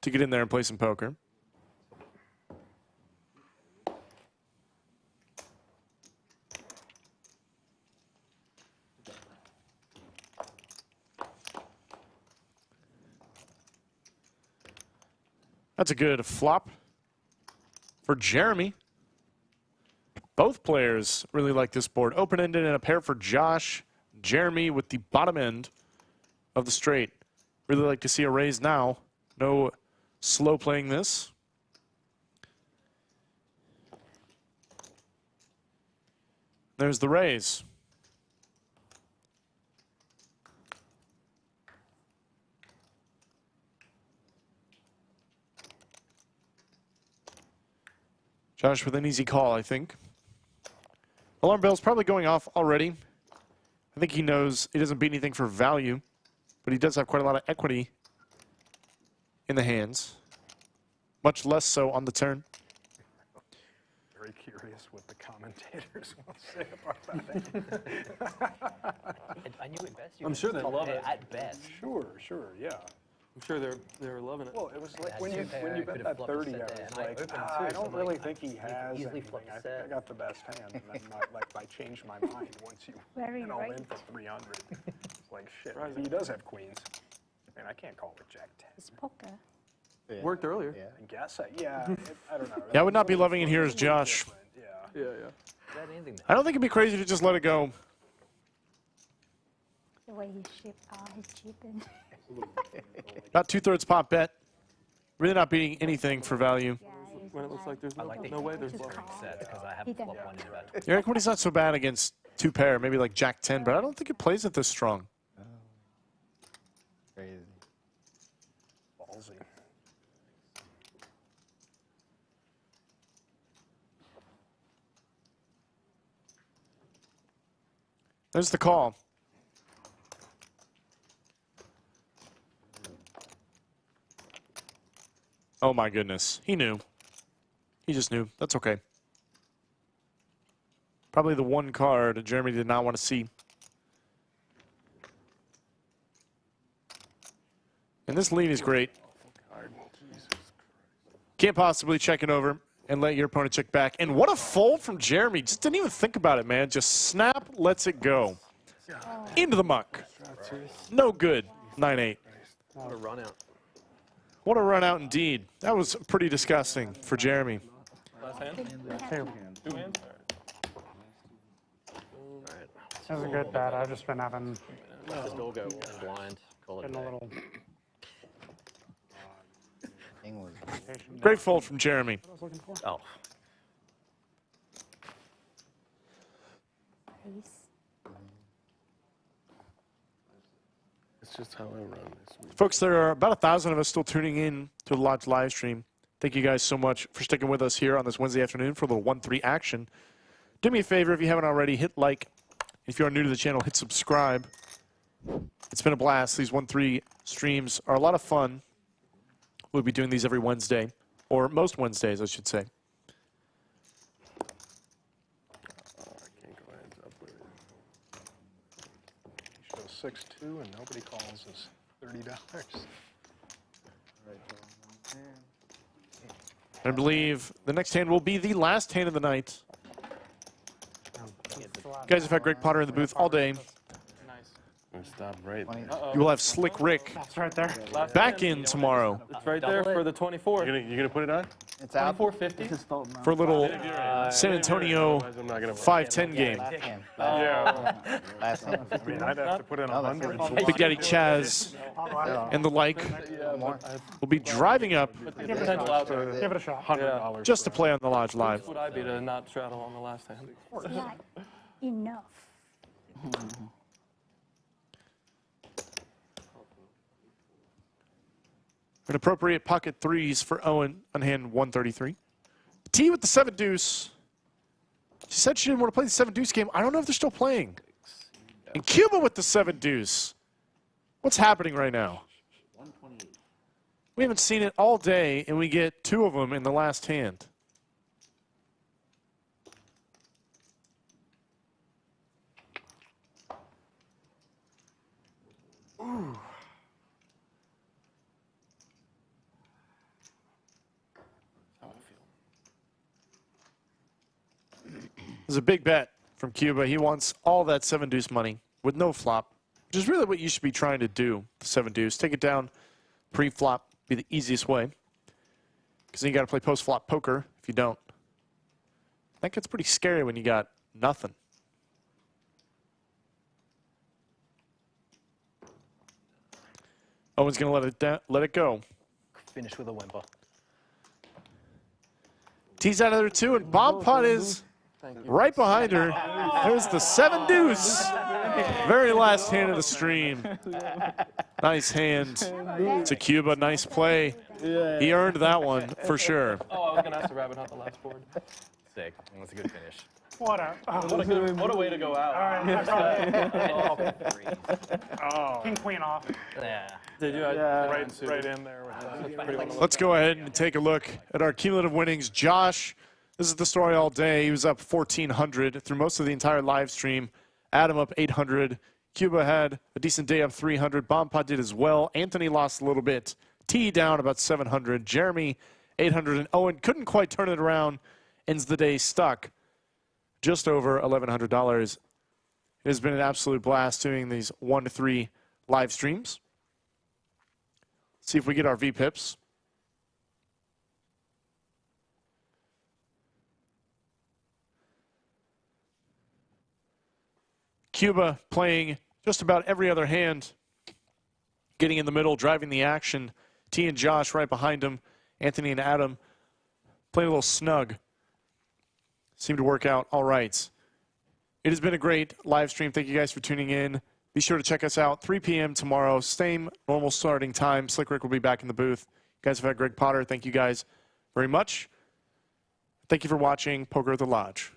to get in there and play some poker. That's a good flop for Jeremy. Both players really like this board. Open-ended and a pair for Josh. Jeremy with the bottom end of the straight. Really like to see a raise now. No slow playing this. There's the raise. Josh with an easy call, I think. Alarm bell's probably going off already. I think he knows he doesn't beat anything for value, but he does have quite a lot of equity in the hands. Much less so on the turn. Very curious what the commentators will say about that. I knew at best you I'm were sure they top love pair it. At best. Sure, yeah. I'm sure they're loving it. Well, it was like had when two you pair, I bet could've that flopped a 30, I set was there, and I like, opened I too, so don't I'm really like, think he has easily anything. flopped a I think set. I got the best hand, and then I changed my mind once you Very went all in right. for 300. It's like shit. Maybe he does have queens. Man, I can't call it Jack 10. It's poker. Worked earlier. I guess I don't know. Yeah, I would not be loving it here as Josh. Yeah. Yeah. Bet anything, I don't think it'd be crazy to just let it go. The way he shipped all his chicken. About 2/3 pot bet. Really not beating anything for value. Yeah, it's When it looks like there's I no, like the no way there's Just bluff. call. set because I He haven't done flopped it. one in about 20. Your equity's not so bad against 2 pair, maybe like Jack 10, but I don't think it plays it this strong. Crazy. Ballsy. There's the call. Oh my goodness. He knew. He just knew. That's okay. Probably the one card Jeremy did not want to see. And this lead is great. Can't possibly check it over and let your opponent check back. And what a fold from Jeremy. Just didn't even think about it, man. Just snap, lets it go. Into the muck. No good. 9-8. What a run out. What a run out indeed. That was pretty disgusting for Jeremy. Last hand? Two. 2 hands? That was a good bet. I've just been having Just all go one blind. Call it a getting a day. little Thing was patient. Great fold from Jeremy. I was looking for. Oh. ace. It's just how I run this week. Folks, there are about 1,000 of us still tuning in to the Lodge live stream. Thank you guys so much for sticking with us here on this Wednesday afternoon for a little 1-3 action. Do me a favor, if you haven't already, hit like. If you are new to the channel, hit subscribe. It's been a blast. These 1-3 streams are a lot of fun. We'll be doing these every Wednesday, or most Wednesdays, I should say. I can't go heads up with it. Show 6-2 and nobody calls us $30. I believe the next hand will be the last hand of the night. You guys have had Greg Potter in the booth all day. And stop right there. You will have Slick Rick It's right there. back in tomorrow It's right there for the 24th. You're gonna put it on? It's out. 24.50. for a little San Antonio Otherwise, I'm not gonna. 5-10 game. Last hand. Yeah, Last hand. I mean, I'd have to put in No, that's 100. Spaghetti Chaz and the like More. will be driving up Give it a shot. $100. just to play on the Lodge Live. What would I be to not straddle on the last hand? Not enough. An appropriate pocket threes for Owen on hand 133. T with the 7 deuce. She said she didn't want to play the 7 deuce game. I don't know if they're still playing. And Cuba with the 7 deuce. What's happening right now? We haven't seen it all day, and we get 2 of them in the last hand. Ooh. There's a big bet from Cuba. He wants all that 7 deuce money with no flop, which is really what you should be trying to do, the 7 deuce. Take it down pre-flop, be the easiest way. Because then you got to play post-flop poker if you don't. That gets pretty scary when you got nothing. Owen's going to let it go. Finish with a whimper. Tees out of there too, and Bombpot is right behind her. There's the 7 deuce. Very last hand of the stream. Nice hand to Cuba. Nice play. He earned that one for sure. Oh, I was going to ask the rabbit, not the last board. Sick. That's a good finish. What a, What a way to go out. King queen off. Yeah. Did you? Right in there with that. Let's go ahead and take a look at our cumulative winnings. Josh, this is the story all day. He was up 1,400 through most of the entire live stream. Adam up 800. Cuba had a decent day up 300. Bombpot did as well. Anthony lost a little bit. T down about 700. Jeremy 800. And Owen couldn't quite turn it around. Ends the day stuck just over $1,100. It has been an absolute blast doing these 1-3 live streams. See if we get our VPIPs. Cuba playing just about every other hand, getting in the middle, driving the action. T and Josh right behind him. Anthony and Adam playing a little snug. Seemed to work out all right. It has been a great live stream. Thank you guys for tuning in. Be sure to check us out 3 p.m. tomorrow. Same normal starting time. Slick Rick will be back in the booth. You guys have had Greg Potter. Thank you guys very much. Thank you for watching Poker at the Lodge.